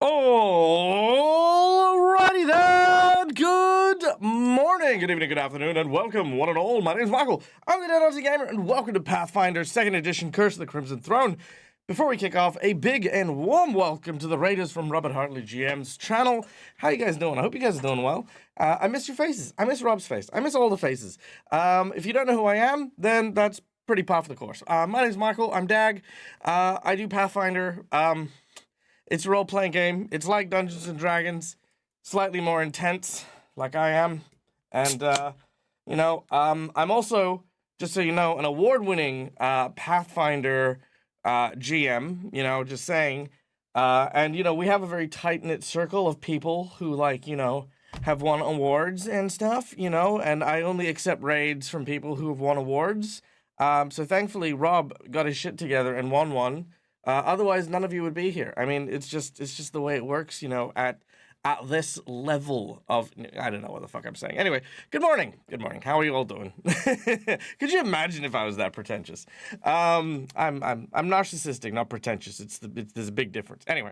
Alrighty then, good morning, good evening, good afternoon, and welcome one and all. My name is Michael, I'm the Dead Gamer, and welcome to Pathfinder 2nd Edition Curse of the Crimson Throne. Before we kick off, a big and warm welcome to the Raiders from Robert Hartley GM's channel. How you guys doing? I hope you guys are doing well. I miss your faces. I miss Rob's face. I miss all the faces. If you don't know who I am, then that's pretty par for the course. My name is Michael, I'm Dag. I do Pathfinder. It's a role-playing game. It's like Dungeons & Dragons, slightly more intense, like I am. And, I'm also, just so you know, an award-winning Pathfinder GM, just saying. And, we have a very tight-knit circle of people who, have won awards and stuff, and I only accept raids from people who have won awards. So thankfully, Rob got his shit together and won one. Otherwise, none of you would be here. I mean, it's just the way it works, at this level of, I don't know what the fuck I'm saying. Anyway, good morning. Good morning. How are you all doing? Could you imagine if I was that pretentious? I'm narcissistic, not pretentious. There's a big difference. Anyway,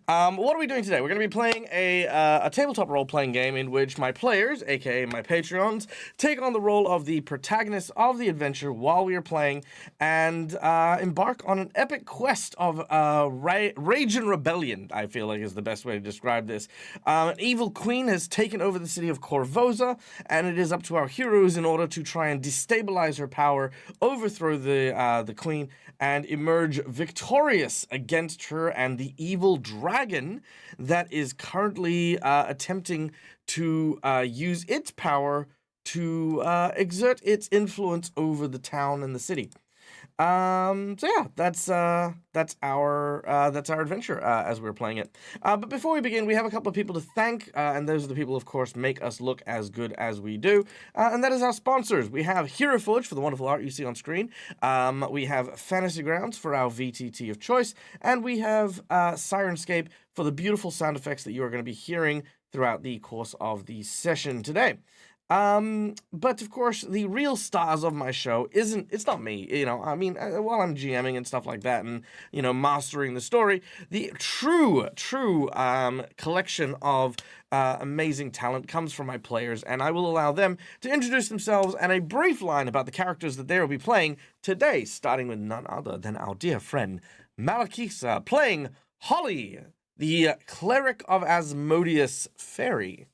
what are we doing today? We're going to be playing a tabletop role-playing game in which my players, aka my Patreons, take on the role of the protagonists of the adventure while we are playing and embark on an epic quest of rage and rebellion, I feel like is the best way to describe this. An evil queen has taken over the city of Corvosa, and it is up to our heroes in order to try and destabilize her power, overthrow the queen, and emerge victorious against her and the evil dragon that is currently attempting to use its power to exert its influence over the town and the city. So yeah, that's our adventure as we're playing it. But before we begin, we have a couple of people to thank, and those are the people, of course, make us look as good as we do. And that is our sponsors. We have Hero Forge for the wonderful art you see on screen. We have Fantasy Grounds for our VTT of choice, and we have Sirenscape for the beautiful sound effects that you are going to be hearing throughout the course of the session today. But of course, the real stars of my show it's not me, while I'm GMing and stuff like that and, mastering the story, the true collection of amazing talent comes from my players, and I will allow them to introduce themselves and a brief line about the characters that they will be playing today, starting with none other than our dear friend Malakisa, playing Holly, the cleric of Asmodeus Fairy.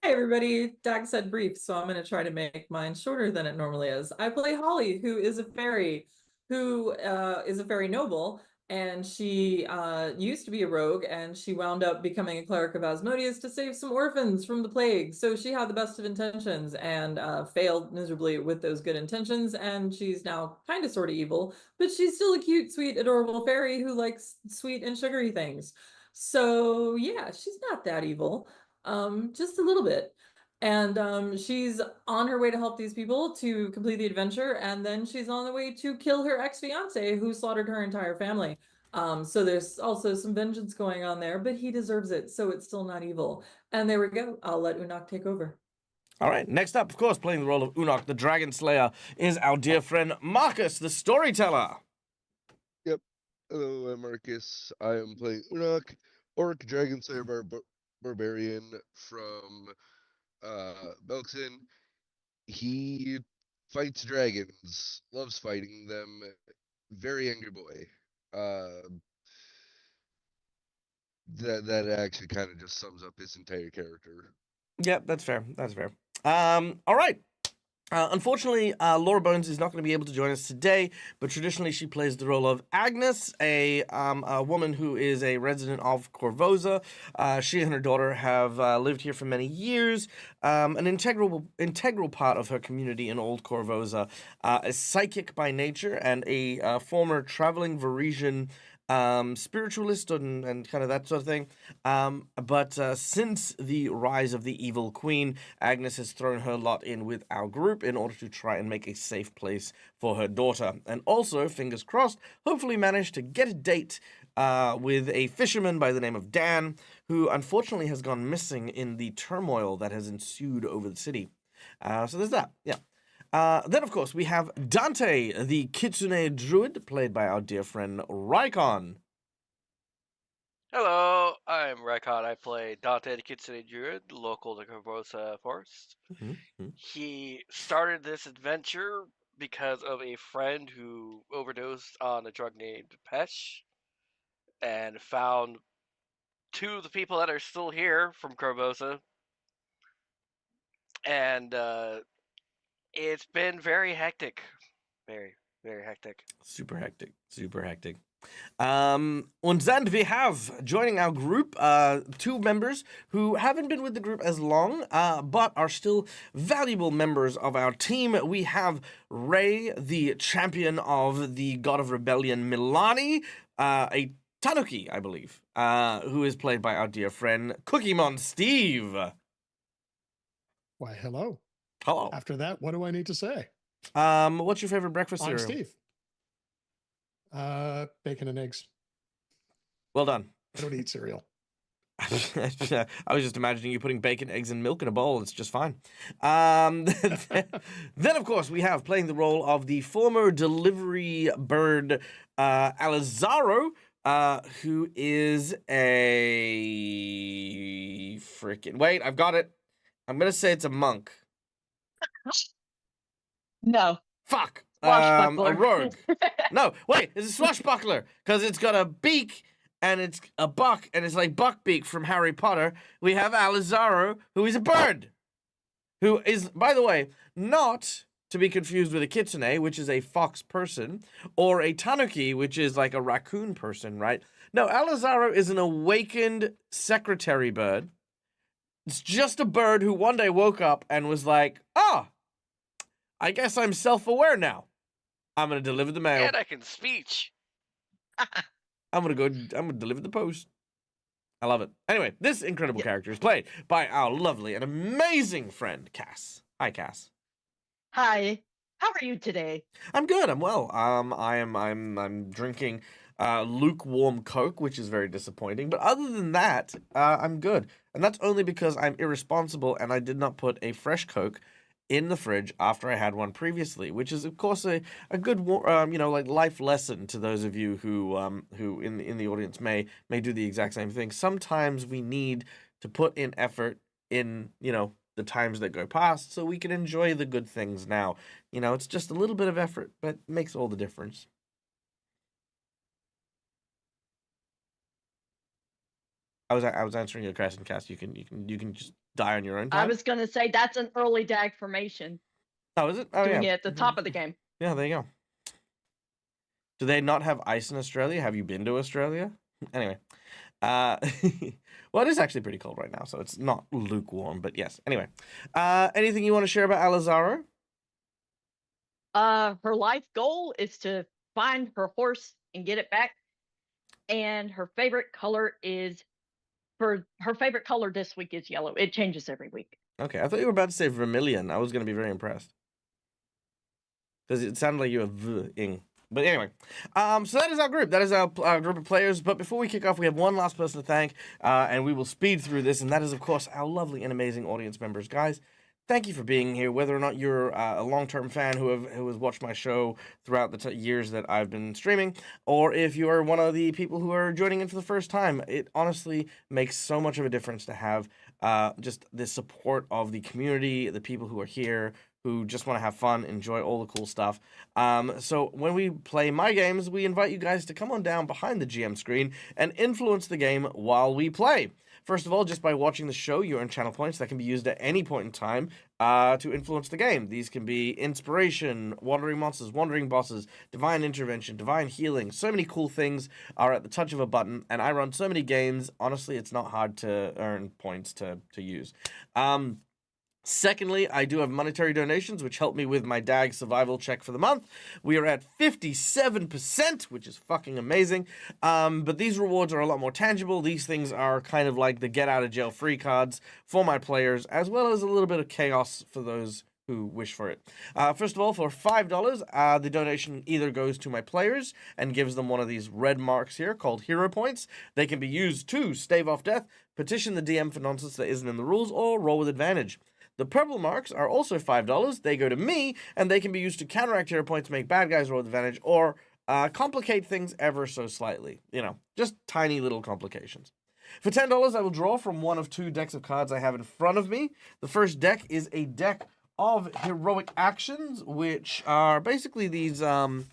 Hi everybody, Dag said brief, so I'm going to try to make mine shorter than it normally is. I play Holly, who is a fairy, who is a fairy noble, and she used to be a rogue, and she wound up becoming a cleric of Asmodeus to save some orphans from the plague. So she had the best of intentions and failed miserably with those good intentions, and she's now kind of sort of evil, but she's still a cute, sweet, adorable fairy who likes sweet and sugary things. So yeah, she's not that evil. Just a little bit. And she's on her way to help these people to complete the adventure, and then she's on the way to kill her ex-fiance who slaughtered her entire family. So there's also some vengeance going on there, but he deserves it, so it's still not evil. And there we go. I'll let Unok take over. All right, next up, of course, playing the role of Unok, the Dragon Slayer, is our dear friend Marcus, the Storyteller. Yep. Hello, I'm Marcus. I am playing Unok, Orc Dragon Slayer Barbarian from Belkson. He fights dragons, loves fighting them, very angry boy. That actually kind of just sums up his entire character. Yep, that's fair. That's fair. All right. Unfortunately, Laura Bones is not going to be able to join us today, but traditionally she plays the role of Agnes, a woman who is a resident of Corvosa. She and her daughter have lived here for many years. An integral part of her community in Old Corvosa, a psychic by nature and a former traveling Varisian spiritualist and kind of that sort of thing. But since the rise of the evil queen, Agnes has thrown her lot in with our group in order to try and make a safe place for her daughter. And also, fingers crossed, hopefully managed to get a date with a fisherman by the name of Dan, who unfortunately has gone missing in the turmoil that has ensued over the city. So there's that, yeah. Then, of course, we have Dante, the Kitsune Druid, played by our dear friend Raikon. Hello, I'm Rekon. I play Dante the Kitsune Druid, local to Corvosa Forest. Mhm. He started this adventure because of a friend who overdosed on a drug named Pesh and found two of the people that are still here from Corvosa. And it's been very hectic. Very, very hectic. Super hectic. Super hectic. Und then we have joining our group two members who haven't been with the group as long, but are still valuable members of our team. We have Ray, the champion of the God of Rebellion, Milani, a Tanuki, I believe, who is played by our dear friend Cookiemon Steve. Why, hello. Hello. After that, what do I need to say? What's your favorite breakfast I'm cereal? Steve. Bacon and eggs. Well done. I don't eat cereal. I was just imagining you putting bacon, eggs, and milk in a bowl. It's just fine. Then, of course, we have playing the role of the former delivery bird, Alizaro, who is a freaking... Wait, I've got it. I'm going to say it's a monk. No. Fuck. A Swashbuckler. rogue. No, wait, it's a swashbuckler because it's got a beak and it's a buck and it's like Buckbeak from Harry Potter. We have Alizaro, who is a bird, who is, by the way, not to be confused with a kitsune, which is a fox person, or a tanuki, which is like a raccoon person, right? No, Alizaro is an awakened secretary bird. It's just a bird who one day woke up and was like, I guess I'm self-aware now. I'm gonna deliver the mail. And I can speech. I'm gonna deliver the post. I love it. Anyway, this incredible character is played by our lovely and amazing friend, Cass. Hi, Cass. Hi. How are you today? I'm good. I'm well. I'm drinking lukewarm Coke, which is very disappointing. But other than that, I'm good. And that's only because I'm irresponsible and I did not put a fresh Coke in the fridge after I had one previously, which is of course a good like life lesson to those of you who in the audience may do the exact same thing. Sometimes we need to put in effort in the times that go past so we can enjoy the good things now. It's just a little bit of effort, but it makes all the difference. I was answering your question, Cass. You can just die on your own time. I was going to say that's an early dag formation. Oh, is it? Oh, doing yeah. it at the top of the game. Yeah, there you go. Do they not have ice in Australia? Have you been to Australia? Anyway. Well, it is actually pretty cold right now, so it's not lukewarm, but yes. Anyway. Anything you want to share about Alizaro? Her life goal is to find her horse and get it back. And her favorite color this week is yellow. It changes every week. Okay, I thought you were about to say vermilion. I was going to be very impressed. Because it sounded like you were v-ing. But anyway, so that is our group. That is our group of players. But before we kick off, we have one last person to thank, and we will speed through this. And that is, of course, our lovely and amazing audience members. Guys, thank you for being here. Whether or not you're a long-term fan who has watched my show throughout the years that I've been streaming, or if you are one of the people who are joining in for the first time, it honestly makes so much of a difference to have just the support of the community, the people who are here, who just want to have fun, enjoy all the cool stuff. So when we play my games, we invite you guys to come on down behind the GM screen and influence the game while we play. First of all, just by watching the show, you earn channel points that can be used at any point in time to influence the game. These can be inspiration, wandering monsters, wandering bosses, divine intervention, divine healing. So many cool things are at the touch of a button, and I run so many games. Honestly, it's not hard to earn points to use. Secondly, I do have monetary donations, which help me with my DAG survival check for the month. We are at 57%, which is fucking amazing. But these rewards are a lot more tangible. These things are kind of like the get out of jail free cards for my players, as well as a little bit of chaos for those who wish for it. First of all, for $5, the donation either goes to my players and gives them one of these red marks here called hero points. They can be used to stave off death, petition the DM for nonsense that isn't in the rules, or roll with advantage. The purple marks are also $5. They go to me, and they can be used to counteract hero points, make bad guys roll with advantage, or complicate things ever so slightly. You know, just tiny little complications. For $10, I will draw from one of two decks of cards I have in front of me. The first deck is a deck of heroic actions, which are basically these kind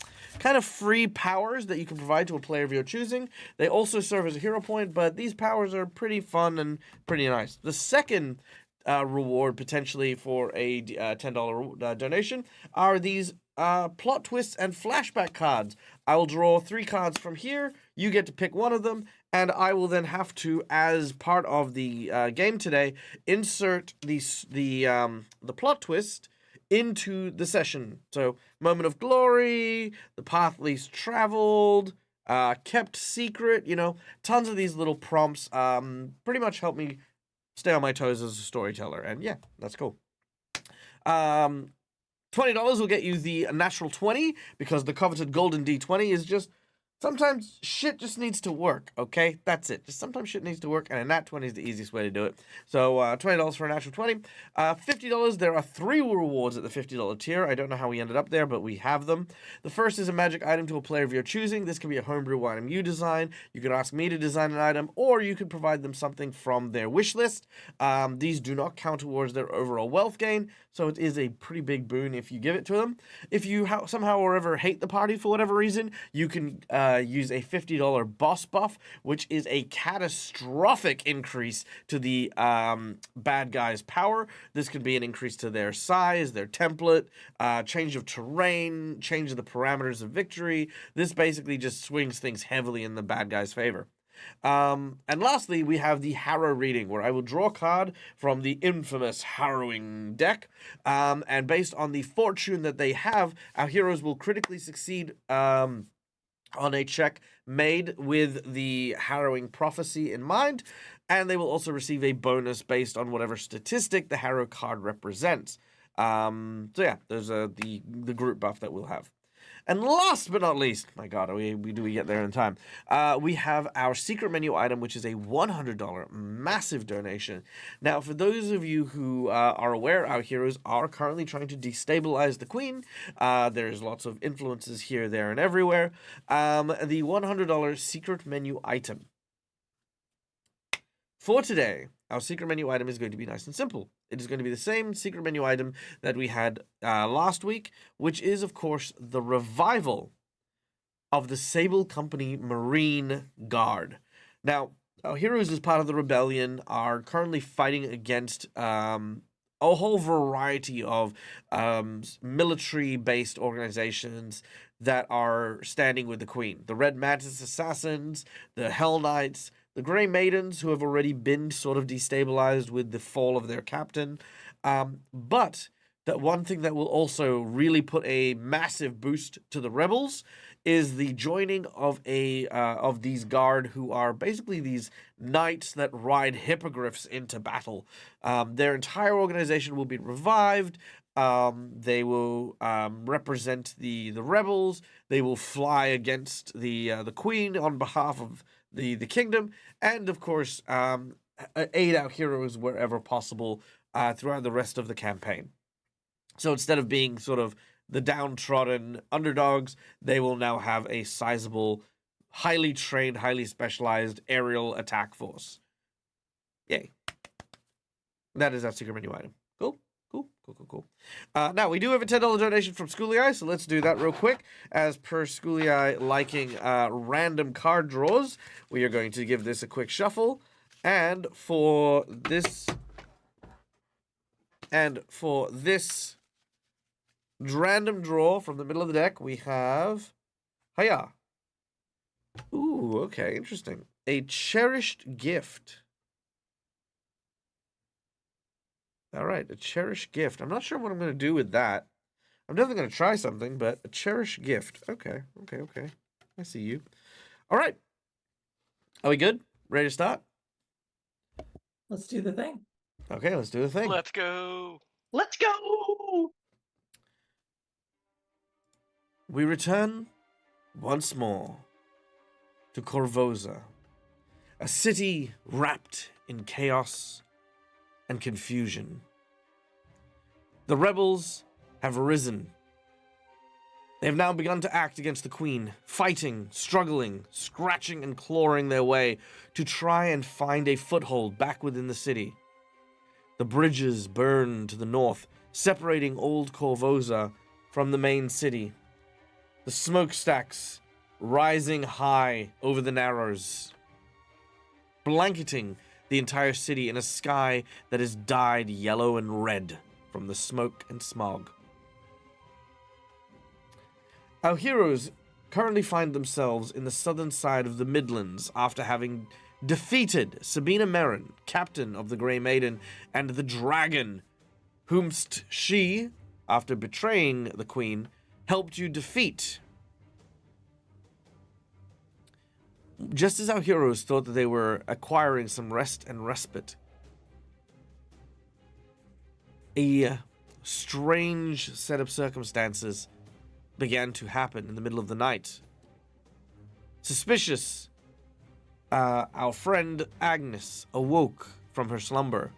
of free powers that you can provide to a player of your choosing. They also serve as a hero point, but these powers are pretty fun and pretty nice. The second reward potentially for a $10 donation are these plot twists and flashback cards. I will draw 3 cards from here. You get to pick one of them, and I will then have to, as part of the game today, insert the plot twist into the session. So, moment of glory, the path least traveled, kept secret. You know, tons of these little prompts. Pretty much help me stay on my toes as a storyteller, and yeah, that's cool. $20 will get you the natural 20, because the coveted golden D20 is just, sometimes shit just needs to work, okay? That's it. Just sometimes shit needs to work, and a nat 20 is the easiest way to do it. So $20 for a natural 20. $50, there are 3 rewards at the $50 tier. I don't know how we ended up there, but we have them. The first is a magic item to a player of your choosing. This can be a homebrew item you design. You can ask me to design an item, or you can provide them something from their wish list. These do not count towards their overall wealth gain, so it is a pretty big boon if you give it to them. If you somehow or ever hate the party for whatever reason, you can use a $50 boss buff, which is a catastrophic increase to the bad guy's power. This could be an increase to their size, their template, change of terrain, change of the parameters of victory. This basically just swings things heavily in the bad guy's favor. And lastly, we have the Harrow reading, where I will draw a card from the infamous Harrowing deck, and based on the fortune that they have, our heroes will critically succeed on a check made with the Harrowing prophecy in mind, and they will also receive a bonus based on whatever statistic the Harrow card represents. So yeah, there's the group buff that we'll have. And last but not least, my God, we get there in time? We have our secret menu item, which is a $100 massive donation. Now, for those of you who are aware, our heroes are currently trying to destabilize the queen. There's lots of influences here, there, and everywhere. The $100 secret menu item. For today, our secret menu item is going to be nice and simple. It is going to be the same secret menu item that we had last week, which is, of course, the revival of the Sable Company Marine Guard. Now, our heroes, as part of the rebellion, are currently fighting against a whole variety of military-based organizations that are standing with the Queen. The Red Mantis Assassins, the Hell Knights, the Grey Maidens, who have already been sort of destabilized with the fall of their captain. But that one thing that will also really put a massive boost to the rebels is the joining of these guard, who are basically these knights that ride hippogriffs into battle. Their entire organization will be revived. They will represent the rebels. They will fly against the queen on behalf of the kingdom, and of course aid our heroes wherever possible throughout the rest of the campaign. So instead of being sort of the downtrodden underdogs, they will now have a sizable, highly trained, highly specialized aerial attack force. Yay. That is our secret menu item. Cool. Now, we do have a $10 donation from Schooly Eye, so let's do that real quick. As per Schooly Eye liking random card draws, we are going to give this a quick shuffle. And for this random draw from the middle of the deck, we have... Hiya. Ooh, okay, interesting. A cherished gift. All right, a cherished gift. I'm not sure what I'm going to do with that. I'm definitely going to try something, but a cherished gift. Okay. I see you. All right. Are we good? Ready to start? Let's do the thing. Okay, let's do the thing. Let's go. Let's go! We return once more to Corvosa, a city wrapped in chaos and confusion. The rebels have risen They have now begun to act against the queen, fighting, struggling, scratching and clawing their way to try and find a foothold back within the city. The bridges burn to the north, separating Old Corvosa from the main city. The smokestacks rising high over the narrows, blanketing the entire city in a sky that is dyed yellow and red from the smoke and smog. Our heroes currently find themselves in the southern side of the Midlands after having defeated Sabina Merrin, captain of the Grey Maiden, and the dragon, whomst she, after betraying the queen, helped you defeat. Just as our heroes thought that they were acquiring some rest and respite, a strange set of circumstances began to happen in the middle of the night. Suspicious, our friend Agnes awoke from her slumber,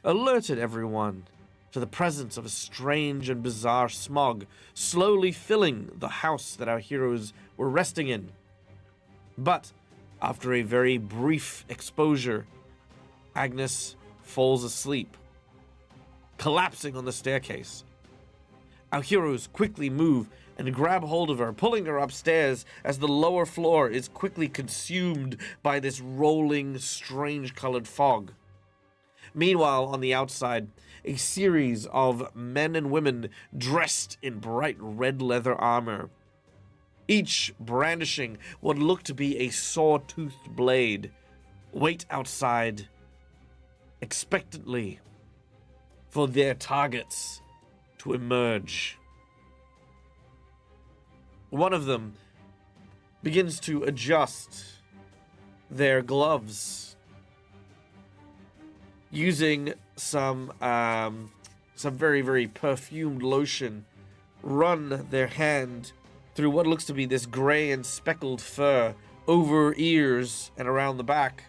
alerted everyone to the presence of a strange and bizarre smog slowly filling the house that our heroes were resting in. But after a very brief exposure, Agnes falls asleep, collapsing on the staircase. Our heroes quickly move and grab hold of her, pulling her upstairs as the lower floor is quickly consumed by this rolling, strange-colored fog. Meanwhile, on the outside, a series of men and women dressed in bright red leather armor, each brandishing what looked to be a saw-toothed blade, wait outside expectantly for their targets to emerge. One of them begins to adjust their gloves using some very, very perfumed lotion, run their hand through what looks to be this gray and speckled fur over ears and around the back.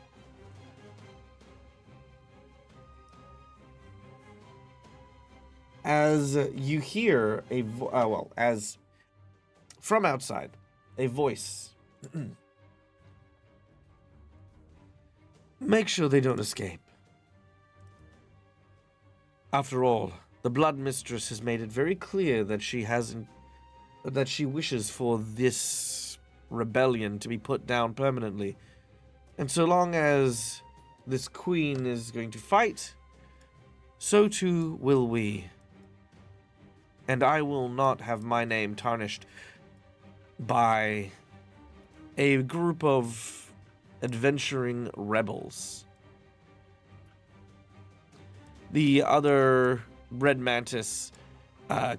As you hear as from outside, a voice. Make sure they don't escape. After all, the Blood Mistress has made it very clear that she wishes for this rebellion to be put down permanently. And so long as this queen is going to fight, so too will we. And I will not have my name tarnished by a group of adventuring rebels. The other Red Mantis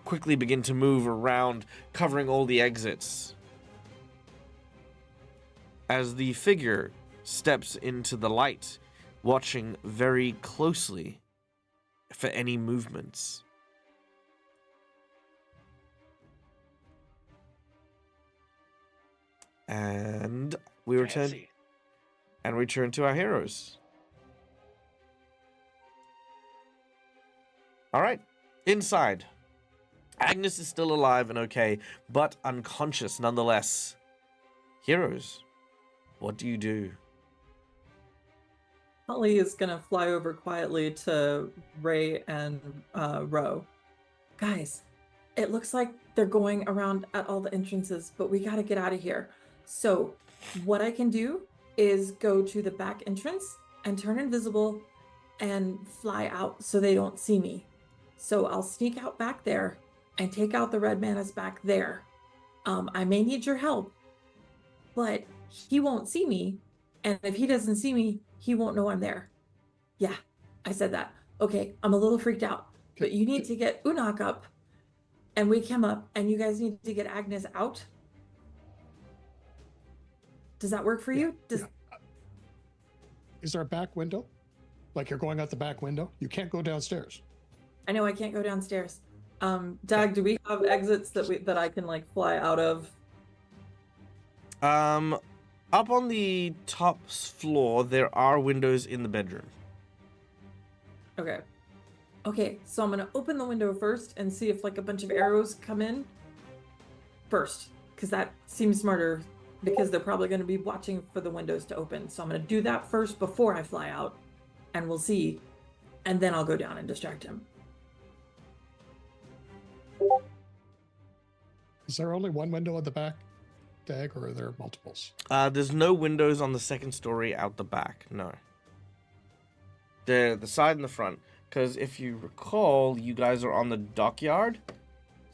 quickly begin to move around, covering all the exits. As the figure steps into the light, watching very closely for any movements. And we return to our heroes. All right, inside. Agnes is still alive and okay, but unconscious nonetheless. Heroes, what do you do? Holly is gonna fly over quietly to Ray and Ro. Guys, it looks like they're going around at all the entrances, but we gotta get out of here. So what I can do is go to the back entrance and turn invisible and fly out so they don't see me. So I'll sneak out back there and take out the Red Mantis back there. I may need your help, but he won't see me. And if he doesn't see me, he won't know I'm there. Yeah, I said that. Okay, I'm a little freaked out, but you need to get Unak up and wake him up, and you guys need to get Agnes out. Does that work for you? Is there a back window? Like you're going out the back window? You can't go downstairs. I know I can't go downstairs. Doug, do we have exits that I can like fly out of? Up on the top floor, there are windows in the bedroom. Okay. Okay, so I'm gonna open the window first and see if like a bunch of arrows come in. first, because that seems smarter, because they're probably going to be watching for the windows to open. So I'm going to do that first before I fly out, and we'll see. And then I'll go down and distract him. Is there only one window at the back, Dag, or are there multiples? There's no windows on the second story out the back. No. The side and the front. Because if you recall, you guys are on the dockyard.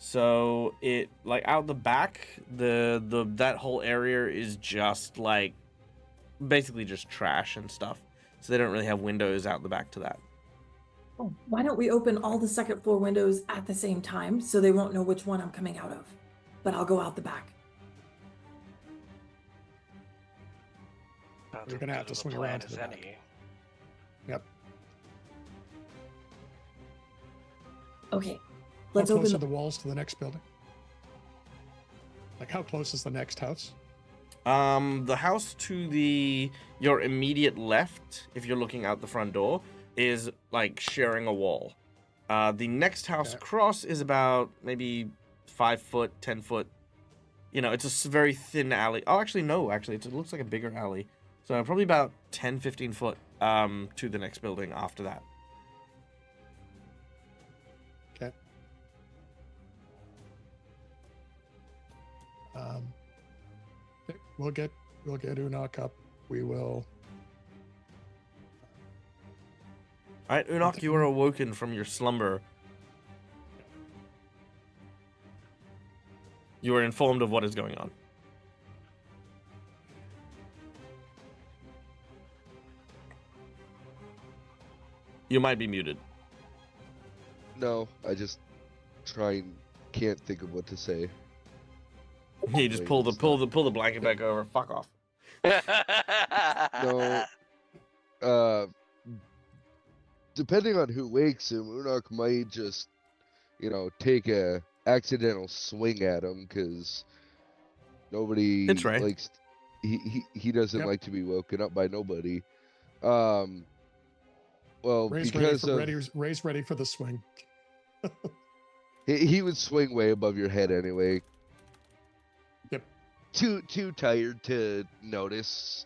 So it like out the back, that whole area is just like basically just trash and stuff. So they don't really have windows out the back to that. Oh, why don't we open all the second floor windows at the same time so they won't know which one I'm coming out of? But I'll go out the back. Sounds You're as gonna have good to of a swing plan around to as the back. any. Yep. Okay, How let's close open are the walls to the next building? Like, how close is the next house? The house to your immediate left, if you're looking out the front door, is like sharing a wall. The next house Okay. across is about maybe 5 foot, 10 foot. You know, it's a very thin alley. Oh, actually, no, actually, it looks like a bigger alley. So probably about 10, 15 foot to the next building after that. Okay. Okay, we'll get Unok up. We will. All right, Unok, you are awoken from your slumber. You are informed of what is going on. You might be muted. No, I just can't think of what to say. You just Wait, pull it's the blanket back over. Fuck off. No. Depending on who wakes him, Unok might just, take a accidental swing at him because nobody It's right. likes. He doesn't Yep. like to be woken up by nobody. Well, Ray's because Ray's ready for the swing. he would swing way above your head anyway. Yep. Too tired to notice.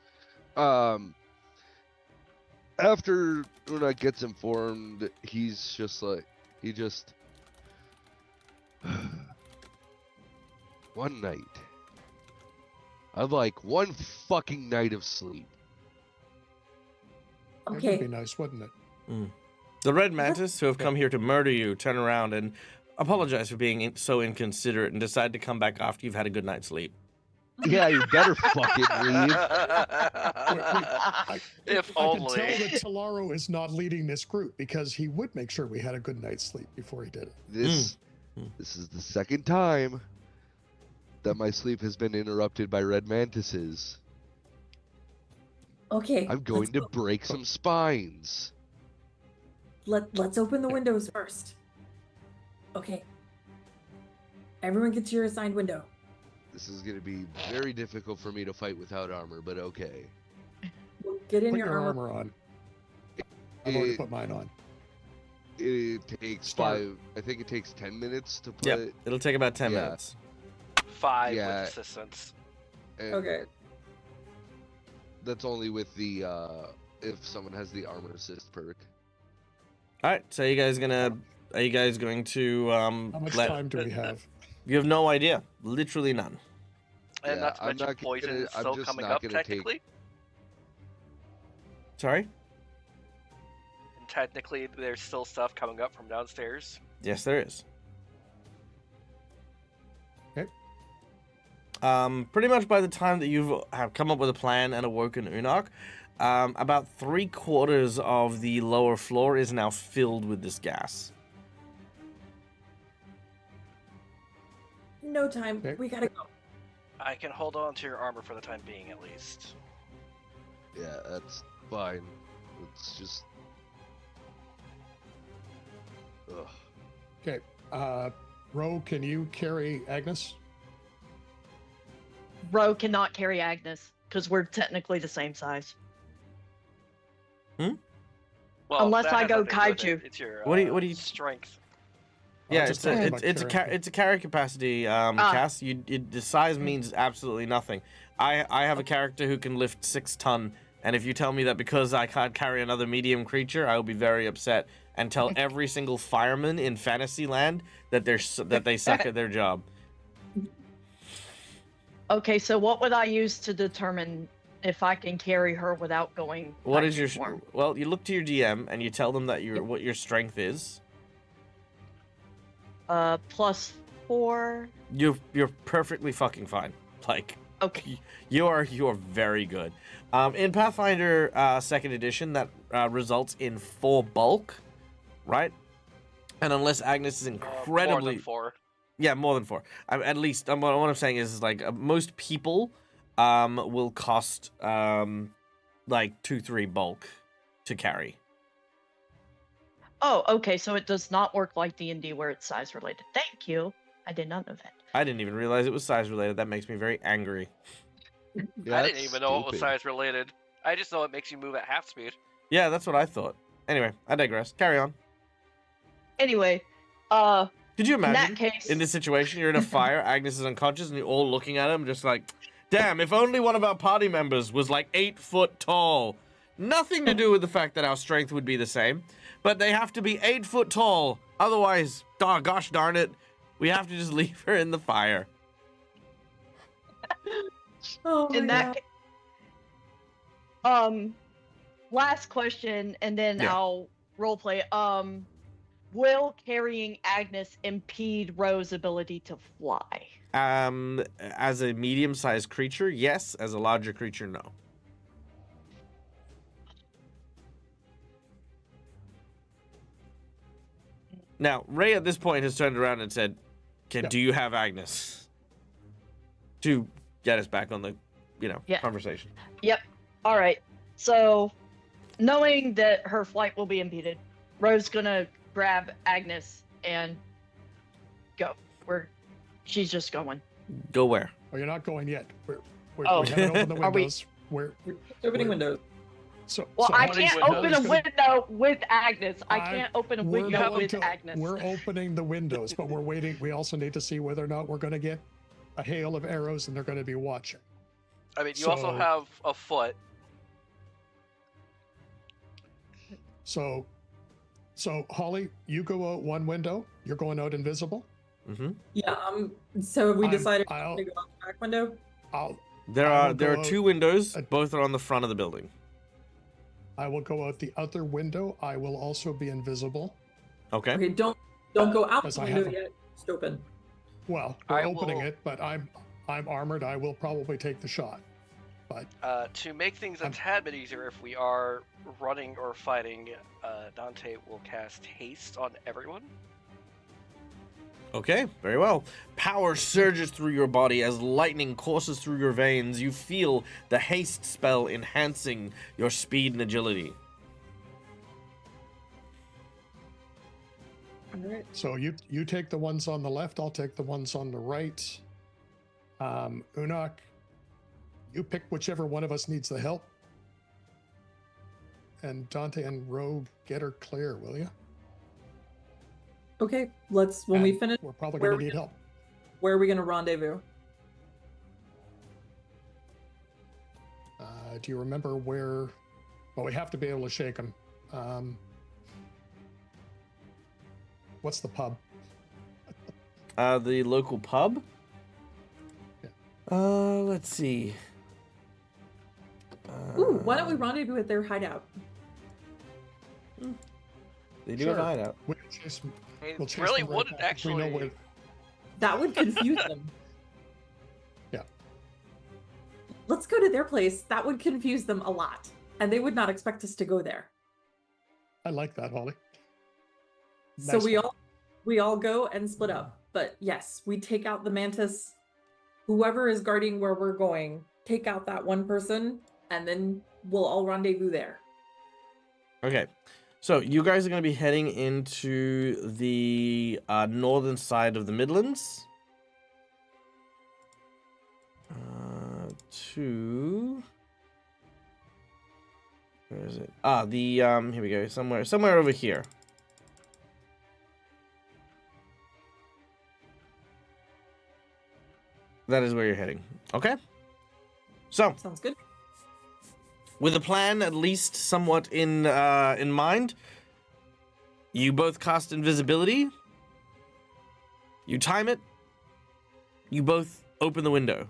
After Unok gets informed, he's just like one night. I'd like one fucking night of sleep. That would Okay, be nice, wouldn't it? The Red Mantis, who have come here to murder you, turn around and apologize for being so inconsiderate and decide to come back after you've had a good night's sleep. Yeah, you better fucking leave. If I can only. tell that Talaro is not leading this group because he would make sure we had a good night's sleep before he did it. This is the second time that my sleep has been interrupted by red mantises. okay. I'm going let's to go. break some spines. Let's open the windows first. Okay. Everyone get to your assigned window. This is going to be very difficult for me to fight without armor, but okay. Get in Put your armor. on. I've already It, put mine on. it takes Start. I think it takes 10 minutes to put Yep, it. it'll take about 10 Yeah. minutes. 5 Yeah. with assistance. And Okay. That's only with the, if someone has the armor assist perk. All right, so are you guys going to How much time do we have? You have no idea. Literally none. And Yeah, not to I'm mention not gonna- poison is I'm still just coming not up gonna take- technically. Sorry? And technically, there's still stuff coming up from downstairs. Yes, there is. Okay. Pretty much by the time that you have come up with a plan and awoken Unok, about 3/4 of the lower floor is now filled with this gas. No time. Okay. We gotta go. I can hold on to your armor for the time being, at least. Yeah, that's fine. It's just. Ugh. Okay. Ro, can you carry Agnes? Ro cannot carry Agnes because we're technically the same size. Well, Unless that I has go nothing to do with kaiju. it. It's your What do you- strength. Yeah, just it's talking a about it's carrying. it's a carry capacity, Cass. The size means absolutely nothing. I have a character who can lift 6 ton, and if you tell me that because I can't carry another medium creature, I will be very upset and tell every single fireman in Fantasyland that they suck at their job. Okay, so what would I use to determine if I can carry her without going? What is Titan your form? well? You look to your DM and you tell them that Yep. what your strength is. +4. You're perfectly fucking fine. Like, Okay. you are very good. In Pathfinder 2nd edition, that results in 4 bulk, right? And unless Agnes is incredibly More than 4. yeah, more than 4. At least what I'm saying is like most people will cost like 2-3 bulk to carry. Oh, okay. So it does not work like D&D where it's size related. Thank you. I did not know that. I didn't even realize it was size related. That makes me very angry. Yeah, I that's didn't even know it was stupid. size related. I just know it makes you move at half speed. Yeah, that's what I thought. Anyway, I digress. Carry on. Anyway, Could you in imagine that case, in this situation, you're in a fire, Agnes is unconscious, and you're all looking at him just like, damn, if only one of our party members was like 8 foot tall. Nothing to do with the fact that our strength would be the same, but they have to be 8 foot tall. Otherwise, gosh darn it, we have to just leave her in the fire. Oh my in that God. last question, and then Yeah. I'll roleplay. Will carrying Agnes impede Rose's ability to fly? As a medium-sized creature, yes. As a larger creature, no. Now, Ray at this point has turned around and said, Yeah. do you have Agnes? To get us back on the, Yeah. conversation. Yep. All right. So, knowing that her flight will be impeded, Rose's gonna grab Agnes and go. She's just going. Go where? Oh, you're not going yet. Oh. We haven't opened the Are we- windows. We're Opening We're- windows. Well, I Holly's can't windows. open a window with Agnes. I I- can't open a we're window going with to- Agnes. We're opening the windows, but we're waiting. We also need to see whether or not we're going to get a hail of arrows, and they're going to be watching. I mean, you also So- have a foot. So, Holly, you go out one window. You're going out invisible. Mm-hmm. Yeah. So we I'm- decided I'll- to go out the back window. There I are will there go are out 2 windows. at- Both are on the front of the building. I will go out the other window. I will also be invisible. Okay. Okay. Don't go out Because the I window have a- yet. Just open. Well, we're I opening will- it, but I'm armored. I will probably take the shot. But To make things a I'm- tad bit easier, if we are running or fighting, Dante will cast haste on everyone. Okay, very well. Power surges through your body as lightning courses through your veins. You feel the haste spell enhancing your speed and agility. All right. so you take the ones on the left. I'll take the ones on the right. Unok, you pick whichever one of us needs the help. And Dante and Rogue, get her clear, will you? Okay. When we And finish, we're probably where going to we need help. where are we gonna rendezvous? Do you remember where? Well, we have to be able to shake them. What's the pub? The local pub? Yeah. Let's see. Ooh, why don't we rendezvous at their hideout? They do Sure. have a hideout. We'll chase them- It we'll chase really them right wouldn't back if we know actually. where- That would confuse them. Yeah. Let's go to their place. That would confuse them a lot. And they would not expect us to go there. I like that, Holly. So Nice one. we all go and split up. But yes, we take out the mantis. Whoever is guarding where we're going, take out that one person, and then we'll all rendezvous there. Okay. So you guys are going to be heading into the northern side of the Midlands. Where is it? Here we go. Somewhere over here. That is where you're heading. Okay. So, Sounds good. with a plan at least somewhat in mind, you both cast invisibility. You time it. You both open the window.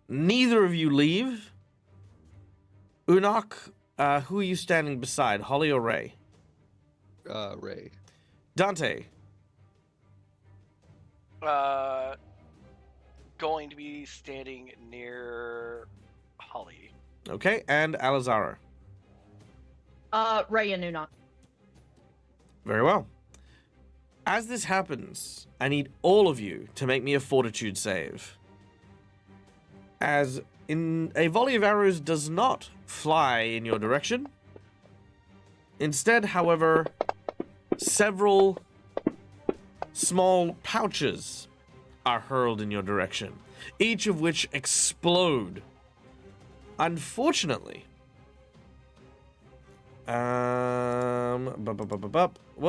Neither of you leave. Unok, who are you standing beside, Holly or Ray? Ray. Dante. Going to be standing near Holly. Okay, and Alizara. Ray and Unok. Very well. As this happens, I need all of you to make me a fortitude save. As in a volley of arrows does not fly in your direction. Instead, however, several small pouches are hurled in your direction, each of which explode. Unfortunately, what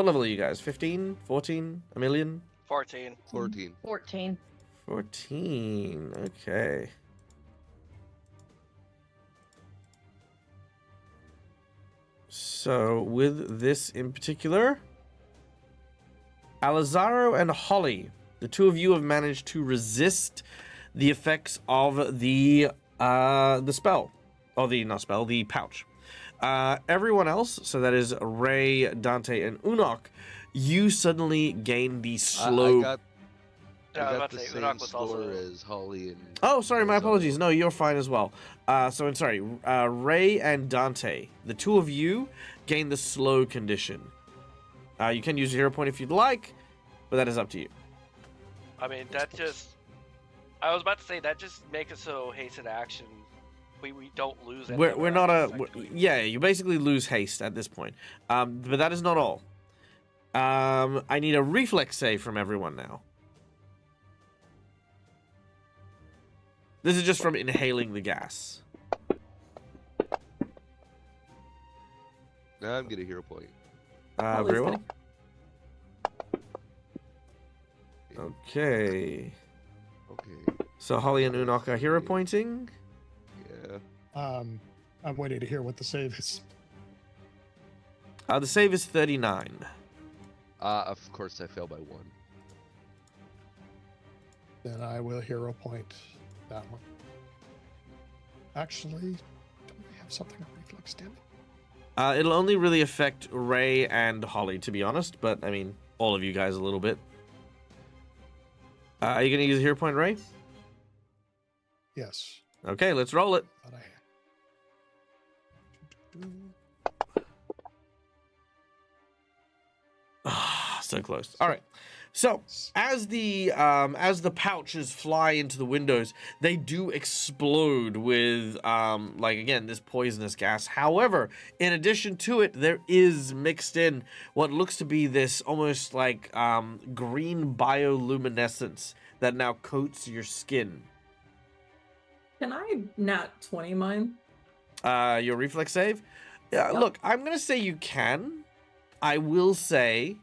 level are you guys? 15? 14? A million? 14. 14. 14. 14. Okay. So, with this in particular, Alizaro and Holly, the two of you have managed to resist the effects of the spell. Or the pouch. Everyone else, so that is Ray, Dante, and Unok, you suddenly gain the slow... I Yeah, I was got about the to say, same Unok was score also- as Holly and... Oh, sorry, my Alizaro. apologies. No, you're fine as well. So I'm sorry. Ray and Dante, the two of you gain the slow condition. You can use a hero point if you'd like, but that is up to you. I mean, that just... I was about to say, that just makes it so hasted action. We don't lose any We're of our not actions, actually. yeah, you basically lose haste at this point. But that is not all. I need a reflex save from everyone now. This is just from inhaling the gas. Now I'm getting a hero point. Holly's Very well. getting- Okay. Okay. So Holly and Unok are hero pointing. Yeah. I'm waiting to hear what the save is. The save is 39. Of course I fail by 1. Then I will hero point that one. Actually, don't we have something on reflex, damn it? It'll only really affect Ray and Holly, to be honest, but I mean, all of you guys a little bit. Are you gonna use a hero point, Ray? Yes. Okay, let's roll it. Thought I So close. All right. So as the pouches fly into the windows, they do explode with like again this poisonous gas. However, in addition to it, there is mixed in what looks to be this almost like green bioluminescence that now coats your skin. Can I nat 20 mine? Your reflex save. Yep. Look, I'm gonna say you can. I will say.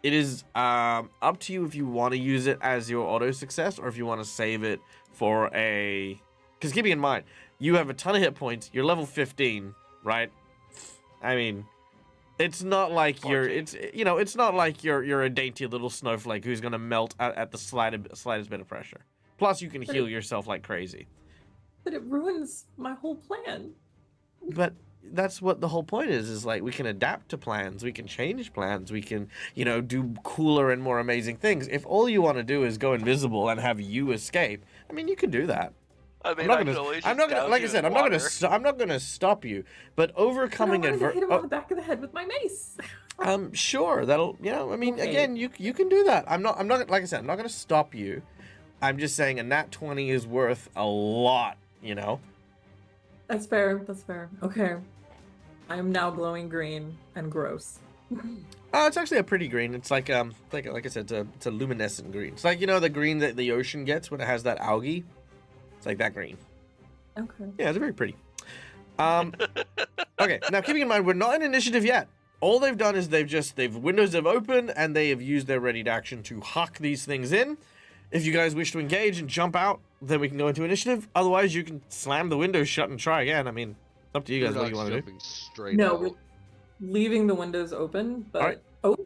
It is up to you if you want to use it as your auto success or if you want to save it for a... Because keeping in mind, you have a ton of hit points. You're level 15, right? I mean, it's not like it's not like you're a dainty little snowflake who's gonna melt at the slightest bit of pressure. Plus, you can heal yourself like crazy. But it ruins my whole plan. But that's what the whole point is like we can adapt to plans, we can change plans, we can, do cooler and more amazing things. If all you want to do is go invisible and have you escape, I mean, you can do that. I mean, I'm not gonna, like I said, I'm not gonna stop you, but overcoming But I wanted to hit him on the adversity. back of the head with my mace. Sure, that'll, I mean, Okay. again, you can do that. I'm not, like I said, I'm not gonna stop you. I'm just saying a nat 20 is worth a lot, That's fair. That's fair. Okay. I am now glowing green and gross. It's actually a pretty green. It's like I said, it's a luminescent green. It's like the green that the ocean gets when it has that algae. It's like that green. Okay. Yeah, it's very pretty. Okay, now keeping in mind we're not in initiative yet. All they've done is windows have opened and they have used their ready to action to huck these things in. If you guys wish to engage and jump out, then we can go into initiative. Otherwise, you can slam the windows shut and try again. I mean, it's up to you guys what you want to do. Jumping straight No, out. we're leaving the windows open, but Alright. oh,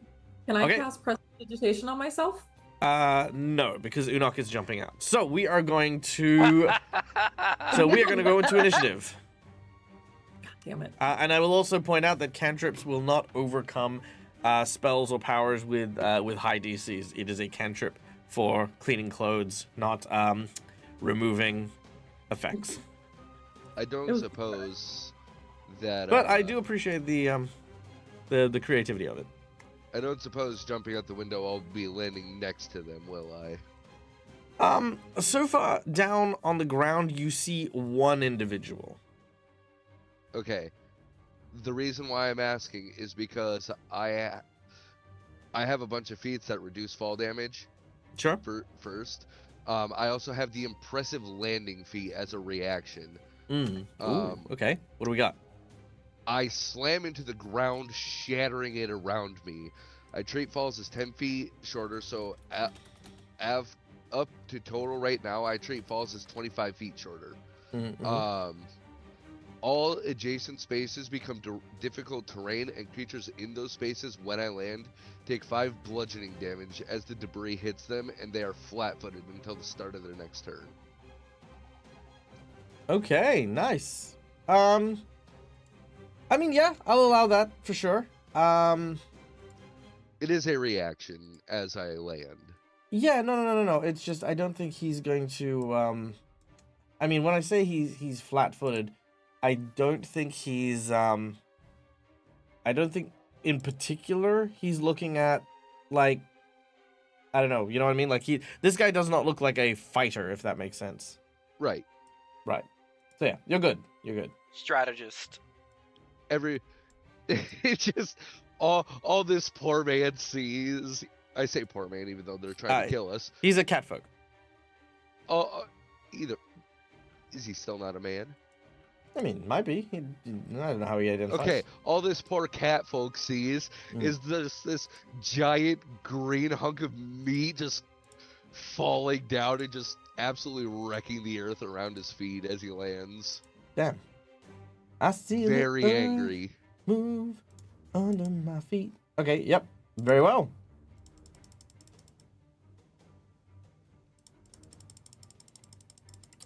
can I Okay. cast prestidigitation on myself? No, because Unok is jumping out. So we are going to go into initiative. God damn it. And I will also point out that cantrips will not overcome spells or powers with high DCs. It is a cantrip for cleaning clothes, not removing effects. I don't suppose that. But I do appreciate the creativity of it. I don't suppose jumping out the window I'll be landing next to them, will I? So far down on the ground, you see one individual. Okay. The reason why I'm asking is because I have a bunch of feats that reduce fall damage Sure. first. I also have the impressive landing feat as a reaction. Okay. What do we got? I slam into the ground, shattering it around me. I treat falls as 10 feet shorter, so up to total right now, I treat falls as 25 feet shorter. All adjacent spaces become difficult terrain, and creatures in those spaces when I land take 5 bludgeoning damage as the debris hits them, and they are flat-footed until the start of their next turn. Okay, nice. I mean, yeah, I'll allow that for sure. It is a reaction as I land. Yeah, no. It's just I don't think he's going to. I mean, when I say he's flat-footed, I don't think he's. I don't think in particular he's looking at like. I don't know. You know what I mean? Like this guy does not look like a fighter, if that makes sense. Right. Right. So yeah, you're good. You're good. Strategist. It's just all this poor man sees. I say poor man, even though they're trying to kill us. He's a catfolk. Either is he still not a man? I mean, might be. I don't know how he identifies. Okay, all this poor cat folk sees is this giant green hunk of meat just falling down and just absolutely wrecking the earth around his feet as he lands. Damn. I see Very angry. Move under my feet. Okay, yep. Very well.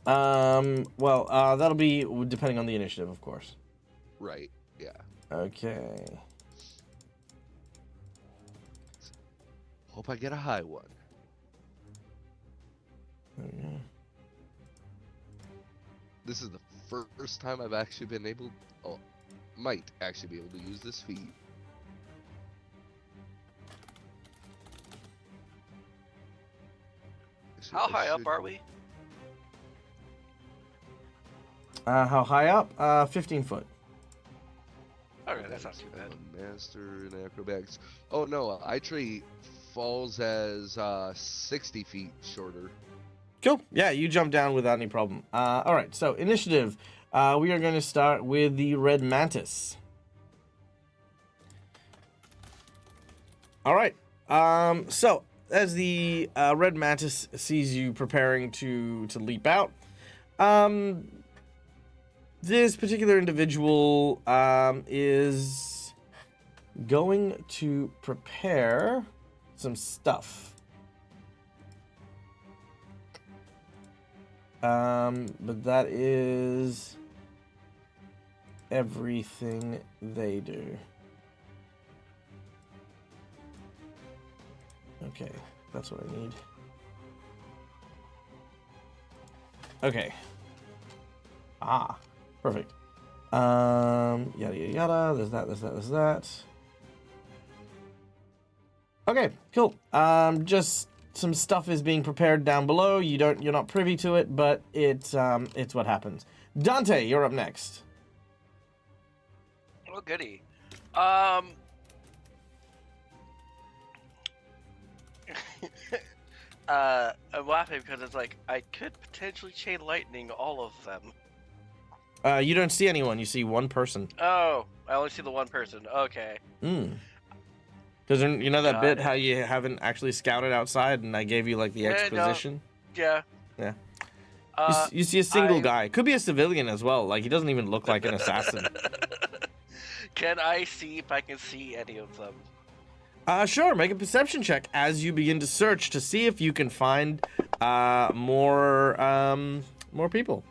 Well, that'll be depending on the initiative, of course. Right, yeah. Okay. Hope I get a high one. Okay. This is the first time I've actually been able, might actually be able to use this feat. How high up are we? How high up? 15 foot. Okay, that's not too bad. Master in acrobatics. Oh no, I treat falls as 60 feet shorter. Cool. Yeah, you jump down without any problem. All right, so initiative. We are going to start with the red mantis. All right. So as the red mantis sees you preparing to leap out, this particular individual is going to prepare some stuff. But that is everything they do. Okay, that's what I need. Okay. Perfect. Yada yada yada. There's that. Okay, cool. Just some stuff is being prepared down below. You're not privy to it, but it's what happens. Dante, you're up next. Oh, goody. I'm laughing because it's like I could potentially chain lightning all of them. You don't see anyone. You see one person. Oh, I only see the one person. Okay. Doesn't you know that Got bit it. how you haven't actually scouted outside, and I gave you like the No. exposition? Yeah. Yeah. Uh, You see a single I- guy. Could be a civilian as well. Like he doesn't even look like an assassin. Can I see if I can see any of them? Sure. Make a perception check as you begin to search to see if you can find more people.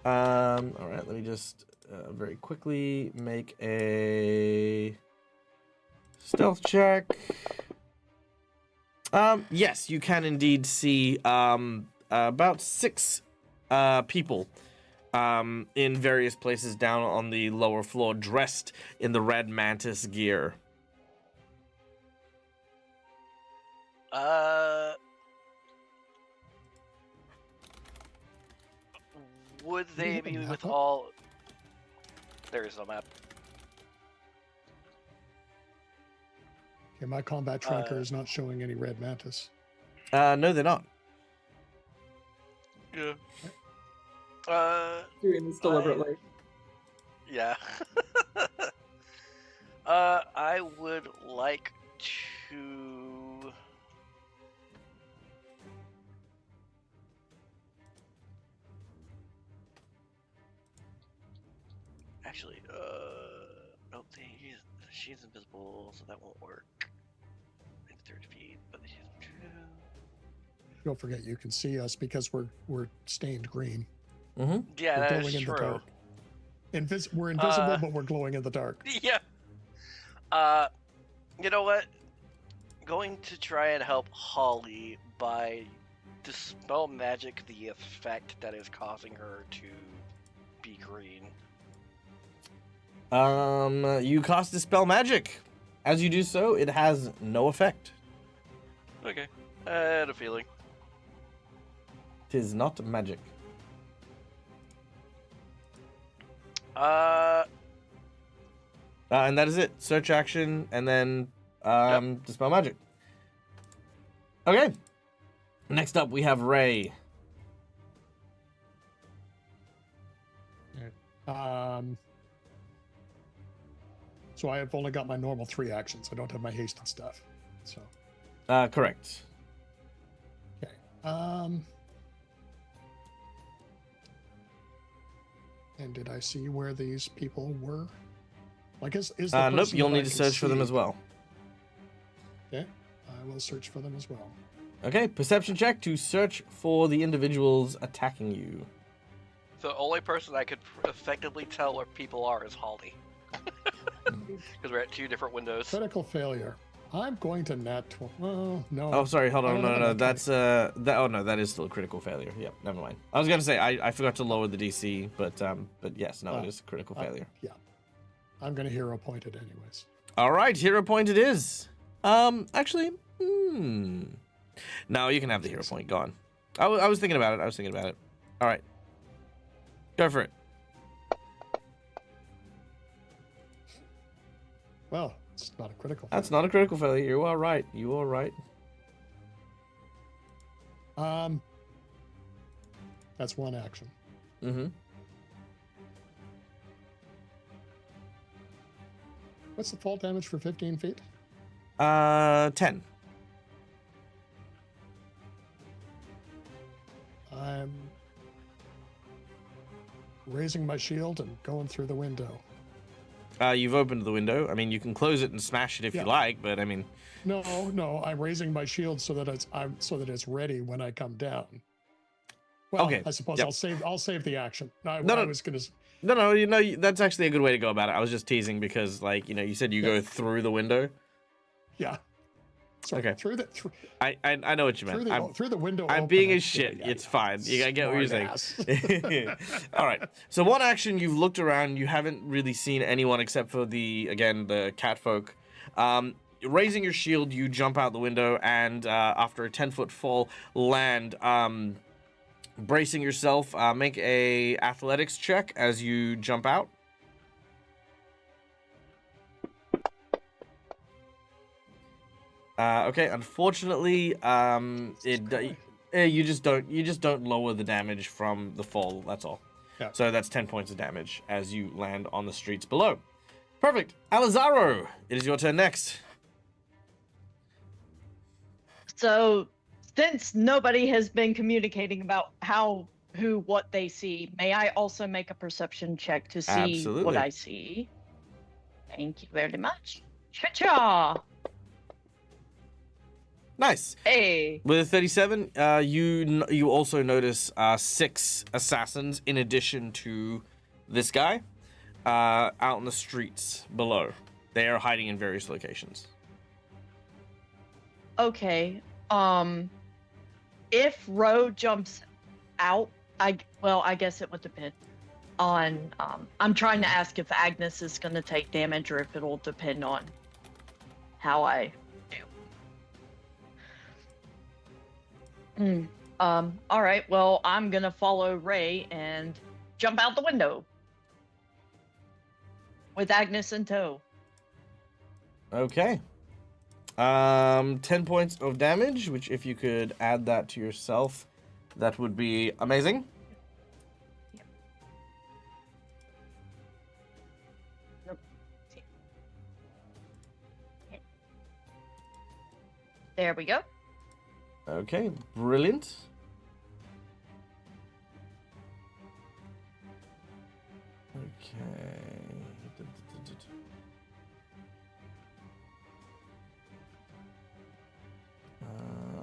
All right. Let me just very quickly make a stealth check. Yes, you can indeed see about 6 people in various places down on the lower floor, dressed in the red mantis gear. Would Do we they have a be map with up? all? There is no map. Okay, my combat tracker is not showing any red mantis. No, they're not. Yeah. Doing this deliberately. Yeah. I would like to. Actually, no, she's invisible, so that won't work. In 30 feet, but she's true. Don't forget, you can see us because we're stained green. Mm-hmm. Yeah, We're that glowing is in the true. dark. We're invisible, Uh, but we're glowing in the dark. Yeah. You know what? Going to try and help Holly by dispel magic the effect that is causing her to be green. You cast Dispel Magic. As you do so, it has no effect. Okay. I had a feeling. Tis not magic. And that is it. Search action, and then Dispel Magic. Okay. Next up, we have Ray. So I have only got my normal 3 actions. I don't have my haste and stuff. So Correct. okay. And did I see where these people were? Like, is the Nope, person you'll that I need to can search for them see- as well. Okay, I will search for them as well. Okay, perception check to search for the individuals attacking you. The only person I could effectively tell where people are is Holly. Because we're at 2 different windows. Critical failure. I'm going to nat 12. Well, no. Oh, sorry, hold on, Oh, no, no, that's that is still a critical failure. Yep, never mind. I was gonna say I forgot to lower the DC, but yes, no, it is a critical failure. Yeah. I'm going to hero point it anyways. All right, hero point it is. Actually, no, you can have the hero point. Go on. I was thinking about it. All right, go for it. Well, it's not a critical That's not a critical failure. You are right. That's 1 action. Mm-hmm. What's the fall damage for 15 feet? 10. I'm raising my shield and going through the window. You've opened the window. I mean, you can close it and smash it if you Yeah. like, but I mean, No, I'm raising my shield so that it's ready when I come down. Well, Okay, I suppose yep. I'll save the action. I No. was gonna. no, that's actually a good way to go about it. I was just teasing because, like, you said you go through the window. Yeah. Sorry, Okay. Through the I know what you meant. through the window. I'm open, being I- as shit. yeah, It's fine. I get what you're saying. Smart All right. So 1 action, you've looked around. You haven't really seen anyone except for the cat folk. Raising your shield, you jump out the window and after a 10-foot fall, land. Bracing yourself, make a athletics check as you jump out. Okay, unfortunately, you just don't lower the damage from the fall. That's all. Yeah. So that's 10 points of damage as you land on the streets below. Perfect. Alizaro, it is your turn next. So, since nobody has been communicating about what they see, may I also make a perception check to see what Absolutely. I see? Thank you very much. Cha-cha! Nice. Hey. With a 37, you also notice 6 assassins in addition to this guy out in the streets below. They are hiding in various locations. Okay. If Ro jumps out, I guess it would depend on. I'm trying to ask if Agnes is going to take damage or if it'll depend on how I do. All right. Well, I'm gonna follow Ray and jump out the window with Agnes in tow. Okay. 10 points of damage, which if you could add that to yourself, that would be amazing. Nope. There we go. Okay, brilliant. Okay.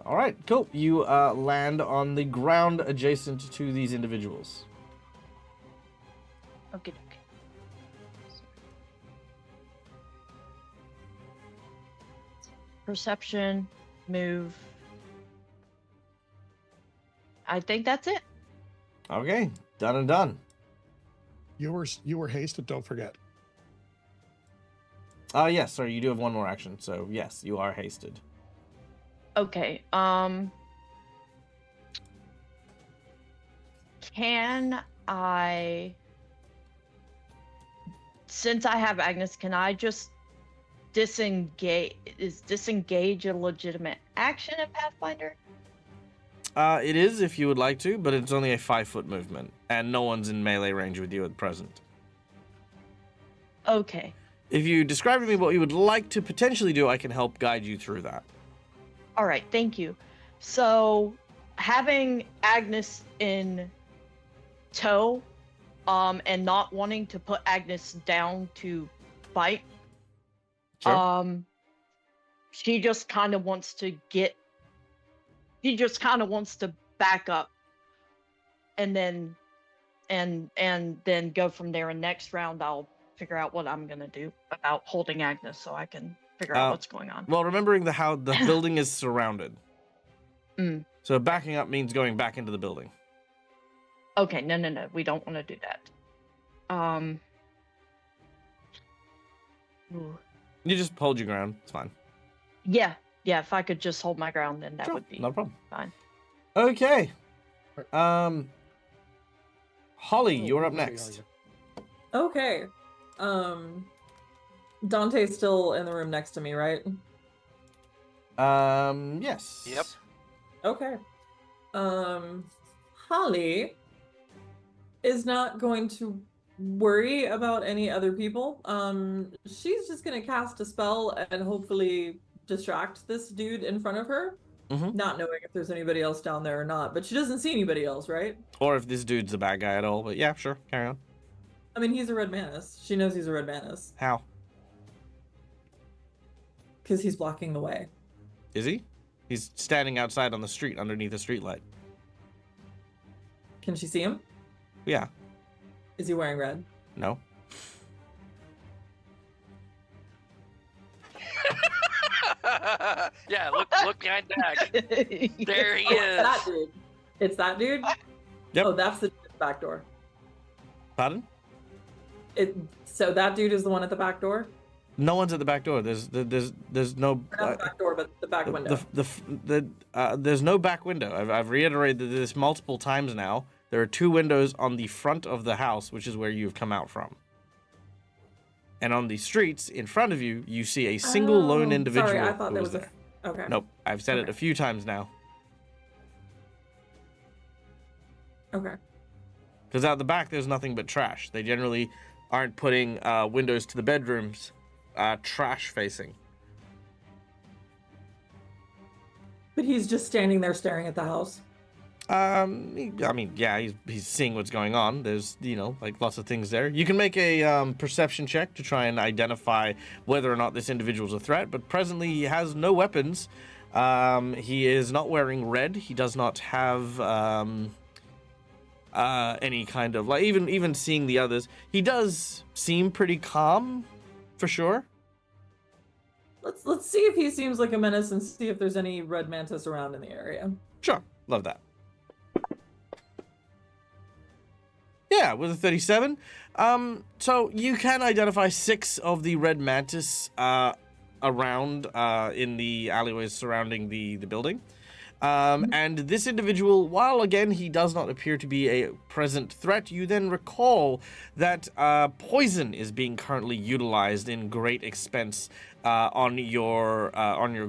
All right, cool. You land on the ground adjacent to these individuals. Okay. Perception, move. I think that's it. Okay, done and done. You were hasted, don't forget. Yes, sorry, you do have one more action, so yes, you are hasted. Okay. Can I, since I have Agnes, can I just disengage? Is disengage a legitimate action in Pathfinder? It is if you would like to, but it's only a 5-foot movement, and no one's in melee range with you at present. Okay. If you describe to me what you would like to potentially do, I can help guide you through that. All right, thank you. So, having Agnes in tow, and not wanting to put Agnes down to fight, Sure. she just kind of wants to back up, and then go from there. And next round, I'll figure out what I'm gonna do about holding Agnes, so I can figure out what's going on. Well, remembering how the building is surrounded. Mm. So backing up means going back into the building. Okay, no, we don't want to do that. Ooh. You just hold your ground. It's fine. Yeah, if I could just hold my ground, then that Sure, would be no problem. fine. Okay. Holly, Oh, you're up where are next. you? Okay. Dante's still in the room next to me, right? Yes. Yep. Okay. Holly is not going to worry about any other people. She's just gonna cast a spell and hopefully distract this dude in front of her. Mhm. Not knowing if there's anybody else down there or not, but she doesn't see anybody else, right? Or if this dude's a bad guy at all, but yeah, sure, carry on. I mean, he's a red manus. She knows he's a red manus How? because he's blocking the way. Is he? He's standing outside on the street underneath a streetlight. Can she see him? Yeah. Is he wearing red? No. Yeah, look behind Dag. There he Oh, is. it's that dude. It's that dude? Yep. Oh, that's the back door. Pardon? So that dude is the one at the back door? No one's at the back door. There's no Or not the back door, but the back window. There's no back window. I've reiterated this multiple times now. There are 2 windows on the front of the house, which is where you've come out from. And on the streets in front of you, you see a single lone individual. Sorry, I thought who there was was there. Okay. Nope, I've said it Okay. a few times now. Okay. Because out the back, there's nothing but trash. They generally aren't putting windows to the bedrooms trash facing. But he's just standing there staring at the house. I mean, yeah, he's seeing what's going on. There's, like lots of things there. You can make a perception check to try and identify whether or not this individual's a threat, but presently he has no weapons. He is not wearing red. He does not have any kind of, like, even seeing the others, he does seem pretty calm, for sure. Let's see if he seems like a menace and see if there's any red mantis around in the area. Sure, love that. Yeah, with a 37. So you can identify 6 of the red mantis around in the alleyways surrounding the building. And this individual, while again he does not appear to be a present threat, you then recall that poison is being currently utilized in great expense on your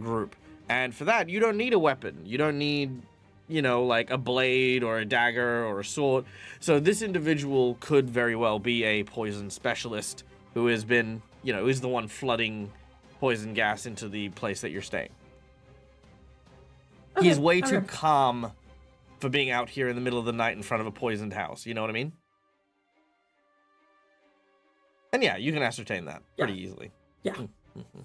group. And for that, you don't need a weapon. You don't need, like a blade or a dagger or a sword. So this individual could very well be a poison specialist who has been, is the one flooding poison gas into the place that you're staying. Okay, He's way too okay. calm for being out here in the middle of the night in front of a poisoned house. You know what I mean? And yeah, you can ascertain that pretty easily. Yeah. Mm-hmm.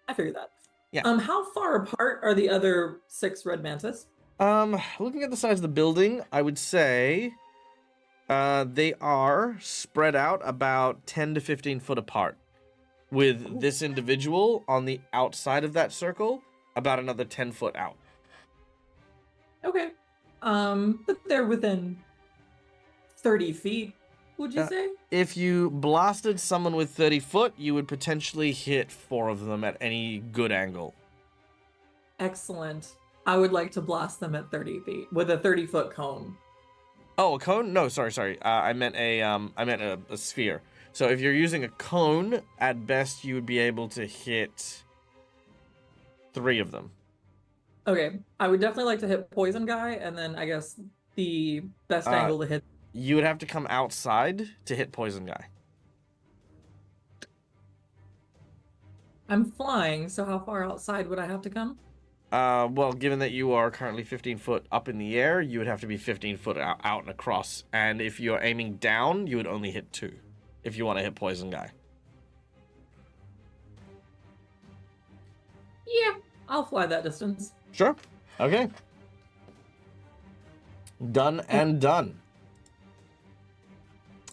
I figured that. Yeah. How far apart are the other 6 red mantis? Looking at the size of the building, I would say they are spread out about 10 to 15 foot apart, with this individual on the outside of that circle about another 10 foot out. Okay. But they're within 30 feet, would you say? If you blasted someone with 30 foot, you would potentially hit 4 of them at any good angle. Excellent. I would like to blast them at 30 feet with a 30-foot cone. Oh, a cone? No, sorry. I meant a sphere. So if you're using a cone, at best you would be able to hit 3 of them. Okay, I would definitely like to hit poison guy, and then I guess the best angle to hit. You would have to come outside to hit poison guy. I'm flying, so how far outside would I have to come? Well, given that you are currently 15 foot up in the air, you would have to be 15 foot out and across. And if you're aiming down, you would only hit 2 if you want to hit poison guy. Yeah, I'll fly that distance. Sure. Okay. Done and done.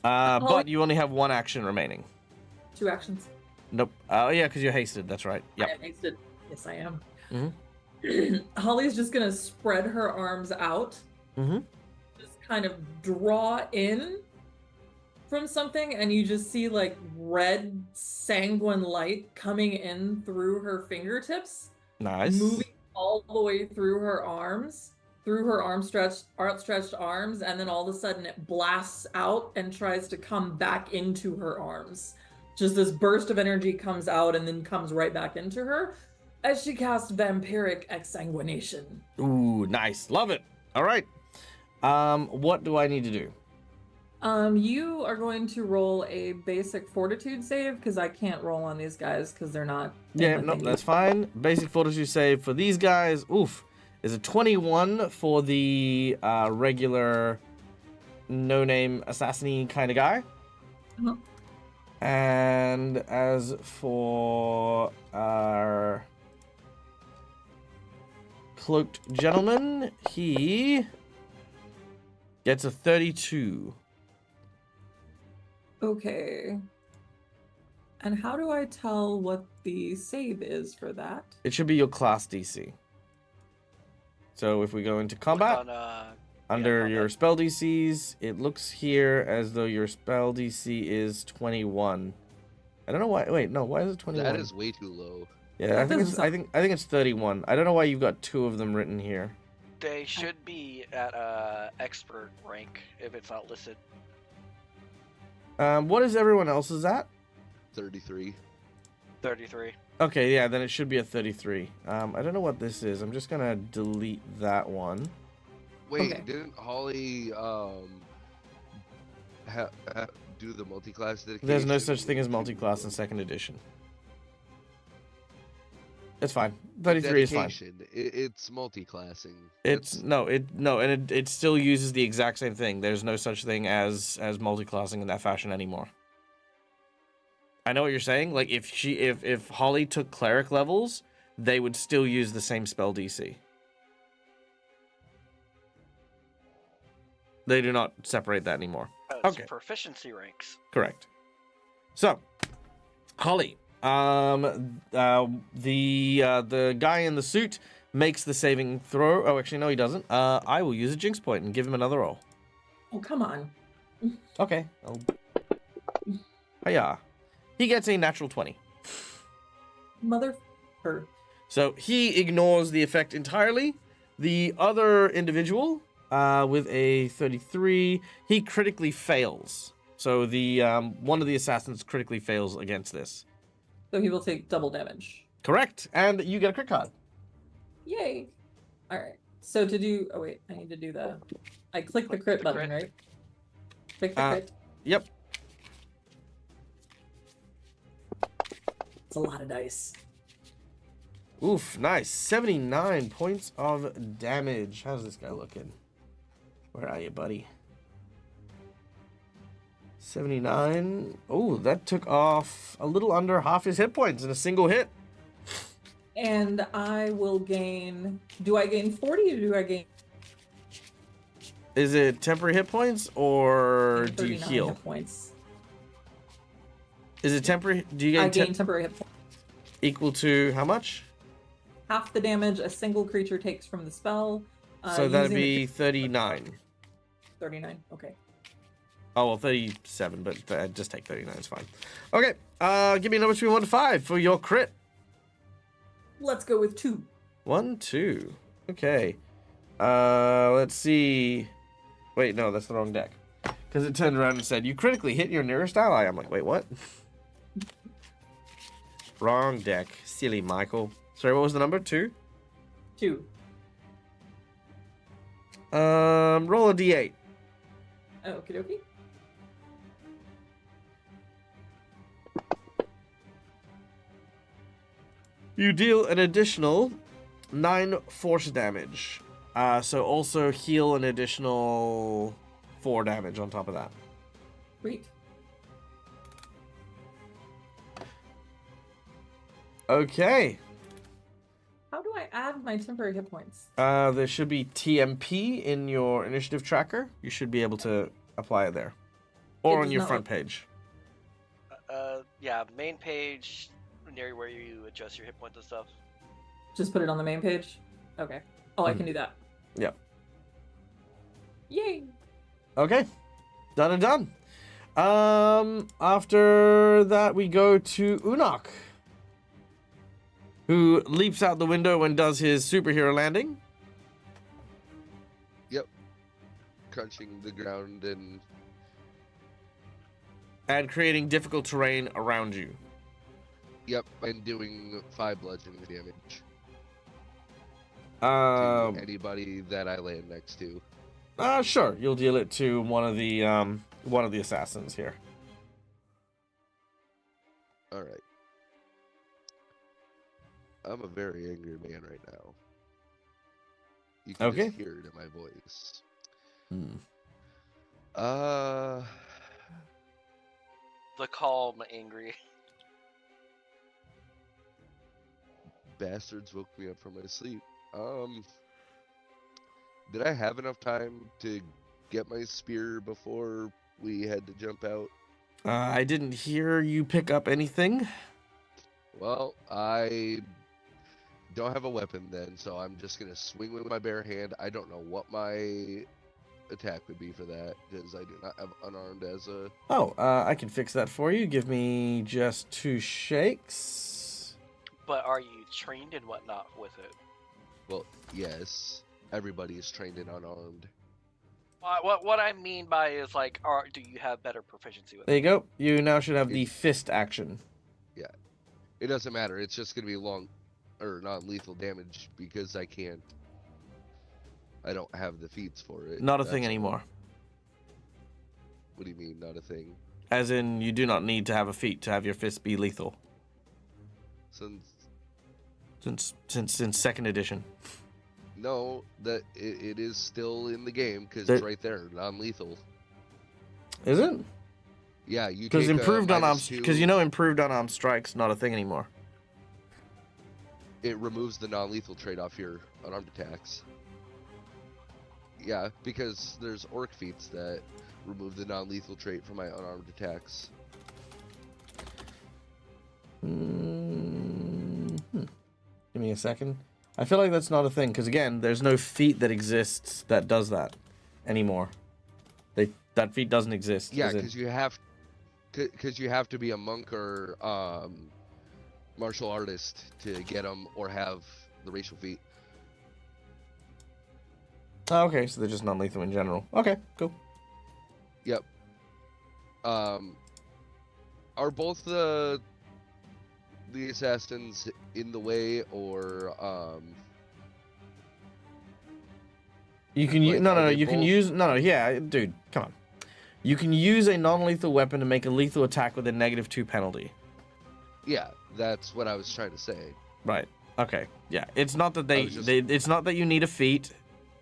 But you only have 1 action remaining. 2 actions. Nope. Oh, yeah, because you're hasted. That's right. Yep. I am hasted. Yes, I am. Mhm. Holly's just gonna spread her arms out. Mm-hmm. Just kind of draw in from something, and you just see like red sanguine light coming in through her fingertips, Nice. moving all the way through her arms, through her outstretched arms, and then all of a sudden it blasts out and tries to come back into her arms. Just this burst of energy comes out and then comes right back into her as she casts vampiric exsanguination. Ooh, nice. Love it. All right. What do I need to do? You are going to roll a basic fortitude save because I can't roll on these guys because they're not. Yeah, no, that's fine. Basic fortitude save for these guys. Oof. Is a 21 for the regular no-name assassin-y kind of guy. Uh-huh. And as for our cloaked gentleman, he gets a 32. Okay. And how do I tell what the save is for that? It should be your class DC. So if we go into combat, under your spell DCs, it looks here as though your spell DC is 21. I don't know why. Wait, no. Why is it 21? That is way too low. Yeah, I think it's 31. I don't know why you've got 2 of them written here. They should be at expert rank if it's not listed. What is everyone else's at? 33. 33. Okay, yeah, then it should be a 33. I don't know what this is. I'm just gonna delete that one. Wait, Okay. didn't Holly do the multi-class dedication? There's no such thing as multi-class in 2nd edition. It's fine. 33 is fine. Dedication. It's multi-classing. It's and it still uses the exact same thing. There's no such thing as multi-classing in that fashion anymore. I know what you're saying. Like if Holly took cleric levels, they would still use the same spell DC. They do not separate that anymore. That's Okay. proficiency ranks. Correct. So, Holly, the guy in the suit makes the saving throw. Oh, actually, no, he doesn't. I will use a jinx point and give him another roll. Oh, come on. Okay. Hiya. He gets a natural 20. Mother. So he ignores the effect entirely. The other individual, with a 33, he critically fails. So the one of the assassins critically fails against this. So he will take double damage. Correct. And you get a crit card. Yay. All right. So to do, oh wait, I need to do I click the crit button, right? Click the crit. Yep. It's a lot of dice. Oof, nice. 79 points of damage. How's this guy looking? Where are you, buddy? 79. Oh, that took off a little under half his hit points in a single hit. And I will gain, do I gain 40 or do I gain Is it temporary hit points or do you 39 heal? hit points? Is it temporary? Do you I gain gain temporary hit points. equal to how much? Half the damage a single creature takes from the spell. So that'd using be 39. 39, okay. Oh, well, 37, but just take 39, it's fine. Okay, give me a number between 1 to 5 for your crit. Let's go with 2. 1, 2. Okay. Let's see. Wait, no, that's the wrong deck. Because it turned around and said, you critically hit your nearest ally. I'm like, wait, what? Wrong deck. Silly Michael. Sorry, what was the number? 2? 2. Roll a d8. Okie dokie. You deal an additional 9 force damage. So also heal an additional 4 damage on top of that. Sweet. Okay. How do I add my temporary hit points? There should be TMP in your initiative tracker. You should be able to apply it there. Or It on does your not front look- page. Yeah, main page near where you adjust your hit points and stuff. Just put it on the main page? Okay. Oh, I can do that. Yep. Yay! Okay. Done and done. After that, we go to Unok, who leaps out the window and does his superhero landing. Yep. Crunching the ground and Creating difficult terrain around you. yep, and doing 5 bludgeoning damage Um, to anybody that I land next to. Sure. You'll deal it to one of the assassins here. All right. I'm a very angry man right now. You can Okay. just hear it in my voice. The calm, angry. Bastards woke me up from my sleep. Did I have enough time to get my spear before we had to jump out? I didn't hear you pick up anything. Well, I don't have a weapon then, so I'm just gonna swing with my bare hand. I don't know what my attack would be for that, because I do not have unarmed as a... Oh, I can fix that for you. Give me just 2 shakes. But are you trained and whatnot with it? Well, yes. Everybody is trained and unarmed. What I mean by is like, do you have better proficiency with There it? you go. You now should have the fist action. It doesn't matter. It's just gonna be long or non-lethal damage because I don't have the feats for it. Not a That's thing all. anymore. What do you mean, not a thing? As in, you do not need to have a feat to have your fist be lethal. Since since second edition. No, that it is still in the game because There- it's right there, non-lethal. Is it? Yeah, you Because take improved a unarmed, -2, because you know improved unarmed strike's not a thing anymore. it removes the non-lethal trait off your unarmed attacks. Yeah, because there's orc feats that remove the non-lethal trait from my unarmed attacks. Give me a second. I feel like that's not a thing because again, there's no feat that exists that does that anymore. That feat doesn't exist. Yeah, as in- because you have to be a monk or martial artist to get them or have the racial feat. Oh, okay, so they're just non-lethal in general. Okay, cool. Yep. Are both the assassins in the way, or You can use Like, no, are no, no. they You can both- use no, no. Yeah, dude, come on. You can use a non-lethal weapon to make a lethal attack with a -2 penalty. yeah, that's what I was trying to say. Right. Okay. Yeah. It's not that I was just- it's not that you need a feat,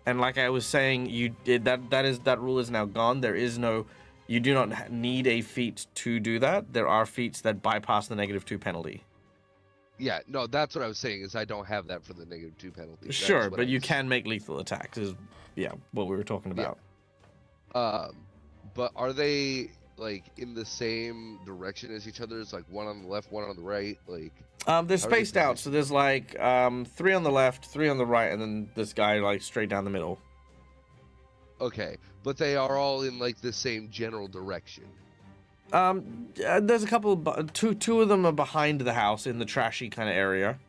and like I was saying, that rule is now gone. There is no. You do not need a feat to do that. There are feats that bypass the -2 penalty. Yeah, no, that's what I was saying is I don't have that for the -2 penalty. That's Sure, what but I you was- can make lethal attacks. Is what we were talking Yeah. about. But are they like in the same direction as each other? It's like one on the left, one on the right, like. They're How are they spaced out, positioned? so there's like 3 on the left, 3 on the right, and then this guy like straight down the middle. Okay, but they are all in like the same general direction. There's a couple, two of them are behind the house in the trashy kind of area.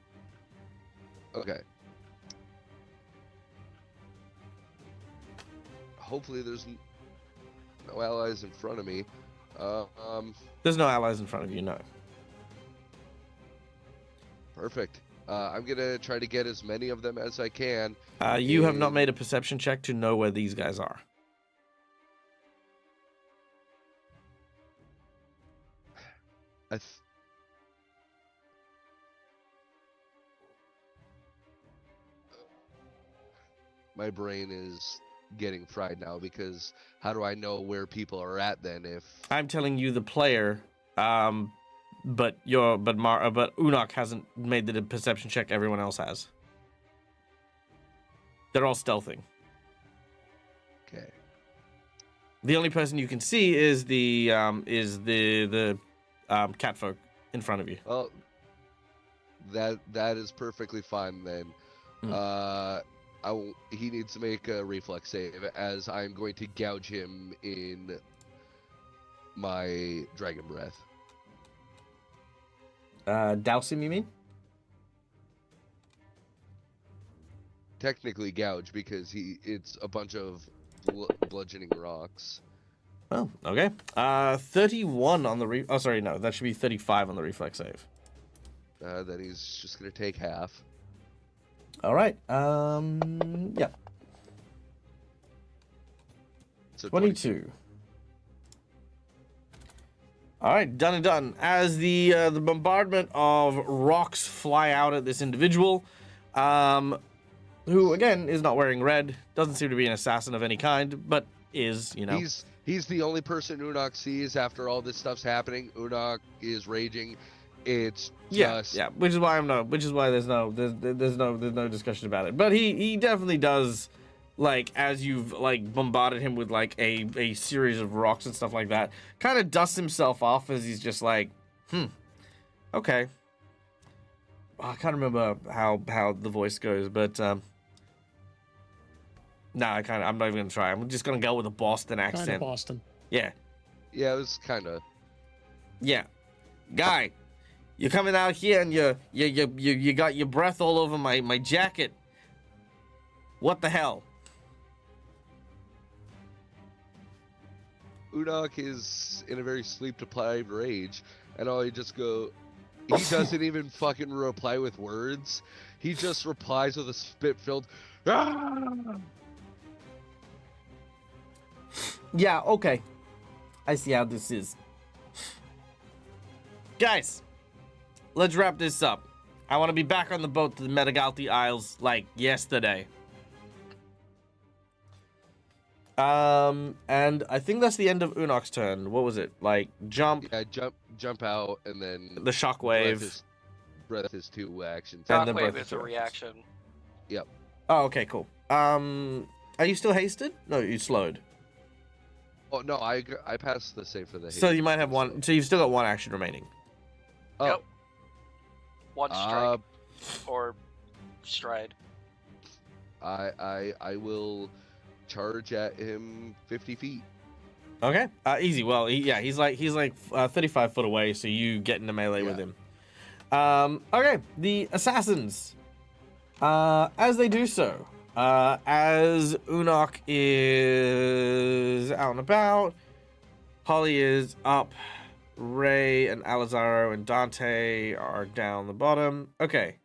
Okay. Hopefully there's no allies in front of me. There's no allies in front of you, no. Perfect. I'm gonna try to get as many of them as I can. You have not And- made a perception check to know where these guys are. I th- My brain is getting fried now because how do I know where people are at then if I'm telling you, the player, but Unok hasn't made the perception check. Everyone else has. They're all stealthing. okay. The only person you can see is the catfolk in front of you. Well, that is perfectly fine then. Hmm. He needs to make a reflex save as I'm going to gouge him in my dragon breath. Douse him, you mean? Technically gouge because it's a bunch of bludgeoning rocks. Oh, okay. 31 on the oh, sorry, no, that should be 35 on the reflex save. Then he's just gonna take half. All right. Yeah. So 22. All right, done and done. As the bombardment of rocks fly out at this individual, who again is not wearing red, doesn't seem to be an assassin of any kind, but is, you know. He's the only person Unok sees after all this stuff's happening. Unok is raging. It's just Yeah, which is why there's no discussion about it. But he definitely does, like, as you've like bombarded him with like a series of rocks and stuff like that, kind of dusts himself off as he's just like, okay. I can't remember how the voice goes, but I'm not even gonna try. I'm just gonna go with a Boston Kind of accent. Boston. Yeah. Yeah, it was kind of. Yeah, guy, you're coming out here and you got your breath all over my jacket. What the hell? Unok is in a very sleep-deprived rage, and all he doesn't even fucking reply with words. He just replies with a spit-filled. "Ah!" Yeah, okay. I see how this is. Guys, let's wrap this up. I want to be back on the boat to the Metagalti Isles like yesterday. And I think that's the end of Unok's turn. What was it? Like, jump, Yeah, jump out, and then the shockwave. breath is 2 actions. And then Shockwave breath is a is reaction. Yep. Oh, okay, cool. Are you still hasted? No, you slowed. Oh no, I passed the save for the. So haste, you might have one. So you've still got one action remaining. Oh. Yep. One strike or stride. I will charge at him 50 feet. Okay. Easy. Well, he's like 35 foot away, so you get into melee with him. Okay. The assassins. As they do so, as Unok is out and about, Holly is up, Ray and Alizaro and Dante are down the bottom. Okay.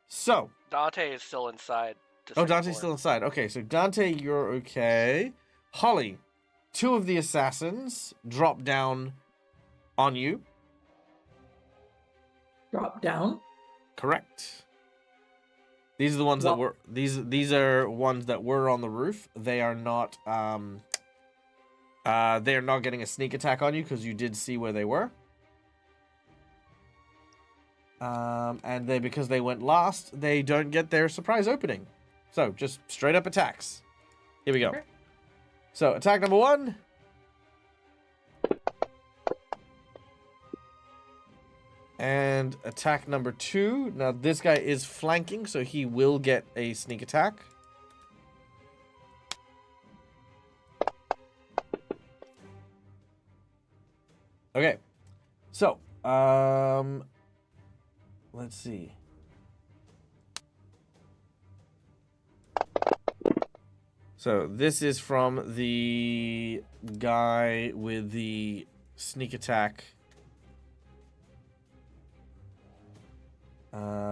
So. Dante is still inside. Oh, Dante's still inside. Okay, so Dante, you're okay. Holly, 2 of the assassins drop down on you. Drop down. Correct. These are the ones that were these are ones that were on the roof. They are not getting a sneak attack on you because you did see where they were. And because they went last, they don't get their surprise opening. So just straight up attacks. Here we go. Okay. So attack number 1. And attack number 2. Now this guy is flanking, so he will get a sneak attack. Okay. So, let's see. So this is from the guy with the sneak attack.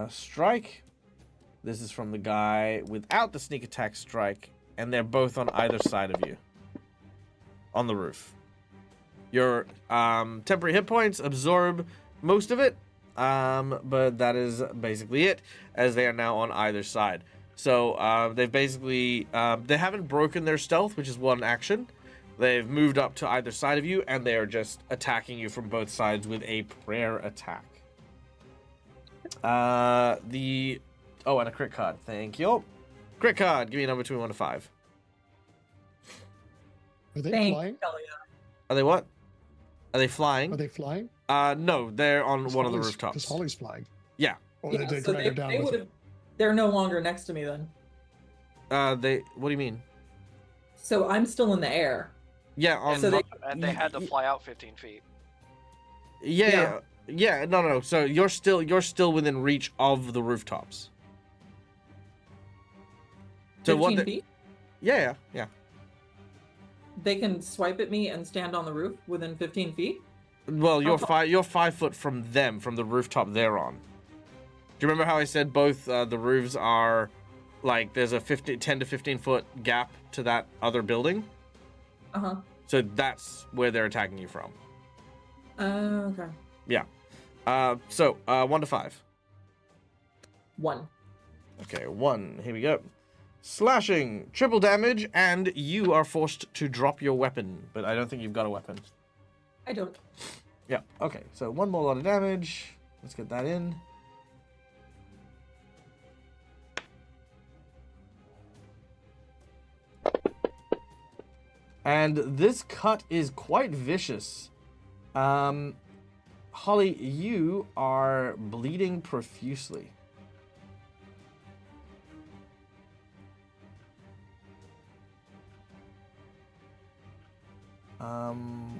Strike. This is from the guy without the sneak attack strike, and they're both on either side of you. On the roof. Your temporary hit points absorb most of it, but that is basically it, as they are now on either side. So they've basically, they haven't broken their stealth, which is one action. They've moved up to either side of you, and they are just attacking you from both sides with a prayer attack. Oh, and a crit card. Thank you. Crit card. Give me a number between 1 to 5. Are they Thank flying? Are they what? Are they flying? Are they flying? No, they're on one of the Because rooftops. Holly's flying. Yeah. Oh, Yeah, they so drag her down with would've- it. They're no longer next to me then. What do you mean? So I'm still in the air. Yeah, on So they- And they had to fly out 15 feet. Yeah, no. So you're still within reach of the rooftops. So 15 feet? Yeah. They can swipe at me and stand on the roof within 15 feet? Well, you're Oh. you're 5 foot from them, from the rooftop they're on. Do you remember how I said both the roofs are like there's a 10 to 15 foot gap to that other building? Uh-huh. So that's where they're attacking you from. Okay. Yeah. So 1 to 5. 1. Okay, 1. Here we go. Slashing, triple damage, and you are forced to drop your weapon. But I don't think you've got a weapon. I don't. Yeah, okay. So 1 more lot of damage. Let's get that in. And this cut is quite vicious. Holly, you are bleeding profusely.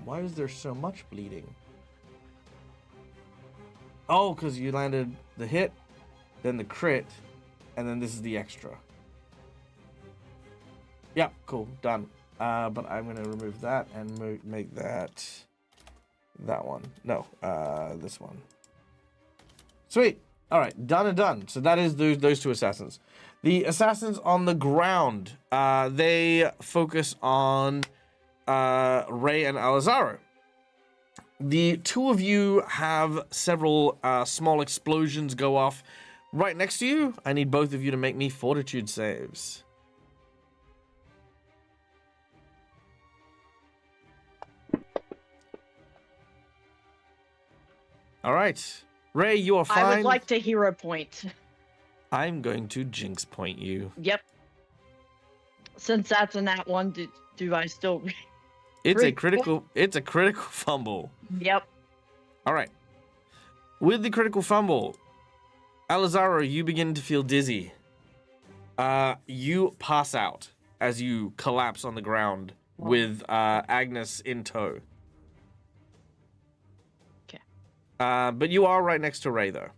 Why is there so much bleeding? Oh, because you landed the hit, then the crit, and then this is the extra. Yeah, cool, done. But I'm gonna remove that and make that one. No, this one. Sweet. All right, done and done. So that is those 2 assassins. The assassins on the ground, they focus on Ray and Alizaro. The 2 of you have several small explosions go off right next to you, I need both of you to make me fortitude saves. All right. Ray, you are fine. I would like to hero point. I'm going to jinx point you. Yep. Since that's in that one, do I still? It's a critical fumble. Yep. All right. With the critical fumble, Alizaro, you begin to feel dizzy. You pass out as you collapse on the ground with Agnes in tow. Okay. But you are right next to Ray, though.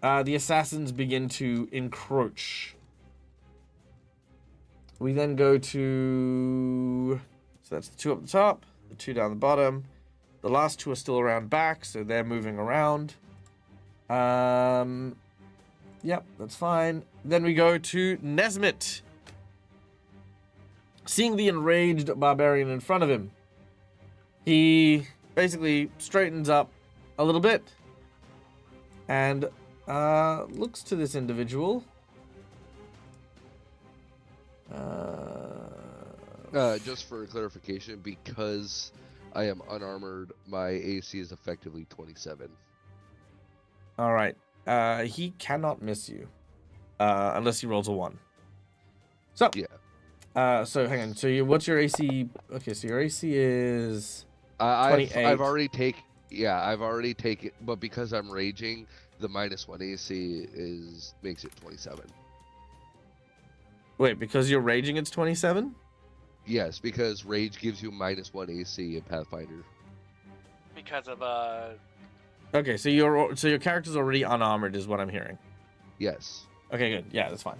The assassins begin to encroach. We then go to... So that's the 2 up the top, the 2 down the bottom. The last 2 are still around back, so they're moving around. Yep, that's fine. Then we go to Nesmith. Seeing the enraged barbarian in front of him, he basically straightens up a little bit and looks to this individual. Just for clarification, because I am unarmored, my AC is effectively 27. All right. He cannot miss you unless he rolls a 1. So Yeah. So hang on. So what's your AC? Okay, so your AC is 28. I've already taken, but because I'm raging, the -1 AC makes it 27. Wait, because you're raging, it's 27? Yes, because rage gives you -1 AC in Pathfinder. Because of Okay, so your character's already unarmored, is what I'm hearing. Yes. Okay, good. Yeah, that's fine.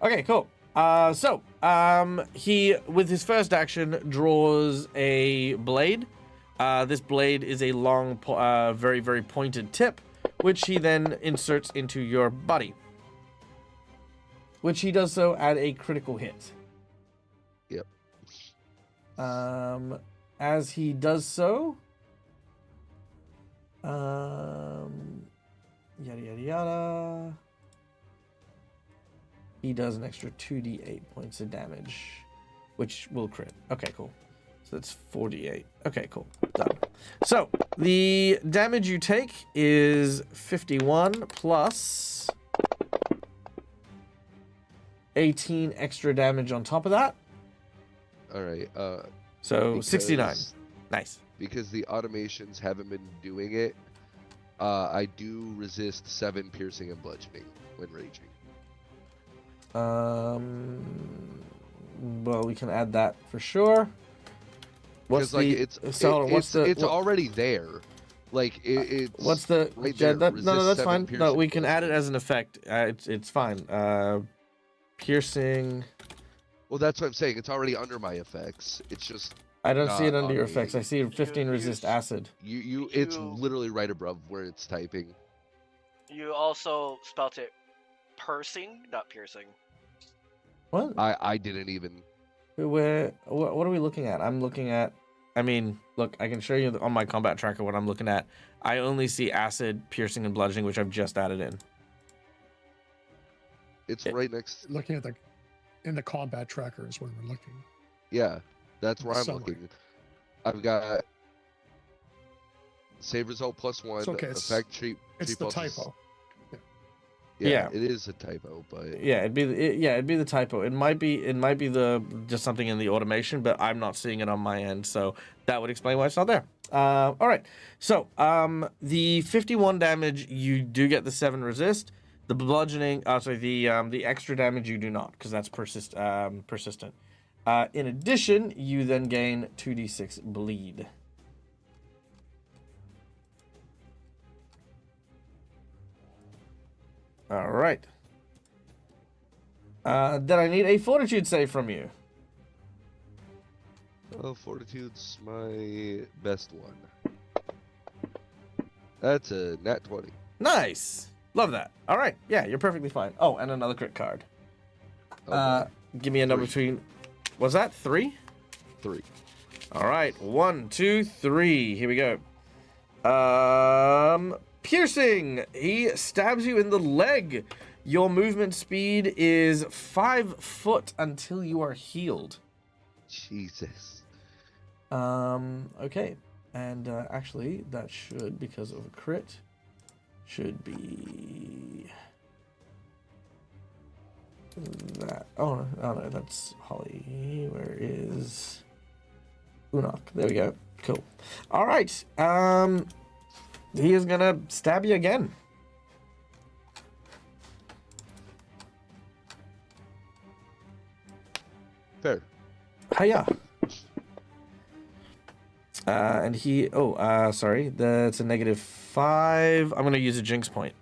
Okay, cool. He, with his first action, draws a blade. This blade is a long, very, very pointed tip, which he then inserts into your body. Which he does so at a critical hit. Yep. As he does so, yada yada yada. He does an extra 2d8 points of damage, which will crit. Okay, cool. So that's 4d8. Okay, cool. Done. So the damage you take is 51 plus 18 extra damage on top of that. All right. So 69. Nice. Because the automations haven't been doing it, I do resist 7 piercing and bludgeoning when raging. Well, we can add that for sure. What's like the it's already there. Like it's what's the right yeah, there. no, that's fine. No, piercing, we can add it as an effect. It's fine. Piercing. Well, that's what I'm saying. It's already under my effects. It's just I don't see it not under your on effects. me. I see 15 resist acid. It's literally right above where it's typing. you also spelt it pursing, not piercing. What? I didn't even. What are we looking at? I'm looking at. I mean, look, I can show you on my combat tracker what I'm looking at. I only see acid, piercing, and bludgeoning, which I've just added in. It's right next. Looking at in the combat tracker is where we're looking. Yeah, that's where I'm Summary. looking. I've got save result +1. It's okay, Effect treat. It's the typo. Yeah. It is a typo, but Yeah, it'd be the typo. It might be the just something in the automation, but I'm not seeing it on my end, so that would explain why it's not there. All right. So, the 51 damage, you do get the 7 resist. The bludgeoning, the extra damage you do not, because that's persistent. In addition, you then gain 2d6 bleed. All right. Then I need a fortitude save from you. oh, fortitude's my best one. That's a nat 20. Nice. Love that. All right. Yeah, you're perfectly fine. Oh, and another crit card. Okay. Give me a number 3. between. Was that 3? 3. All right. 1, 2, 3. Here we go. Piercing. He stabs you in the leg. Your movement speed is 5 foot until you are healed. Jesus. Okay. And actually, that should, because of a crit, should be that. Oh no, that's Holly. Where is Unok? There we go. Cool. All right. He is gonna stab you again. Fair. Hiya. And he. Oh, sorry. That's a -5. I'm gonna use a jinx point.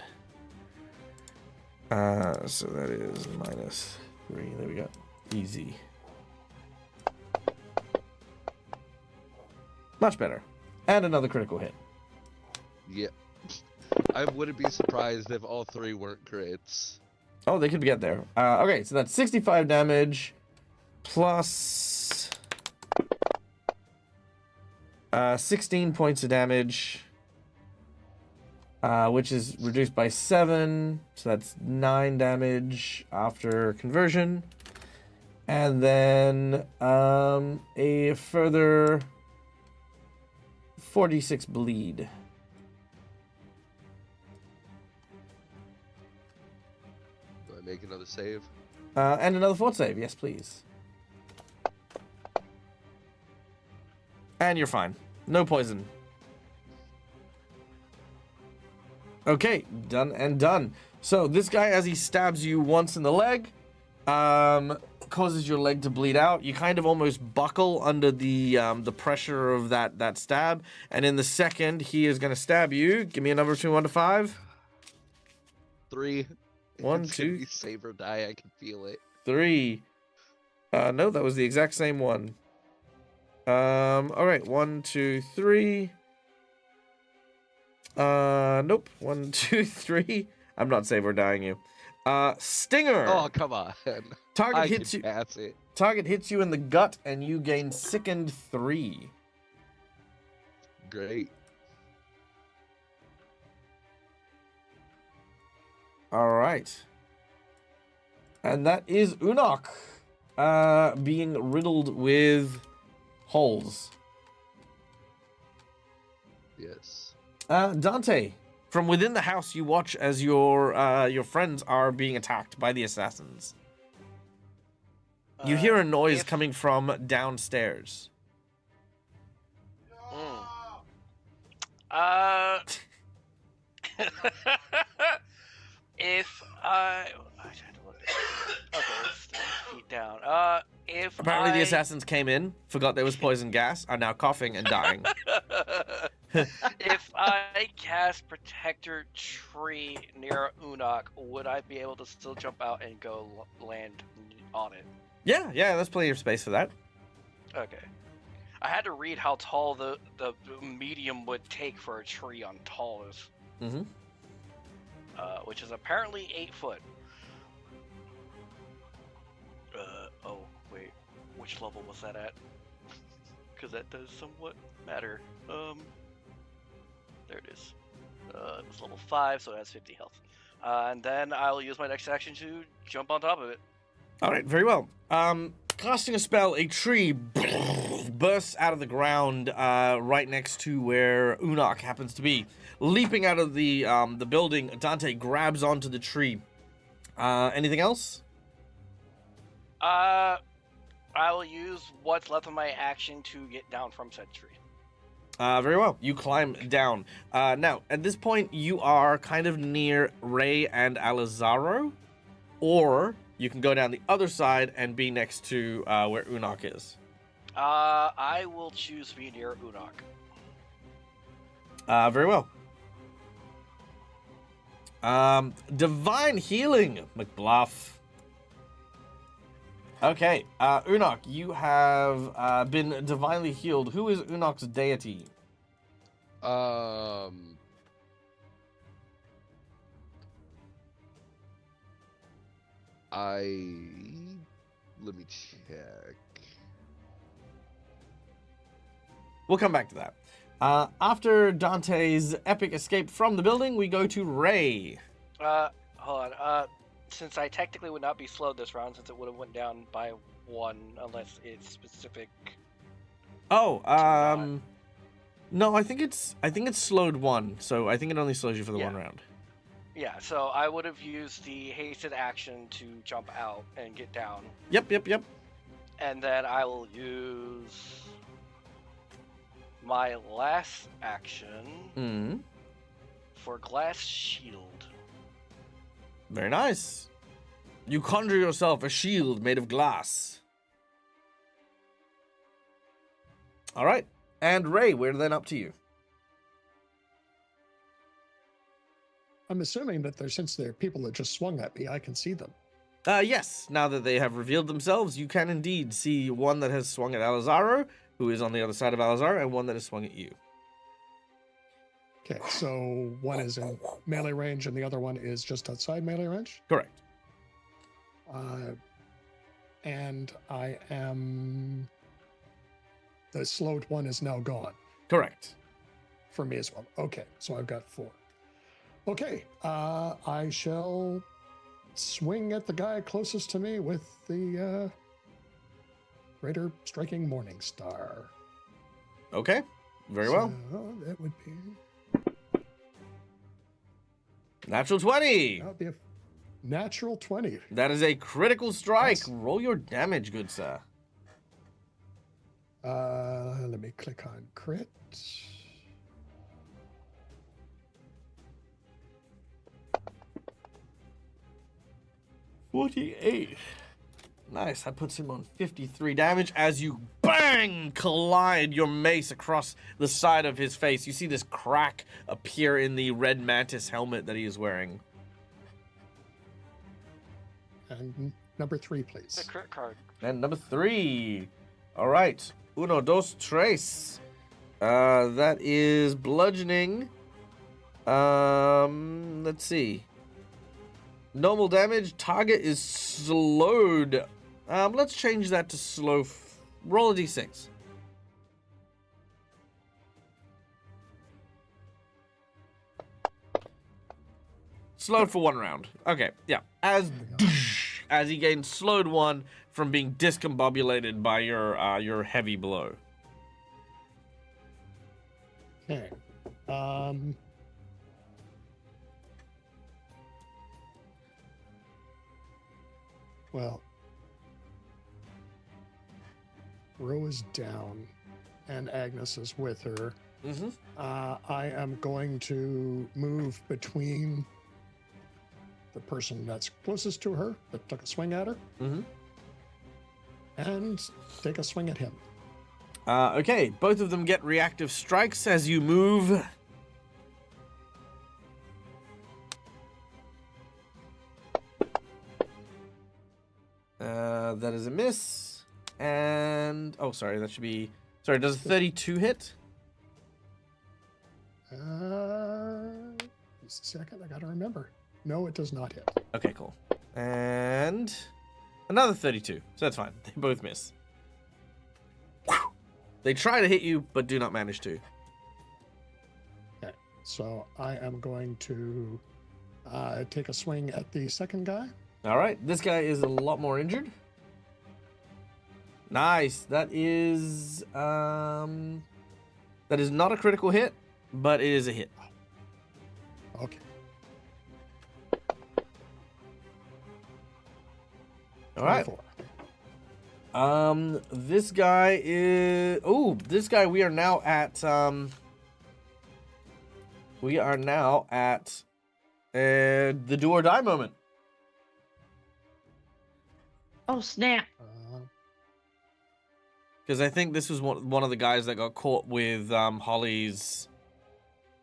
So that is -3. There we go. Easy. Much better. And another critical hit. Yeah. I wouldn't be surprised if all 3 weren't crits. Oh, they could get there. Okay, so that's 65 damage plus 16 points of damage, which is reduced by 7. So that's 9 damage after conversion. And then a further 46 bleed. Do I make another save? And another fort save. Yes, please. And you're fine. No poison. Okay, done and done. So this guy, as he stabs you once in the leg, causes your leg to bleed out. You kind of almost buckle under the pressure of that stab. And in the second, he is going to stab you. Give me a number between 1 to 5. 3. 1, It's gonna 2, be save or die. I can feel it. 3. No, that was the exact same one. All right, 1, 2, 3. Nope. 1, 2, 3. I'm not save or dying you. Stinger. Oh, come on. Target I hits can you. pass it. Target hits you in the gut, and you gain sickened 3. Great. All right. And that is Unok, being riddled with holes. Yes. Dante, from within the house, you watch as your friends are being attacked by the assassins. You hear a noise coming from downstairs. If I tried to look at okay, it's 3 feet down. If Apparently, the I- assassins came in, forgot there was poison gas, are now coughing and dying. If I cast Protector Tree near Unok, would I be able to still jump out and go land on it? Yeah, there's plenty of space for that. Okay. I had to read how tall the medium would take for a tree on tallest. Mm-hmm. Which is apparently 8 foot. Oh, wait. Which level was that at? Because that does somewhat matter. There it is. It was level 5, so it has 50 health. And then I'll use my next action to jump on top of it. All right, very well. Casting a spell, a tree bursts out of the ground right next to where Unok happens to be. Leaping out of the building, Dante grabs onto the tree. Anything else? I will use what's left of my action to get down from said tree. Very well. You climb down. Now, at this point, you are kind of near Ray and Alizaro, or you can go down the other side and be next to where Unok is. I will choose to be near Unok. Very well. Divine Healing, McBluff. Okay, Unok, you have been divinely healed. Who is Unok's deity? Let me check. We'll come back to that. After Dante's epic escape from the building, we go to Ray. Hold on. Since I technically would not be slowed this round, since it would have went down by 1, unless it's specific. Oh, not. no, I think it's slowed 1, so I think it only slows you for the Yeah. 1 round. Yeah, so I would have used the hasted action to jump out and get down. Yep. And then I will use my last action for glass shield. Very nice. You conjure yourself a shield made of glass. All right. And Ray, we're then up to you. I'm assuming that since they're people that just swung at me, I can see them. Yes, now that they have revealed themselves, you can indeed see one that has swung at Alizaro, who is on the other side of Alizaro, and one that has swung at you. Okay, so one is in melee range and the other one is just outside melee range. Correct. And I am... The slowed one is now gone. Correct. For me as well. Okay, so I've got 4. Okay, I shall swing at the guy closest to me with the Greater Striking Morning Star. Okay, very well. So that would be... Natural 20. That would be a natural 20. That is a critical strike. Yes. Roll your damage, good sir. Let me click on crit. $48. Nice. That puts him on 53 damage as you bang collide your mace across the side of his face. You see this crack appear in the red mantis helmet that he is wearing. And number 3, The please. crit card. And number 3. All right. Uno, dos, tres. That is bludgeoning. Let's see. Normal damage. Target is slowed. Let's change that to slow. Roll a d6. Slowed for 1 round. Okay, yeah. As he gains slowed 1 from being discombobulated by your heavy blow. Okay. Well, Ro is down, and Agnes is with her. Mm-hmm. I am going to move between the person that's closest to her, that took a swing at her, Mm-hmm. and take a swing at him. Okay, both of them get reactive strikes as you move. That is a miss. And, oh, sorry, that should be, sorry, does a 32 hit? Just a second, I gotta remember. No, it does not hit. Okay, cool. And another 32, so that's fine. They both miss. They try to hit you, but do not manage to. Okay, so I am going to take a swing at the second guy. All right, this guy is a lot more injured. Nice. That is not a critical hit, but it is a hit. Okay. All right. 24. This guy is. Oh, this guy. We are now at. The do or die moment. Oh, snap. Because I think this was one of the guys that got caught with Holly's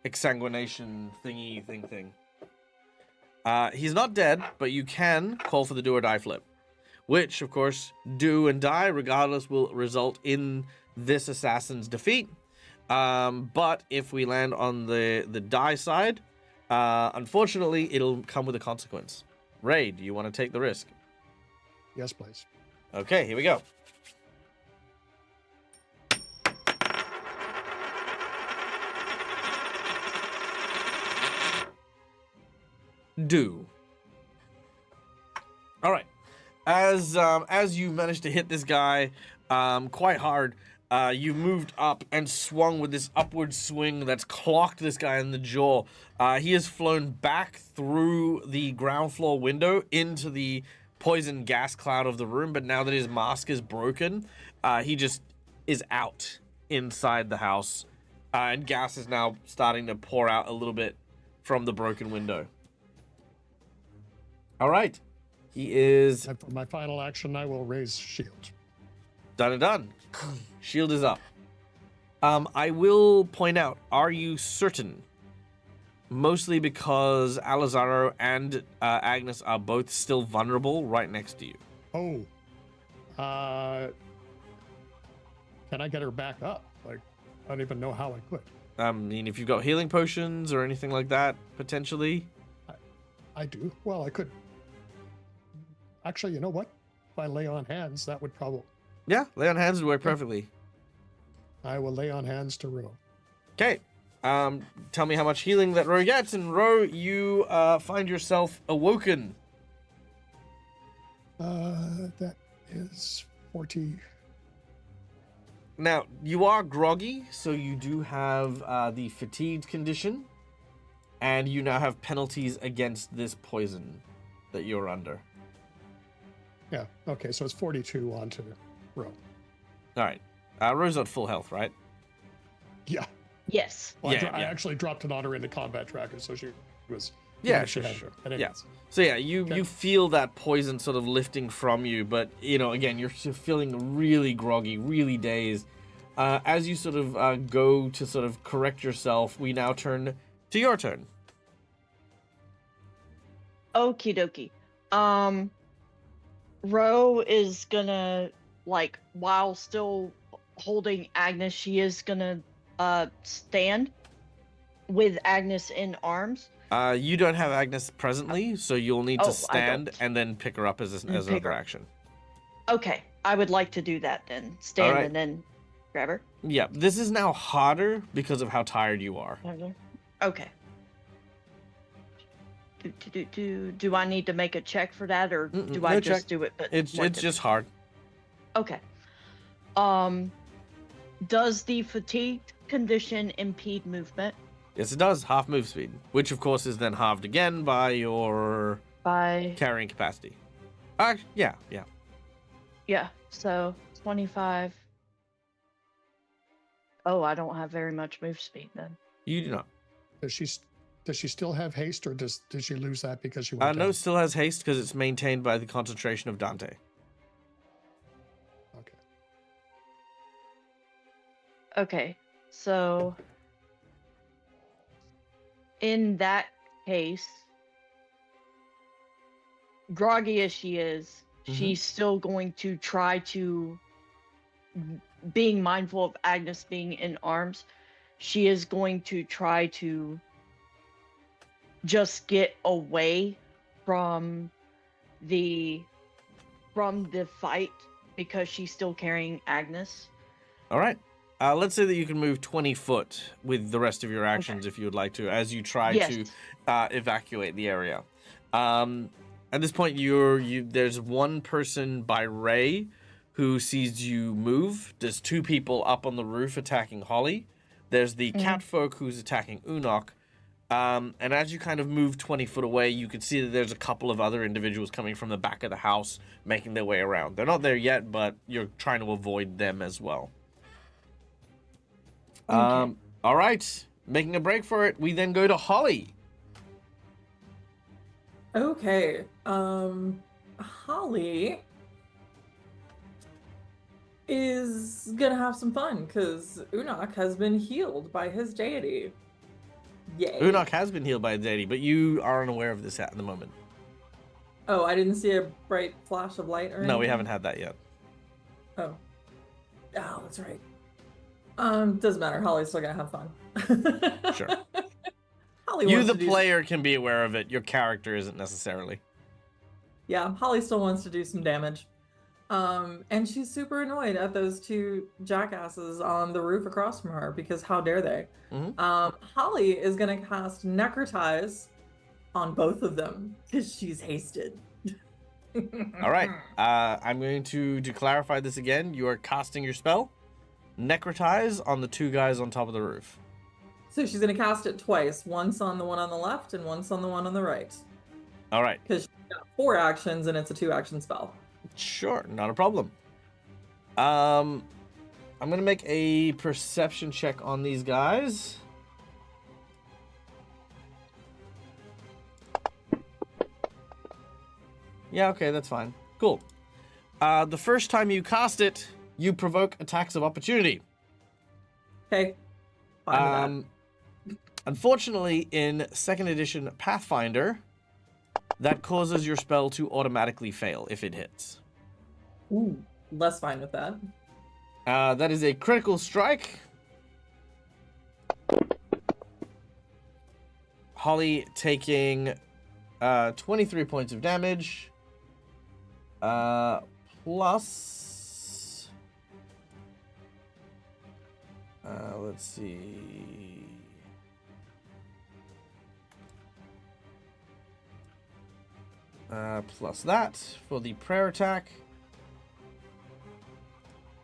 exsanguination thing. He's not dead, but you can call for the do or die flip, which, of course, do and die regardless will result in this assassin's defeat. But if we land on the die side, unfortunately, it'll come with a consequence. Ray, do you want to take the risk? Yes, please. Okay, here we go. do. All right. As you managed to hit this guy quite hard, you moved up and swung with this upward swing that's clocked this guy in the jaw. He has flown back through the ground floor window into the poison gas cloud of the room, but now that his mask is broken, he just is out inside the house, and gas is now starting to pour out a little bit from the broken window. All right. He is And for my final action, I will raise shield. done and done. Shield is up. I will point out, are you certain? Mostly because Alazaro and Agnes are both still vulnerable right next to you. Oh. Can I get her back up? Like, I don't even know how I could. I mean, if you've got healing potions or anything like that, potentially. I do. Well, I could. Actually, you know what? If I lay on hands, that would probably. Yeah, lay on hands would work perfectly. I will lay on hands to Ro. Okay. Tell me how much healing that Ro gets, and Ro, you find yourself awoken. That is 40. Now, you are groggy, so you do have the fatigued condition, and you now have penalties against this poison that you're under. Yeah. Okay. So it's 42 onto Ro. All right. Ro's at full health, right? Yeah. Yes. Well, Yeah, I yeah. actually dropped an honor into combat tracker, so she was. Yeah, she sure, had sure. an Yeah. enhance. So yeah, you Okay. you feel that poison sort of lifting from you, but you know, again, you're feeling really groggy, really dazed. As you sort of go to sort of correct yourself, we now turn to your turn. Okie dokie. Ro is gonna, like, while still holding Agnes, she is gonna stand with Agnes in arms. You don't have Agnes presently, so you'll need Oh, to I stand don't. and then pick her up as Pick another her. action. Okay, I would like to do that then. Stand Alright. and then grab her. Yeah, this is now harder because of how tired you are. Okay. Do I need to make a check for that, or Mm-mm, do no I just check. do it? But It's more just hard. Okay. Does the fatigued condition impede movement Yes, it does. Half move speed, which of course is then halved again by your by? carrying capacity. Yeah. Yeah. So 25. Oh, I don't have very much move speed then. You do not. Does she still have haste, or did she lose that because she went No, down? it still has haste because it's maintained by the concentration of Dante. Okay. Okay. So in that case, groggy as she is, she's still going to try to, being mindful of Agnes being in arms, she is going to try to just get away from the fight because she's still carrying Agnes. All right. Let's say that you can move 20 foot with the rest of your actions if you would like to, as you try to evacuate the area. At this point, there's one person by Ray who sees you move. There's two people up on the roof attacking Holly. There's the catfolk who's attacking Unok. And as you kind of move 20 foot away, you can see that there's a couple of other individuals coming from the back of the house, making their way around. They're not there yet, but you're trying to avoid them as well. Okay. All right. Making a break for it, we then go to Holly. Okay. Holly is gonna have some fun because Unok has been healed by his deity. Yay. Unok has been healed by a deity, but you are unaware of this at the moment. Oh, I didn't see a bright flash of light or anything? No, we haven't had that yet. Oh. Oh, that's right. Doesn't matter. Holly's still gonna have fun. Sure. Holly You, wants the to do player, can be aware of it. Your character isn't necessarily. Yeah, Holly still wants to do some damage. And she's super annoyed at those two jackasses on the roof across from her because how dare they? Mhm. Holly is gonna cast Necrotize on both of them because she's hasted. All right. I'm going to clarify this again. You are casting your spell, Necrotize, on the two guys on top of the roof. So she's gonna cast it twice, once on the one on the left and once on the one on the right. All right. Because she's got 4 actions and it's a 2-action spell. Sure, not a problem. I'm gonna make a perception check on these guys. Yeah, okay, that's fine. Cool. The first time you cast it, you provoke attacks of opportunity. Okay. Fine with Unfortunately, in 2nd edition Pathfinder, that causes your spell to automatically fail if it hits. that. Ooh, less fine with that. That is a critical strike. Holly taking 23 points of damage. Plus... let's see... plus that for the prayer attack.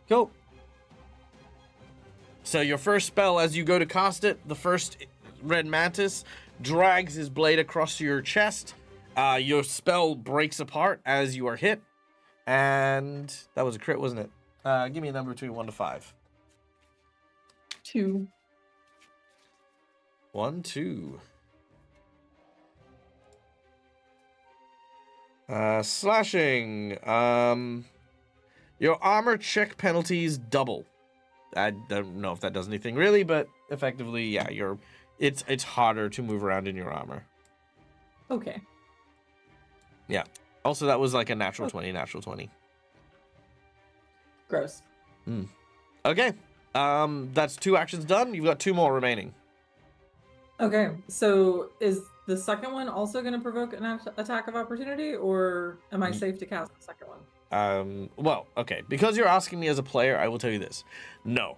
Cool. So your first spell, as you go to cast it, the first red mantis drags his blade across your chest. Your spell breaks apart as you are hit. And that was a crit, wasn't it? Give me a number between 1 to 5. 2. 1, 2. Slashing. Your armor check penalties double. I don't know if that does anything really, but effectively, yeah, it's harder to move around in your armor. Okay. Yeah. Also, that was like a natural 20, natural 20. Gross. Okay. That's 2 actions done. You've got 2 more remaining. Okay, so is the second one also going to provoke an attack of opportunity, or am I safe to cast the second one? Well, okay. Because you're asking me as a player, I will tell you this. No.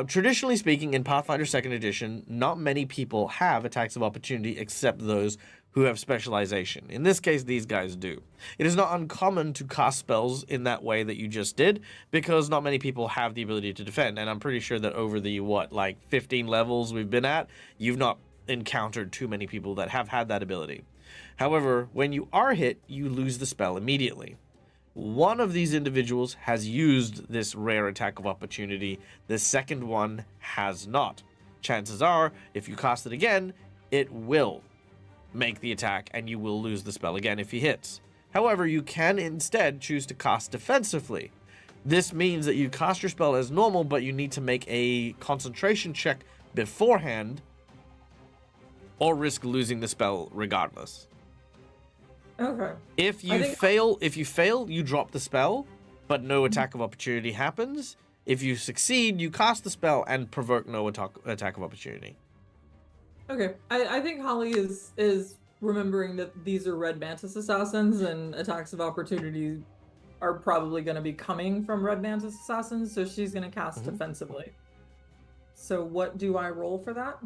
Traditionally speaking, in Pathfinder 2nd Edition, not many people have attacks of opportunity except those who have specialization. In this case, these guys do. It is not uncommon to cast spells in that way that you just did, because not many people have the ability to defend. And I'm pretty sure that over the, 15 levels we've been at, you've not encountered too many people that have had that ability. However, when you are hit, you lose the spell immediately. One of these individuals has used this rare attack of opportunity. The second one has not. Chances are, if you cast it again, it will make the attack and you will lose the spell again if he hits. However, you can instead choose to cast defensively. This means that you cast your spell as normal, but you need to make a concentration check beforehand or risk losing the spell regardless. Okay. If you fail, you drop the spell, but no attack of opportunity happens. If you succeed, you cast the spell and provoke no attack of opportunity. Okay. I think Holly is remembering that these are Red Mantis assassins, and attacks of opportunity are probably going to be coming from Red Mantis assassins, so she's going to cast defensively. So what do I roll for that?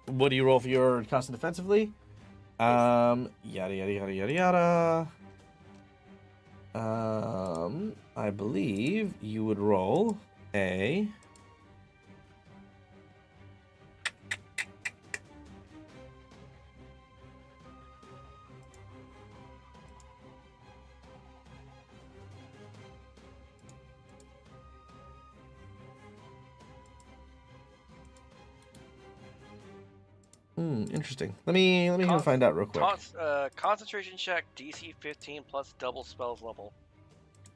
What do you roll for your casting defensively? Yada yada yada yada yada. I believe you would roll a. Interesting. Let me find out real quick. Concentration check, DC 15 plus double spells level.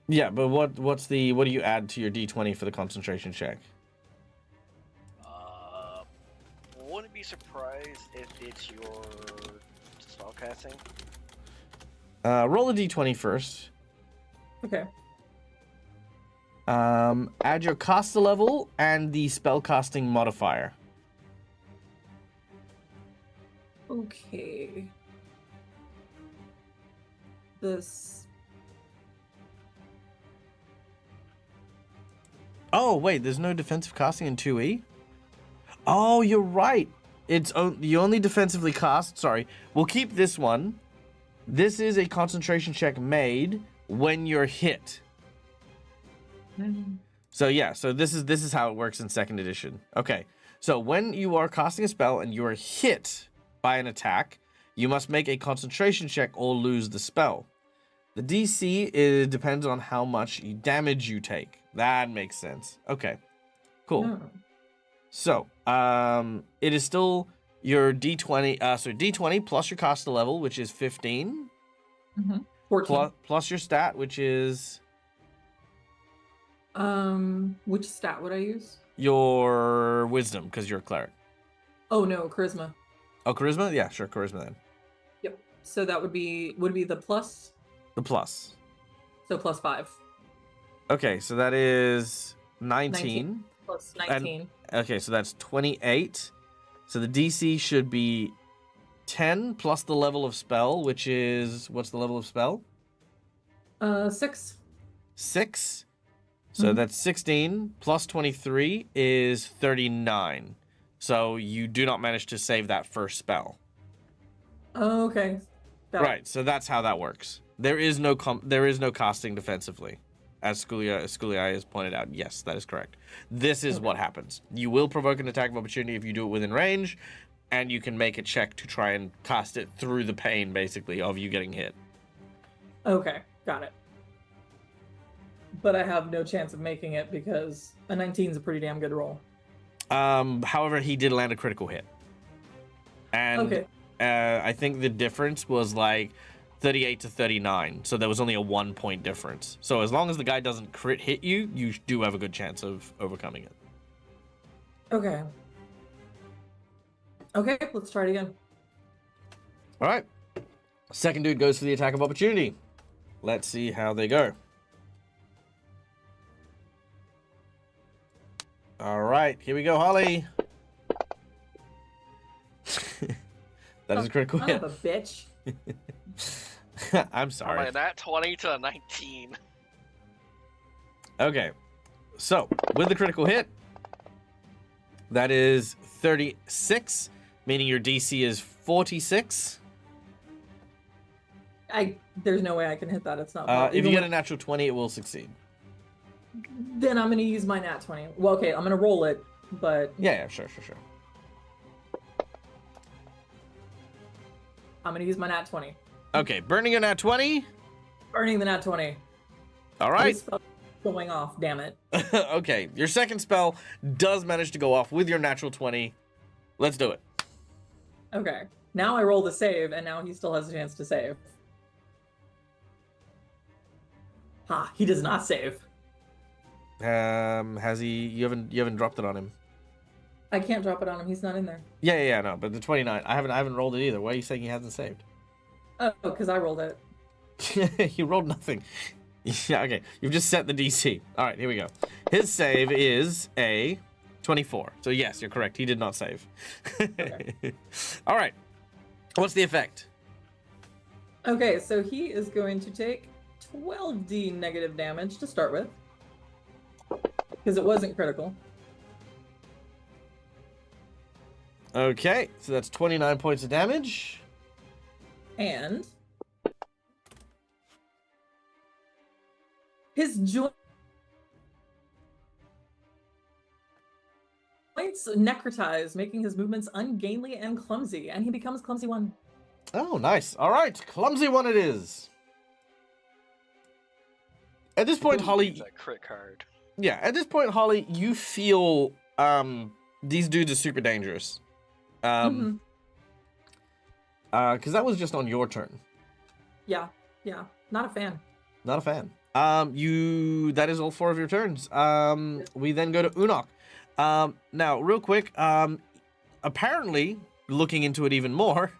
Yeah, but what do you add to your D20 for the concentration check? Wouldn't be surprised if it's your spellcasting. Roll a D20 first. Okay. Add your caster level and the spellcasting modifier. Okay. This. Oh, wait, there's no defensive casting in 2E? Oh, you're right. You only defensively cast. Sorry, we'll keep this one. This is a concentration check made when you're hit. So yeah, so this is how it works in second edition. Okay, so when you are casting a spell and you are hit by an attack, you must make a concentration check or lose the spell. The DC depends on how much damage you take. That makes sense. Okay, cool. Oh. So, it is still your D20, so D20 plus your caster level, which is 15. 14. Plus your stat, which is Which stat would I use? your wisdom, because you're a cleric. Oh no, charisma. Oh, charisma? Yeah, sure, charisma then. Yep. So that would it be the plus? The plus. So plus 5. Okay, so that is 19. Plus 19. Okay, so that's 28. So the DC should be 10 plus the level of spell, which is, what's the level of spell? 6. 6. So that's 16 plus 23 is 39. So you do not manage to save that first spell. Oh, okay. Got it. Right, so that's how that works. There is no casting defensively. As Schoolia has pointed out, yes, that is correct. This is what happens. You will provoke an attack of opportunity if you do it within range, and you can make a check to try and cast it through the pain, basically, of you getting hit. Okay, got it. But I have no chance of making it because a 19 is a pretty damn good roll. However, he did land a critical hit. And Okay. I think the difference was like 38 to 39, so there was only a 1 point difference. So as long as the guy doesn't crit hit you, you do have a good chance of overcoming it. Okay. Okay, let's try it again. All right. Second dude goes for the attack of opportunity. Let's see how they go. All right, here we go, Holly. That is a critical Son hit. of a bitch. I'm sorry. Alright, that 20 to a 19. Okay, so with the critical hit, that is 36, meaning your DC is 46. There's no way I can hit that. It's not. If even you get with- a natural 20, it will succeed. Then I'm gonna use my nat 20. Well, okay, I'm gonna roll it, but Yeah, sure. I'm gonna use my nat 20. Okay, burning your nat 20. Burning the nat 20. All right. This spell's going off. Damn it. Okay, your second spell does manage to go off with your natural 20. Let's do it. Okay. Now I roll the save, and now he still has a chance to save. Ha! He does not save. Has he? You haven't dropped it on him. I can't drop it on him. He's not in there. Yeah, no. But the 29, I haven't rolled it either. Why are you saying he hasn't saved? Oh, because I rolled it. You rolled nothing. Yeah, okay. You've just set the DC. All right, here we go. His save is a 24. So yes, you're correct. He did not save. Okay. All right. What's the effect? Okay, so he is going to take 12d negative damage to start with. Because it wasn't critical. Okay, so that's 29 points of damage. And his joints necrotize, making his movements ungainly and clumsy, and he becomes clumsy one. Oh, nice. All right, clumsy one it is. At this point, Holly. It's a crit card. Yeah, at this point, Holly, you feel these dudes are super dangerous. Because that was just on your turn. Yeah, not a fan. Not a fan. That is all 4 of your turns. We then go to Unok. Now, real quick, apparently, looking into it even more,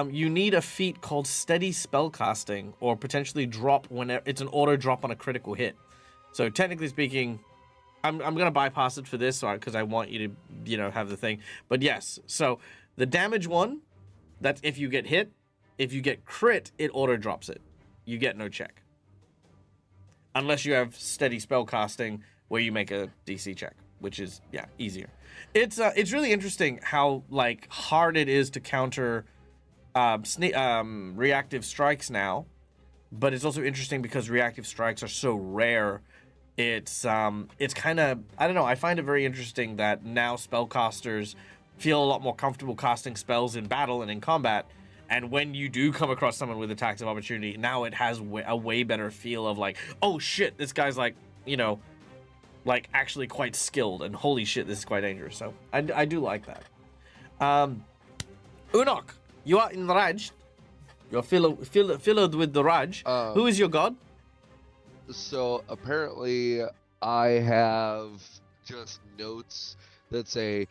you need a feat called Steady Spellcasting, or potentially drop whenever it's an auto drop on a critical hit. So technically speaking, I'm gonna bypass it for this, because I want you to, have the thing. But yes, so the damage one, that's if you get hit. If you get crit, it auto drops it. You get no check. Unless you have Steady Spellcasting, where you make a DC check. which is easier. It's really interesting how like hard it is to counter reactive strikes now, but it's also interesting because reactive strikes are so rare. It's kind of, I don't know, I find it very interesting that now spellcasters feel a lot more comfortable casting spells in battle and in combat, and when you do come across someone with attacks of opportunity, now it has a way better feel of like, oh shit, this guy's like, you know, like actually quite skilled, and holy shit, this is quite dangerous. So I do like that. Unok, you are enraged. You're filled with the rage. Who is your god? So apparently I have just notes that say,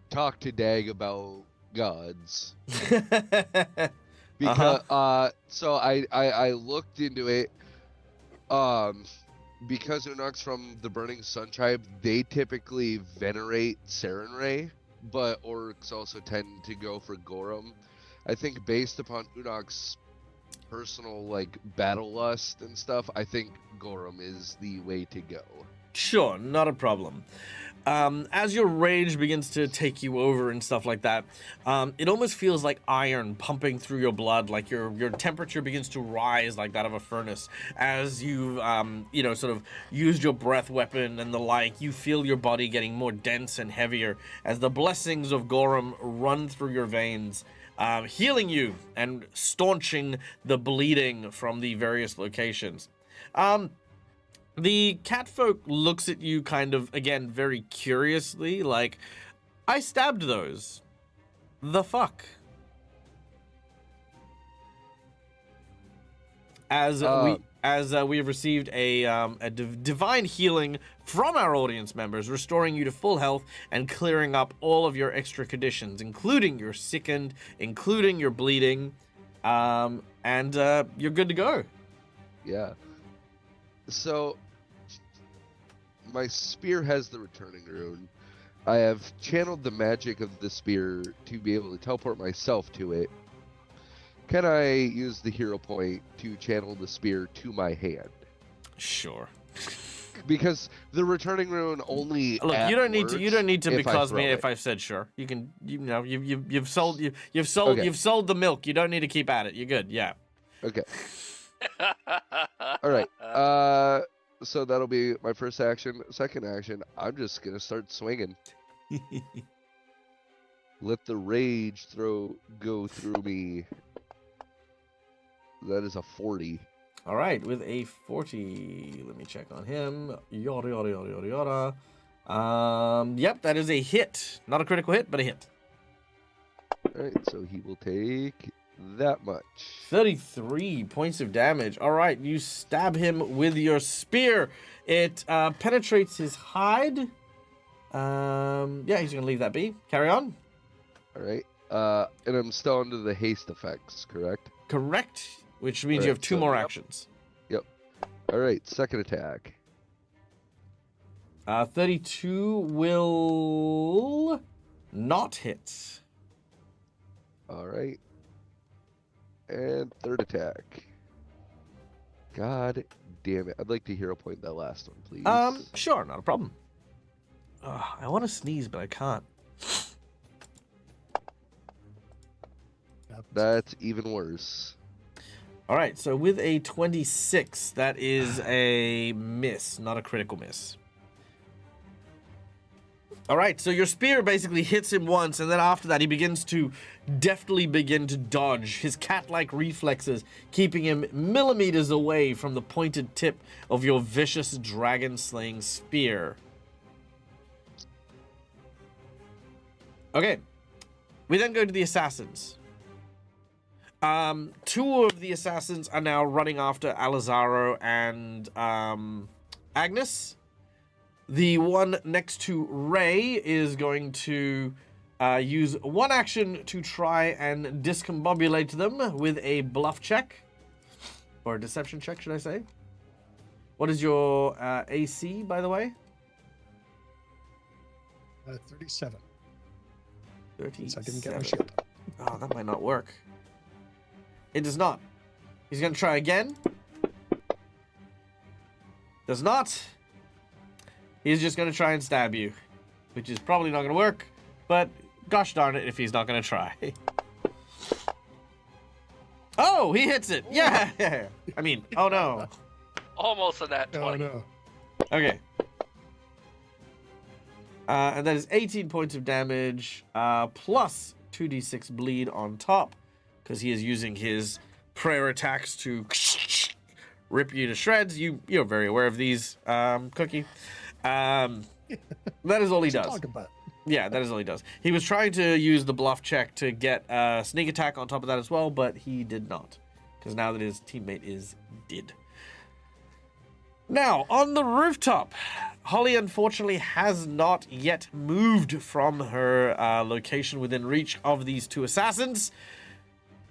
talk to Dag about gods. Because so I looked into it. Because Unok's from the Burning Sun tribe, they typically venerate Sarenrae, but orcs also tend to go for Gorum. I think based upon Unok's personal like battle lust and stuff, I think Gorum is the way to go. Sure, not a problem. As your rage begins to take you over and stuff like that, it almost feels like iron pumping through your blood, like your temperature begins to rise like that of a furnace. As you've, you know, sort of used your breath weapon and the like, you feel your body getting more dense and heavier as the blessings of Gorum run through your veins, healing you and staunching the bleeding from the various locations. The catfolk looks at you kind of, again, very curiously, like, I stabbed those. The fuck? As we have received a divine healing from our audience members, restoring you to full health and clearing up all of your extra conditions, including your sickened, including your bleeding, and you're good to go. Yeah. So, my spear has the returning rune. I have channeled the magic of the spear to be able to teleport myself to it. Can I use the hero point to channel the spear to my hand? Sure. Because the returning rune only look. You don't need to because me it. if I've said sure. You can. You've sold Okay. You've sold the milk. You don't need to keep at it. You're good. Yeah. Okay. All right. So that'll be my first action. Second action, I'm just gonna start swinging. Let the rage go through me. That is a 40. All right, with a 40, let me check on him. Yada yada yada yada yada. Yep, that is a hit. Not a critical hit, but a hit. All right, so he will take that much. 33 points of damage. All right, you stab him with your spear. It penetrates his hide. Yeah, he's gonna leave that be. Carry on. All right. And I'm still under the haste effects, correct? Correct. Which means All you right, have two so- more Yep. actions. Yep. All right, second attack. 32 will not hit. All right. And third attack. God damn it. I'd like to hero point that last one, please. Sure, not a problem. I want to sneeze, but I can't. That's even worse. All right, so with a 26, that is a miss, not a critical miss. All right, so your spear basically hits him once, and then after that, he begins to deftly begin to dodge, his cat-like reflexes keeping him millimeters away from the pointed tip of your vicious dragon-slaying spear. Okay, we then go to the assassins. Two of the assassins are now running after Alizaro and Agnes. The one next to Ray is going to use one action to try and discombobulate them with a bluff check. Or a deception check, should I say. What is your AC, by the way? 37. 37. So I didn't get my shield. Oh, that might not work. It does not. He's going to try again. Does not. He's just going to try and stab you, which is probably not going to work, but gosh darn it if he's not going to try. Oh, he hits it. Yeah. I mean, oh no. Almost a nat Oh 20. no. Okay. And that is 18 points of damage, plus 2d6 bleed on top, because he is using his prayer attacks to rip you to shreds. You're very aware of these, Cookie. That is all he does. Talk about. Yeah, that is all he does. He was trying to use the bluff check to get a sneak attack on top of that as well, but he did not, because now that his teammate is dead. Now, on the rooftop, Holly unfortunately has not yet moved from her location within reach of these two assassins.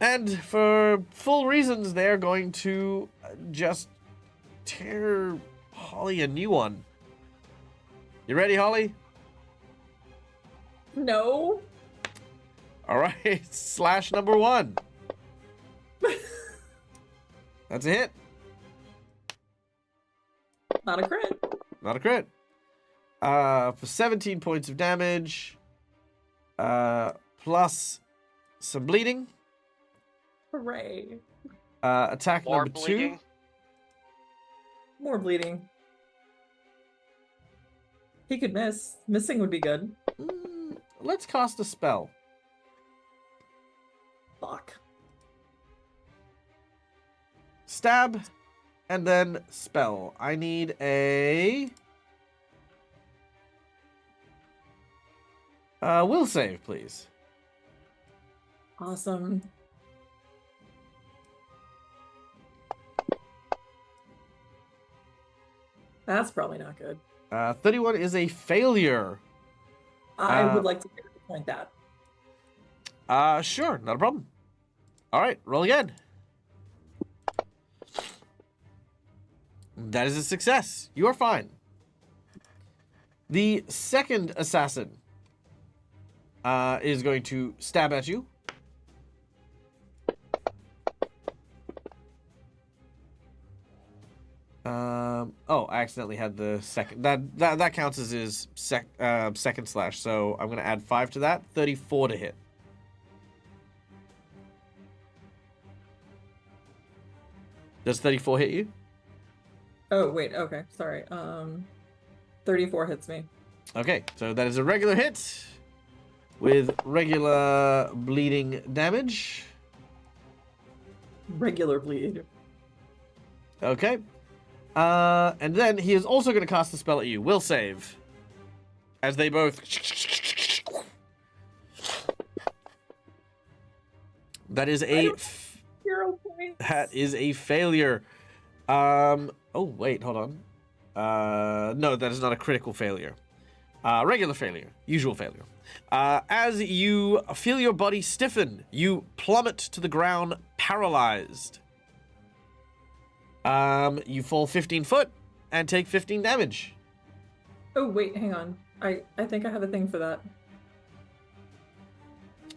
And for full reasons, they're going to just tear Holly a new one. You ready, Holly? No. All right, slash number 1. That's a hit. Not a crit. Not a crit. For 17 points of damage, plus some bleeding. Hooray. Attack More number 2. bleeding. More bleeding. He could miss. Missing would be good. Let's cast a spell. Fuck. Stab, and then spell. I need a will save, please. Awesome. That's probably not good. 31 is a failure. I would like to point that. Sure, not a problem. All right, roll again. That is a success. You are fine. The second assassin is going to stab at you. Oh, I accidentally had the second. That counts as his second slash, so I'm going to add 5 to that. 34 to hit. Does 34 hit you? Oh, wait. Okay. Sorry. 34 hits me. Okay, so that is a regular hit with regular bleeding damage. Regular bleed. Okay. And then he is also going to cast a spell at you. Will save. As they both... That is a... 0 points. That is a failure. Oh, wait, hold on. No, that is not a critical failure. Regular failure. Usual failure. As you feel your body stiffen, you plummet to the ground paralyzed. You fall 15 foot and take 15 damage. Oh, wait. Hang on. I think I have a thing for that.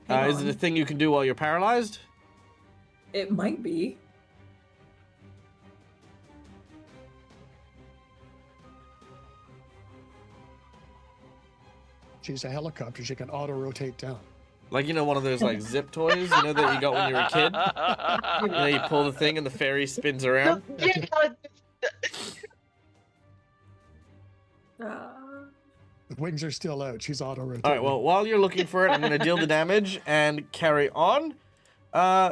Is it a thing you can do while you're paralyzed? It might be. She's a helicopter. She can auto-rotate down. Like, you know, one of those, like, zip toys, you know, that you got when you were a kid? You know, you pull the thing and the fairy spins around? Yeah, The wings are still out. She's auto-rotating. All right, well, while you're looking for it, I'm going to deal the damage and carry on.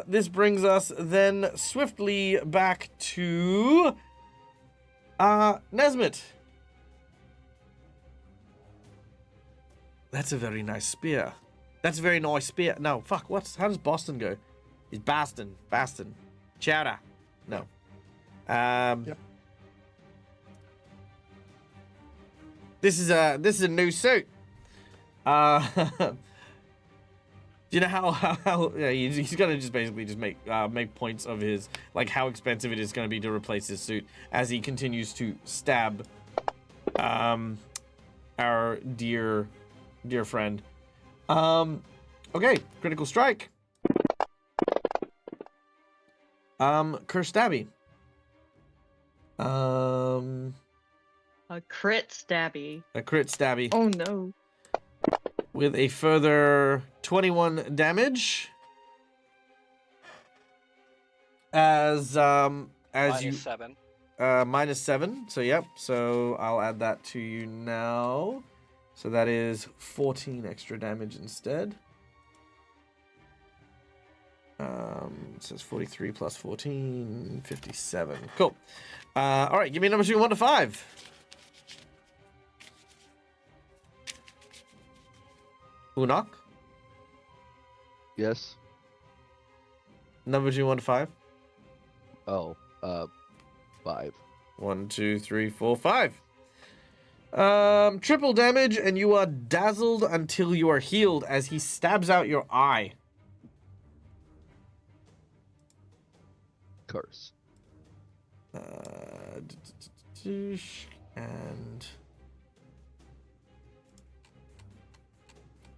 This brings us then swiftly back to Nesmith. That's a very nice spear. That's a very nice spear. No, fuck, how does Boston go? It's Boston. Chowder. No. Yep. This is a new suit. Do you know how yeah, he's gonna just basically just make points of his, like, how expensive it is gonna be to replace his suit as he continues to stab our dear friend. Okay, critical strike. Curse stabby. A crit stabby. A crit stabby. Oh no. With a further 21 damage. As you -7. -7. So yep. So I'll add that to you now. So that is 14 extra damage instead. It says 43 plus 14, 57. Cool. All right, give me numbers between 1 to 5. Unok, Yes. number between 1 to 5. Oh, 5. 1, 2, 3, 4, 5. Triple damage, and you are dazzled until you are healed as he stabs out your eye. Curse. And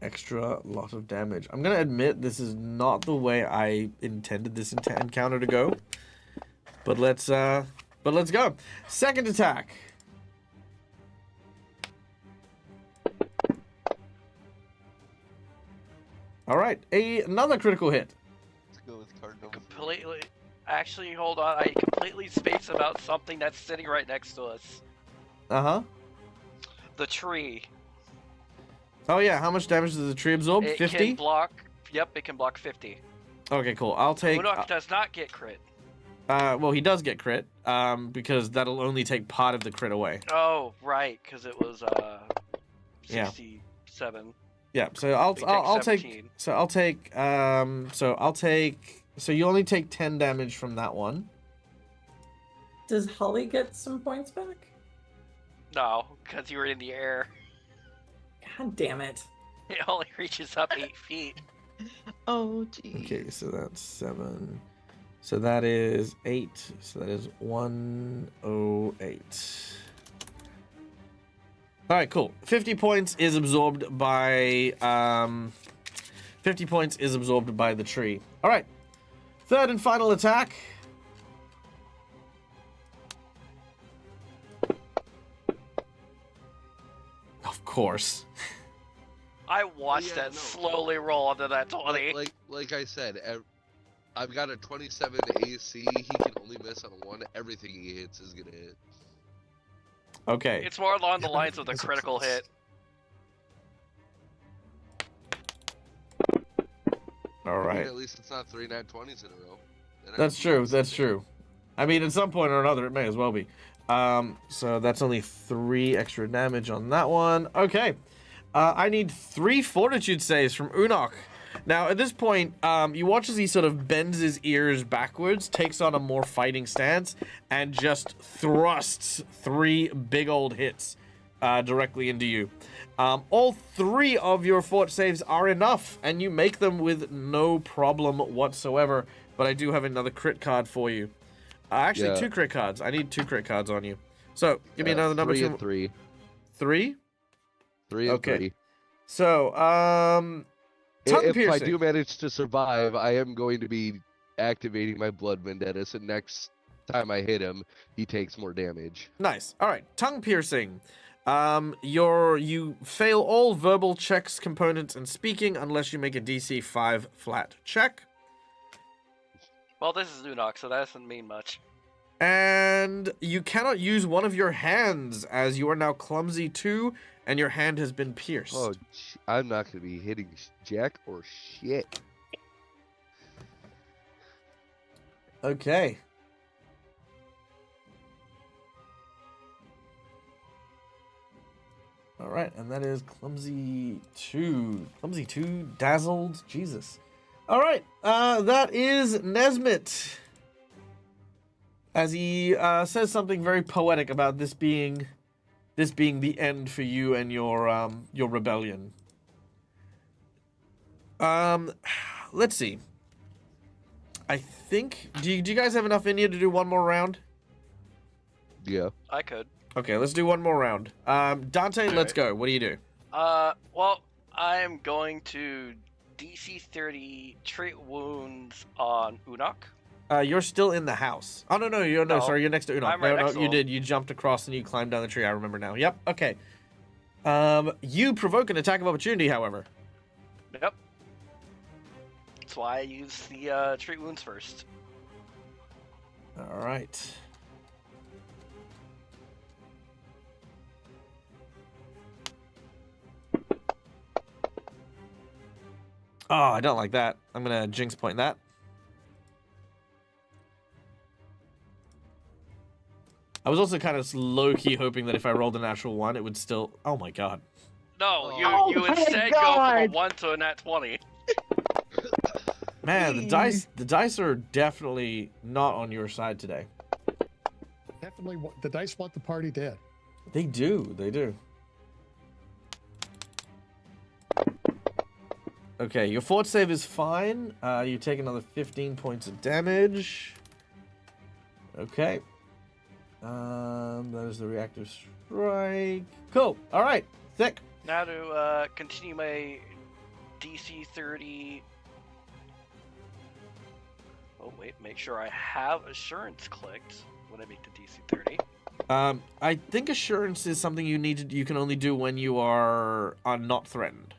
extra lot of damage. I'm gonna admit this is not the way I intended this encounter to go, but let's go. Second attack. All right, another critical hit. Let's go with card number 3. Completely. Actually, hold on. I completely spaced about something that's sitting right next to us. Uh-huh. The tree. Oh yeah, how much damage does the tree absorb? It 50? can block. Yep, it can block 50. Okay, cool. I'll take... Unok does not get crit. well, he does get crit, because that'll only take part of the crit away. Oh, right, because it was Yeah. 67. Yeah, so I'll take 17. so you only take 10 damage from that one. Does Holly get some points back? No, because you were in the air. God damn it. It only reaches up 8 feet. Oh geez. Okay, so that's 7. So that is 8. So that is 108. All right, cool. 50 points is absorbed by 50 points is absorbed by the tree. All right. Third and final attack. Of course. I watched that slowly roll onto that 20. Like I said, I've got a 27 AC. He can only miss on 1. Everything he hits is gonna hit. Okay. It's more along the Yeah, lines of the that's a critical plus. hit. All I mean, right. at least it's not 3 nat 20s in a row. Then I That's would true. use That's it. true. I mean, at some point or another, it may as well be. So that's only 3 extra damage on that one. Okay. I need 3 fortitude saves from Unok. Now, at this point, you watch as he sort of bends his ears backwards, takes on a more fighting stance, and just thrusts 3 big old hits directly into you. All 3 of your fort saves are enough, and you make them with no problem whatsoever. But I do have another crit card for you. Actually, Yeah. 2 crit cards. I need 2 crit cards on you. So, give me another number. 3 and 3. 3? 3 and Okay. 3. So, tongue If piercing. I do manage to survive, I am going to be activating my blood vendetta. So next time I hit him, he takes more damage. Nice. All right. Tongue piercing. You fail all verbal checks, components, and speaking unless you make a DC 5 flat check. Well, this is Unok, so that doesn't mean much. And you cannot use one of your hands as you are now clumsy 2, and your hand has been pierced. Oh, I'm not going to be hitting jack or shit. Okay. All right, and that is clumsy 2. Clumsy 2, dazzled, Jesus. All right, that is Nesmith. As he says something very poetic about this being the end for you and your rebellion. Let's see. I think. Do you guys have enough in you to do one more round? Yeah. I could. Okay, let's do one more round. Dante, let's Alright. go. What do you do? Well, I'm going to DC 30 treat wounds on Unok. You're still in the house. Oh no, you're No, sorry, you're next to Uno. I'm right next to you him. did. You jumped across and you climbed down the tree. I remember now. Yep. Okay. You provoke an attack of opportunity, however. Yep. That's why I use the treat wounds first. All right. Oh, I don't like that. I'm gonna jinx point that. I was also kind of low-key hoping that if I rolled a natural 1, it would still... Oh my god. No, Oh. you my instead go from a God. 1 to a nat 20. Man, the dice are definitely not on your side today. Definitely, the dice want the party dead. They do. They do. Okay, your fort save is fine. You take another 15 points of damage. Okay. That is the reactive strike. Cool. All right. Sick. Now to continue my DC 30. Oh wait, make sure I have assurance clicked when I make the DC 30. I think assurance is something you can only do when you are not threatened.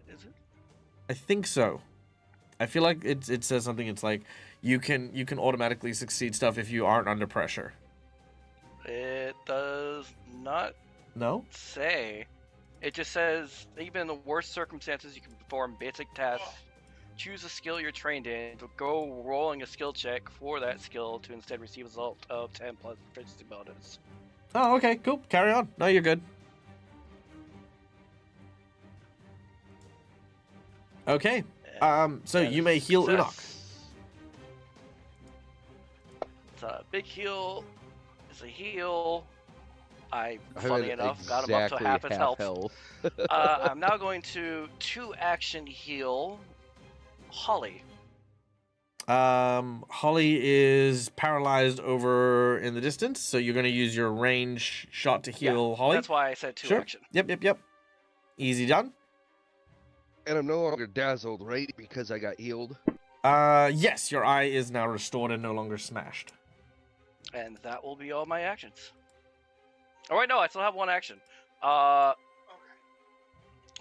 Is it? I think so. I feel like it says something. It's like you can automatically succeed stuff if you aren't under pressure. It does not No? say. It just says even in the worst circumstances you can perform basic tasks. Choose a skill you're trained in. Go rolling a skill check for that skill to instead receive a result of 10 plus proficiency bonus. Oh, okay, cool. Carry on. No, you're good. Okay. So And you may heal Unok. success. It's a big heal. It's a heal. I Funny had enough, got him up to exactly half his health. health. I'm now going to 2-action heal Holly. Holly is paralyzed over in the distance, so you're going to use your range shot to heal Holly. That's why I said 2 Sure. action. Yep. Easy done. And I'm no longer dazzled, right? Because I got healed. Yes, your eye is now restored and no longer smashed. And that will be all my actions. Oh wait, no, I still have 1 action. That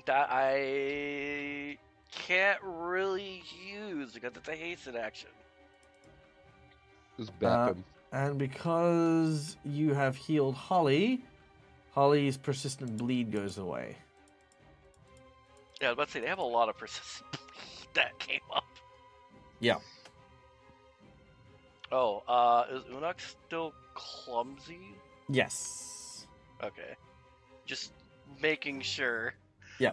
I can't really use because it's a hasted action. Just bap him. And because you have healed Holly, Holly's persistent bleed goes away. Yeah, I was about to say they have a lot of persistent bleed that came up. Yeah. Oh, is Unok still clumsy? Yes. Okay. Just making sure. Yeah.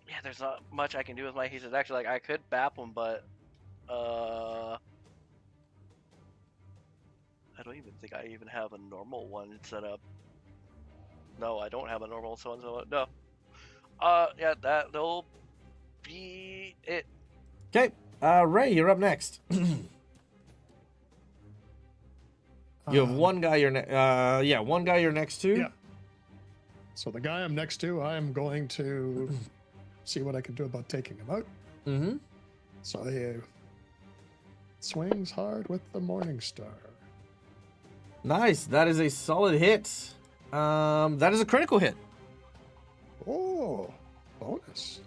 Yeah, there's not much I can do with my hasted action. Like, I could bap him, but, I don't even think I even have a normal one set up. No, I don't have a normal one set up. No. Yeah, that'll be it. Okay. Ray, you're up next. You have one guy one guy you're next to. Yeah. So the guy I'm next to, I am going to see what I can do about taking him out. Mm-hmm. So he swings hard with the Morning Star. Nice. That is a solid hit. That is a critical hit. Oh, bonus.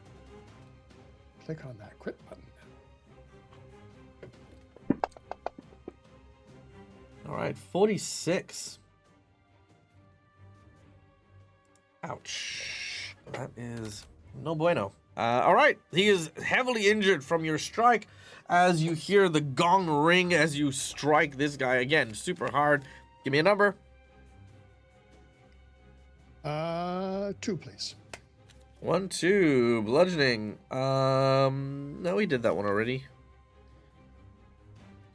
Click on that crit button. All right, 46. Ouch. That is no bueno. All right, he is heavily injured from your strike as you hear the gong ring as you strike this guy again, super hard. Give me a number. 2, please. 1, 2, bludgeoning. No, we did that one already.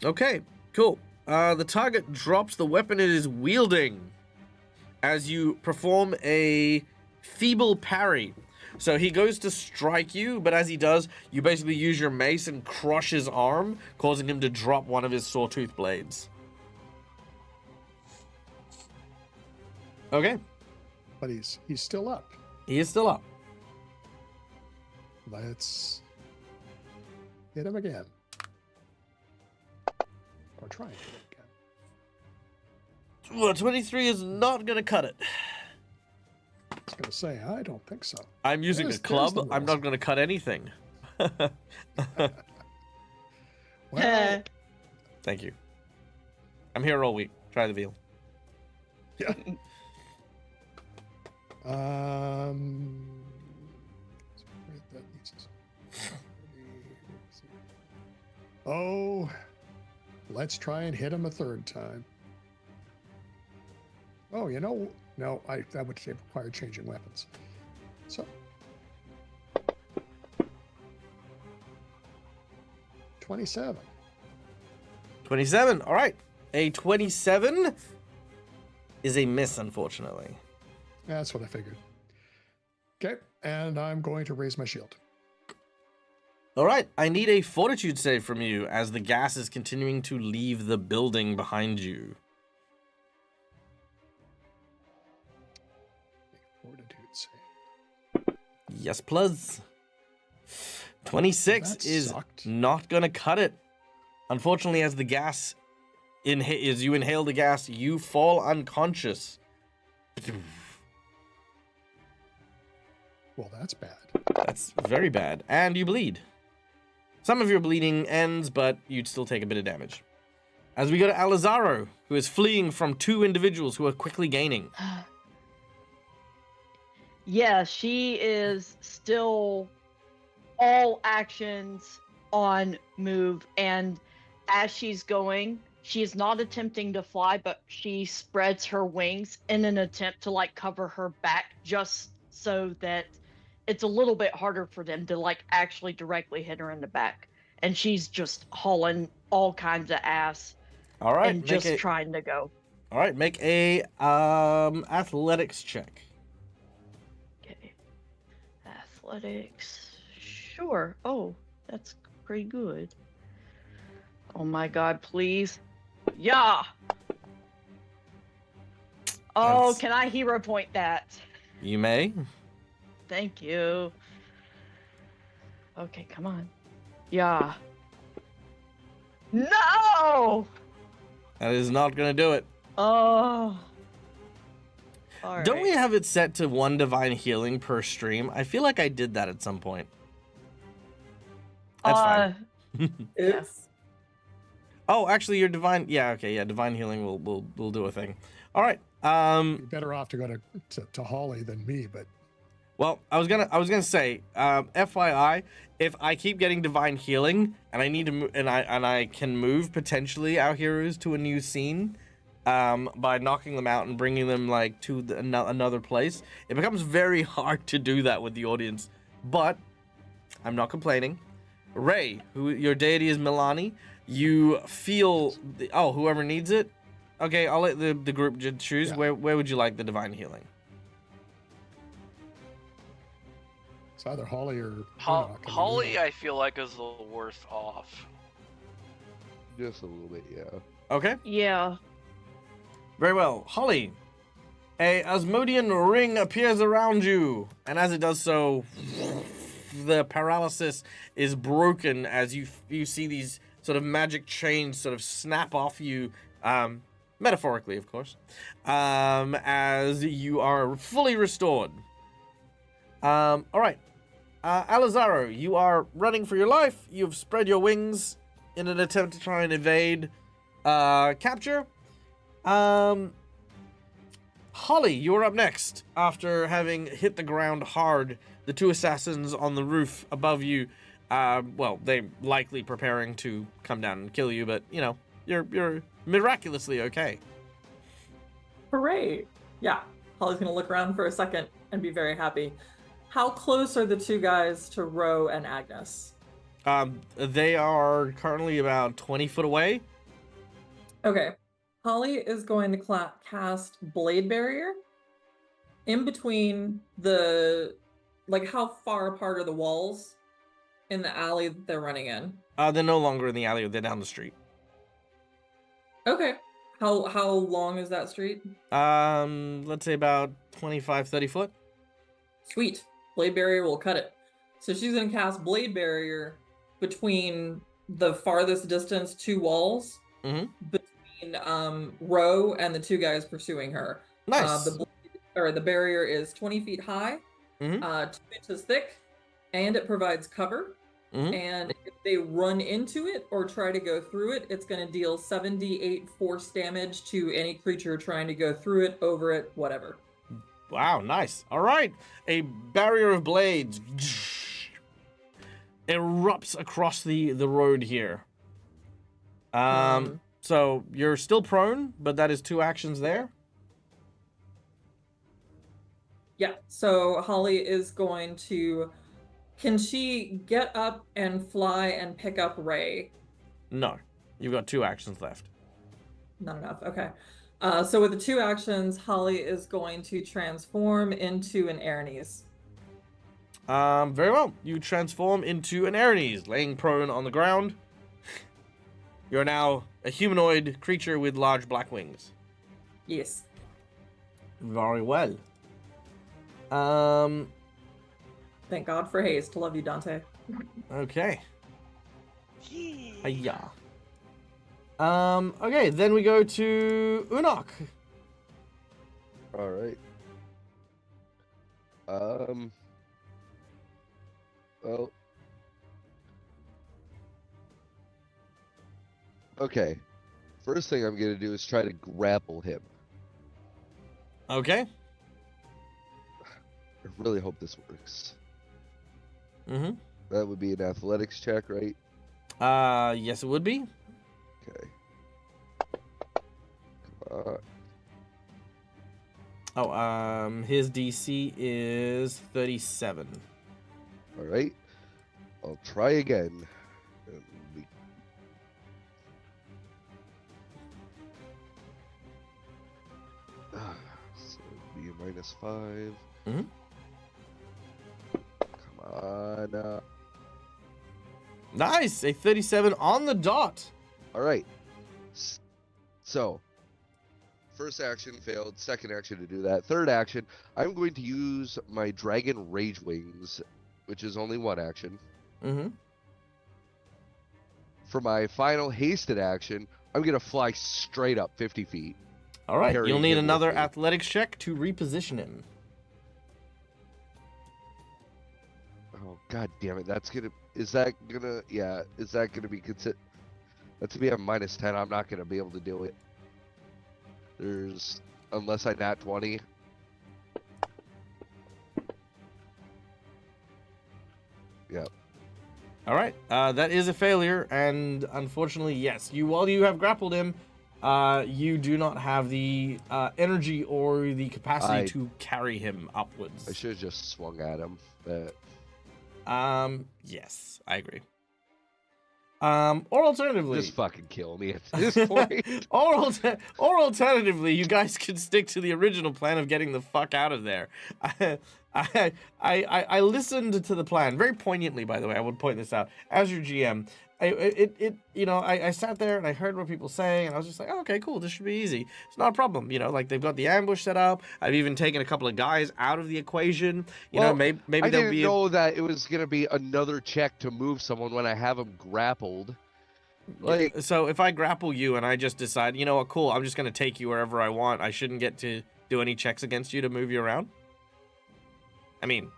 Okay, cool. The target drops the weapon it is wielding as you perform a feeble parry. So he goes to strike you, but as he does, you basically use your mace and crush his arm, causing him to drop one of his sawtooth blades. Okay. But he's still up. He is still up. Let's hit him again. Or try and hit him again. Well, 23 is not going to cut it. I was going to say, I don't think so. I'm using There's a club. the I'm rules. not going to cut anything. Well, Thank you. I'm here all week. Try the veal. yeah. Oh, let's try and hit him a third time. Oh, no, that would require changing weapons. So, 27. 27. All right. A 27 is a miss, unfortunately. That's what I figured. Okay, and I'm going to raise my shield. All right. I need a fortitude save from you as the gas is continuing to leave the building behind you. Fortitude save. Yes, plus. 26 That is sucked. not going to cut it. Unfortunately, as the gas, as you inhale the gas, you fall unconscious. Well, that's bad. That's very bad. And you bleed. Some of your bleeding ends, but you'd still take a bit of damage. As we go to Alizaro, who is fleeing from two individuals who are quickly gaining. Yeah, she is still all actions on move, and as she's going, she is not attempting to fly, but she spreads her wings in an attempt to like cover her back, just so that it's a little bit harder for them to like actually directly hit her in the back. And she's just hauling all kinds of ass All right, and just trying to go. All right, make a athletics check. Okay. Athletics. Sure. Oh, that's pretty good. Oh my god, please. Yeah. Oh, That's- can I hero point that? You may. Thank you. Okay, come on. Yeah. No! That is not going to do it. Oh. All Don't we right. have it set to 1 divine healing per stream? I feel like I did that at some point. That's fine. Oops. Oh, actually, your divine. Yeah, okay, yeah. Divine healing will do a thing. All right. You're better off to go to Holly than me, but Well, I was gonna say, FYI, if I keep getting divine healing and I need to move, and I can move potentially our heroes to a new scene, by knocking them out and bringing them like to another place, it becomes very hard to do that with the audience. But I'm not complaining. Ray, who your deity is Milani, you feel whoever needs it. Okay, I'll let the group choose. Yeah. Where would you like the divine healing? it's either Holly or Enoch. I mean, Holly, Enoch- I feel like is the worst off. Just a little bit, yeah. Okay. Yeah. Very well. Holly, a Asmodean ring appears around you, and as it does so, the paralysis is broken as you see these sort of magic chains sort of snap off you, metaphorically, of course, as you are fully restored. All right. Alizaro, you are running for your life. You've spread your wings in an attempt to try and evade capture. Holly, you're up next after having hit the ground hard. The two assassins on the roof above you, they're likely preparing to come down and kill you, but you know, you're miraculously okay. Hooray. Yeah. Holly's gonna look around for a second and be very happy. How close are the two guys to Ro and Agnes? They are currently about 20 foot away. Okay. Holly is going to cast Blade Barrier in between how far apart are the walls in the alley that they're running in? They're no longer in the alley, they're down the street. Okay. How long is that street? Let's say about 25, 30 foot. Sweet. Blade Barrier will cut it. So she's going to cast Blade Barrier between the farthest distance 2 walls Mhm. between Ro and the 2 guys pursuing her. Nice. The barrier is 20 feet high, Mhm. 2 inches thick, and it provides cover. Mhm. And if they run into it or try to go through it, it's going to deal 7d8 force damage to any creature trying to go through it, over it, whatever. Wow, nice. All right. A barrier of blades erupts across the road here. So you're still prone, but that is 2 actions there. Yeah, so Holly is going to... Can she get up and fly and pick up Ray? No. You've got 2 actions left. Not enough, okay. So with the 2 actions, Holly is going to transform into an Aranese. Very well. You transform into an Aranese, laying prone on the ground. You're now a humanoid creature with large black wings. Yes. Very well. Thank God for haste. Love you, Dante. Okay. Hiya. Okay, then we go to Unok. All right. Well. Okay. First thing I'm gonna do is try to grapple him. Okay. I really hope this works. Mm-hmm. That would be an athletics check, right? Yes, it would be. Okay. Come on. Oh, his DC is 37. All right. I'll try again. So be a -5. Mm-hmm. Come on. Nice, a 37 on the dot. All right. So, first action failed. Second action to do that. Third action, I'm going to use my Dragon Rage Wings, which is only 1 action. Mm-hmm. For my final hasted action, I'm going to fly straight up 50 feet. All right, Carrying you'll need him with another me. athletics check to reposition him. Oh, god damn it. Is that gonna be considered? That's to be a -10. I'm not gonna be able to do it. Unless I nat 20. Yep. All right, that is a failure, and unfortunately, yes, while you have grappled him, you do not have the energy or the capacity to carry him upwards. I should have just swung at him. But... Yes, I agree. Or alternatively, just fucking kill me at this point. or alternatively, you guys could stick to the original plan of getting the fuck out of there. I listened to the plan very poignantly, by the way. I would point this out as your GM. I sat there and I heard what people saying, and I was just like, oh, okay, cool, this should be easy. It's not a problem. Like they've got the ambush set up. I've even taken a couple of guys out of the equation. Maybe I there'll didn't be know that it was gonna be another check to move someone when I have them grappled. Like, so if I grapple you and I just decide, you know what, cool, I'm just gonna take you wherever I want. I shouldn't get to do any checks against you to move you around. I mean,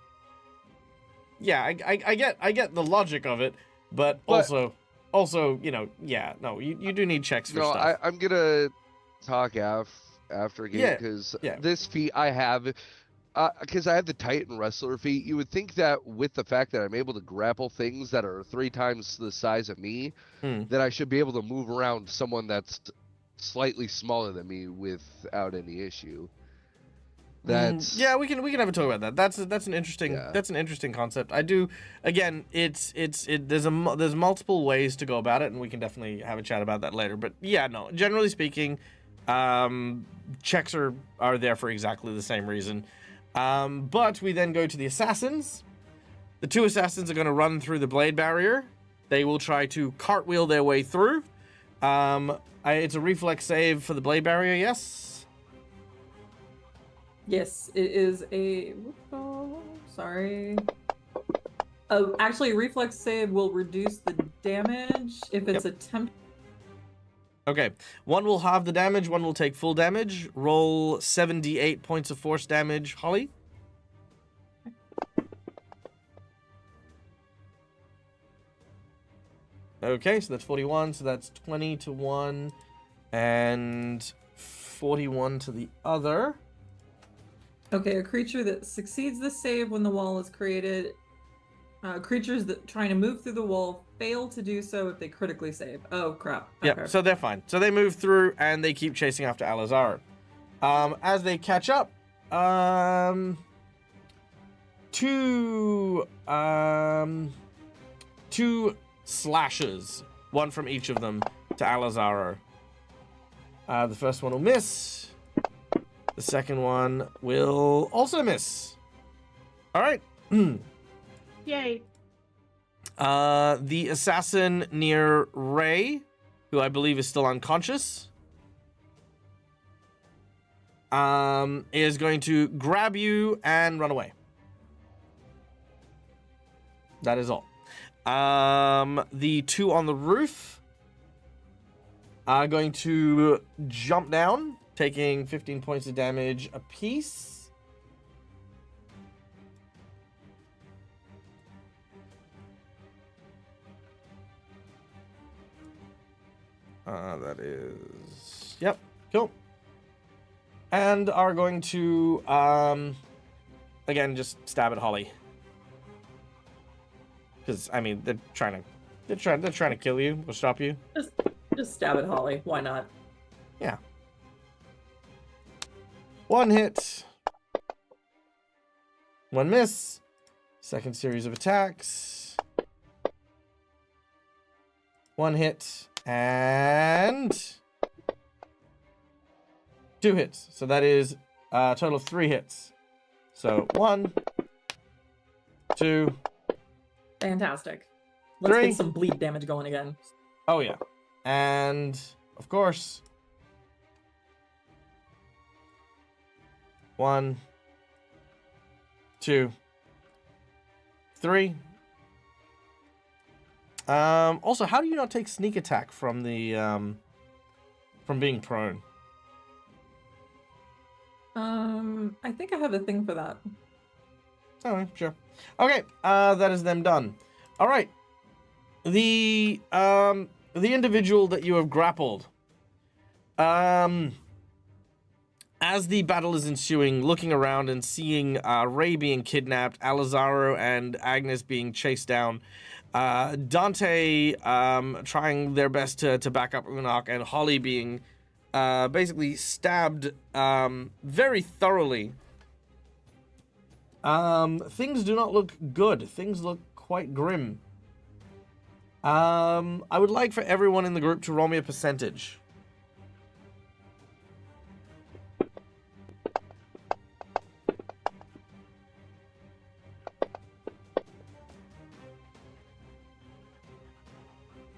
yeah, I get the logic of it. But also, you do need checks for stuff. I'm gonna talk after again because this feat I have, because I have the Titan Wrestler feat. You would think that with the fact that I'm able to grapple things that are 3 times the size of me, that I should be able to move around someone that's slightly smaller than me without any issue. That's we can have a talk about that. That's an interesting concept. I do, again, there's multiple ways to go about it, and we can definitely have a chat about that later. But yeah, no, generally speaking, checks are there for exactly the same reason. But we then go to the assassins. The 2 assassins are going to run through the blade barrier. They will try to cartwheel their way through. It's a reflex save for the blade barrier. Yes. Yes, it is a... Oh, sorry. Oh, actually, a reflex save will reduce the damage if it's a temp. Okay, one will halve the damage, one will take full damage. Roll 7d8 points of force damage, Holly. Okay, so that's 41, so that's 20 to one, and 41 to the other. Okay, a creature that succeeds the save when the wall is created. Creatures that trying to move through the wall fail to do so if they critically save. Oh, crap. Yep, Okay. so they're fine. So they move through, and they keep chasing after Alizar. As they catch up, two slashes, one from each of them, to Alizaro. The first one will miss. The second one will also miss. All right. Yay. The assassin near Ray, who I believe is still unconscious, is going to grab you and run away. That is all. The two on the roof are going to jump down, taking 15 points of damage apiece. That is... Yep, cool. And are going to, again, just stab at Holly. Because, I mean, they're trying to kill you or stop you. Just stab at Holly. Why not? Yeah. One hit. One miss. Second series of attacks. One hit. And 2 hits. So that is a total of 3 hits. So 1, 2. Fantastic. Let's 3. get some bleed damage going again. Oh, yeah. And, of course, 1, 2, 3. Also, how do you not take sneak attack from the, from being prone? I think I have a thing for that. Alright, sure. Okay, that is them done. Alright. The individual that you have grappled, as the battle is ensuing, looking around and seeing Ray being kidnapped, Alizaro and Agnes being chased down, Dante trying their best to back up Unok, and Holly being basically stabbed very thoroughly. Things do not look good. Things look quite grim. I would like for everyone in the group to roll me a percentage.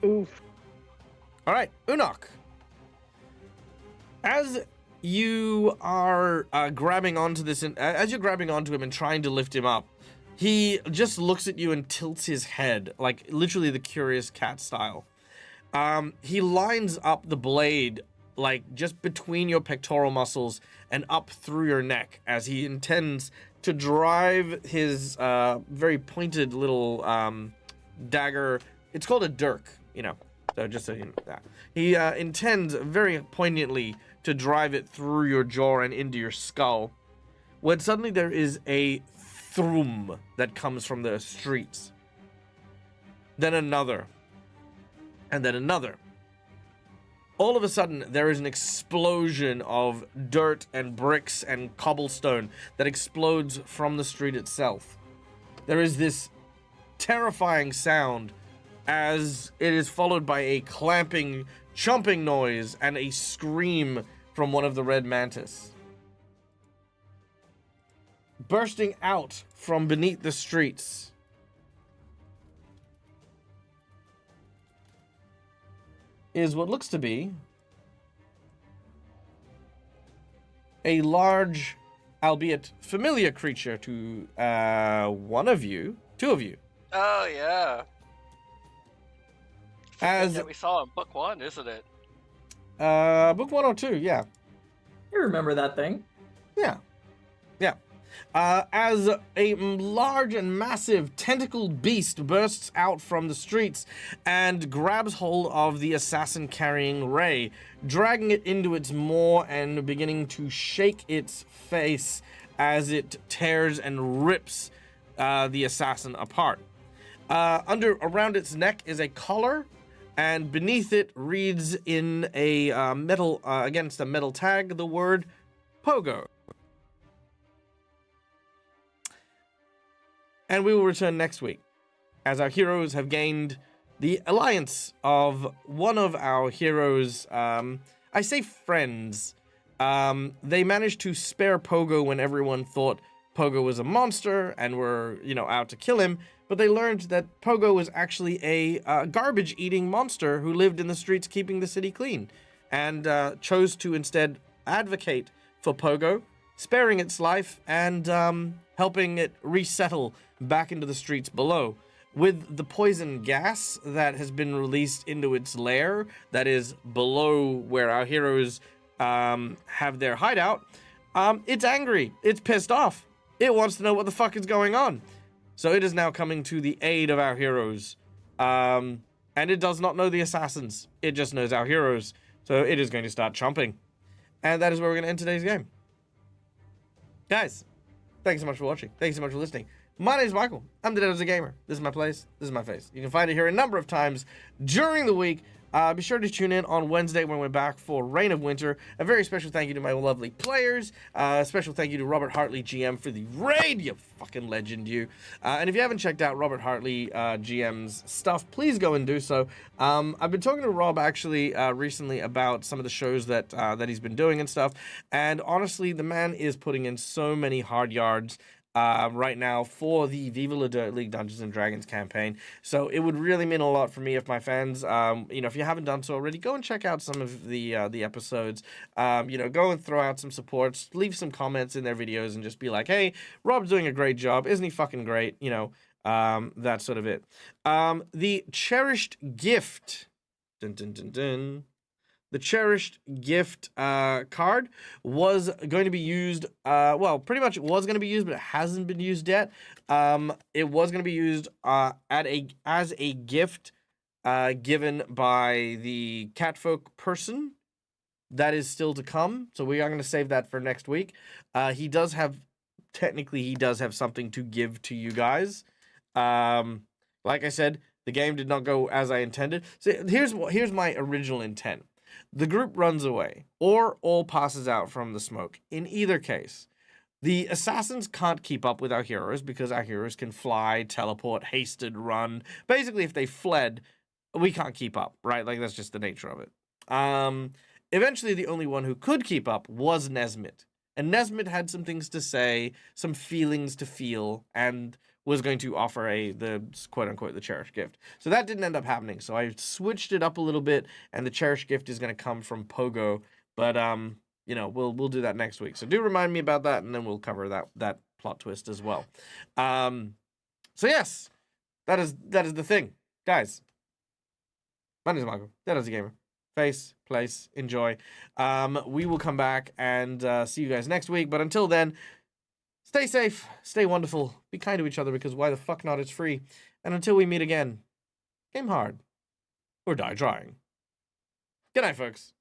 Oof. All right, Unok. As you are grabbing onto this, as you're grabbing onto him and trying to lift him up, he just looks at you and tilts his head, like literally the Curious Cat style. He lines up the blade, like just between your pectoral muscles and up through your neck, as he intends to drive his very pointed little dagger. It's called a dirk, you know. So just so you know that. He intends very poignantly to drive it through your jaw and into your skull, when suddenly there is a thrum that comes from the streets. Then another. And then another. All of a sudden, there is an explosion of dirt and bricks and cobblestone that explodes from the street itself. There is this terrifying sound as it is followed by a clamping, chomping noise and a scream from one of the red mantis. Bursting out from beneath the streets is what looks to be a large, albeit familiar creature to one of you, two of you. Oh yeah. It's the thing As that we saw in book 1, isn't it? book 102, yeah. You remember that thing? Yeah. Yeah. As a large and massive tentacled beast bursts out from the streets and grabs hold of the assassin carrying Ray, dragging it into its maw and beginning to shake its face as it tears and rips the assassin apart. Around its neck is a collar, and beneath it reads in a against a metal tag the word Pogo. And we will return next week, as our heroes have gained the alliance of one of our heroes' I say friends. They managed to spare Pogo when everyone thought Pogo was a monster and were, out to kill him. But they learned that Pogo was actually a garbage-eating monster who lived in the streets keeping the city clean, and chose to instead advocate for Pogo, sparing its life and helping it resettle back into the streets below. With the poison gas that has been released into its lair, that is below where our heroes have their hideout, it's angry. It's pissed off. It wants to know what the fuck is going on. So it is now coming to the aid of our heroes. And it does not know the assassins. It just knows our heroes. So it is going to start chomping. And that is where we're going to end today's game. Guys, thanks so much for watching. Thanks so much for listening. My name is Michael. I'm the Dead as a Gamer. This is my place. This is my face. You can find it here a number of times during the week. Be sure to tune in on Wednesday when we're back for Reign of Winter. A very special thank you to my lovely players. A special thank you to Robert Hartley, GM, for the raid. You fucking legend, you. And if you haven't checked out Robert Hartley, GM's stuff, please go and do so. I've been talking to Rob, actually, recently about some of the shows that he's been doing and stuff. And honestly, the man is putting in so many hard yards right now for the Viva La League Dungeons and Dragons campaign. So it would really mean a lot for me if my fans, if you haven't done so already, go and check out some of the episodes. Go and throw out some supports, leave some comments in their videos, and just be like, hey, Rob's doing a great job. Isn't he fucking great? That's sort of it. The cherished gift. Dun, dun, dun, dun. The cherished gift card was going to be used, pretty much it was going to be used, but it hasn't been used yet. It was going to be used as a gift given by the Catfolk person. That is still to come, so we are going to save that for next week. He does have something to give to you guys. Like I said, the game did not go as I intended. So here's my original intent. The group runs away, or all passes out from the smoke. In either case, the assassins can't keep up with our heroes because our heroes can fly, teleport, hasted, run. Basically, if they fled, we can't keep up, right? Like, that's just the nature of it. Eventually, the only one who could keep up was Nesmith. And Nesmith had some things to say, some feelings to feel, and was going to offer the quote-unquote the cherished gift. So that didn't end up happening. So I switched it up a little bit, and the cherished gift is going to come from Pogo. But, we'll do that next week. So do remind me about that, and then we'll cover that plot twist as well. So yes, that is the thing. Guys, my name is Michael. That is a gamer. Face, place, enjoy. We will come back and see you guys next week. But until then, stay safe, stay wonderful, be kind to each other because why the fuck not? It's free. And until we meet again, game hard or die trying. Good night, folks.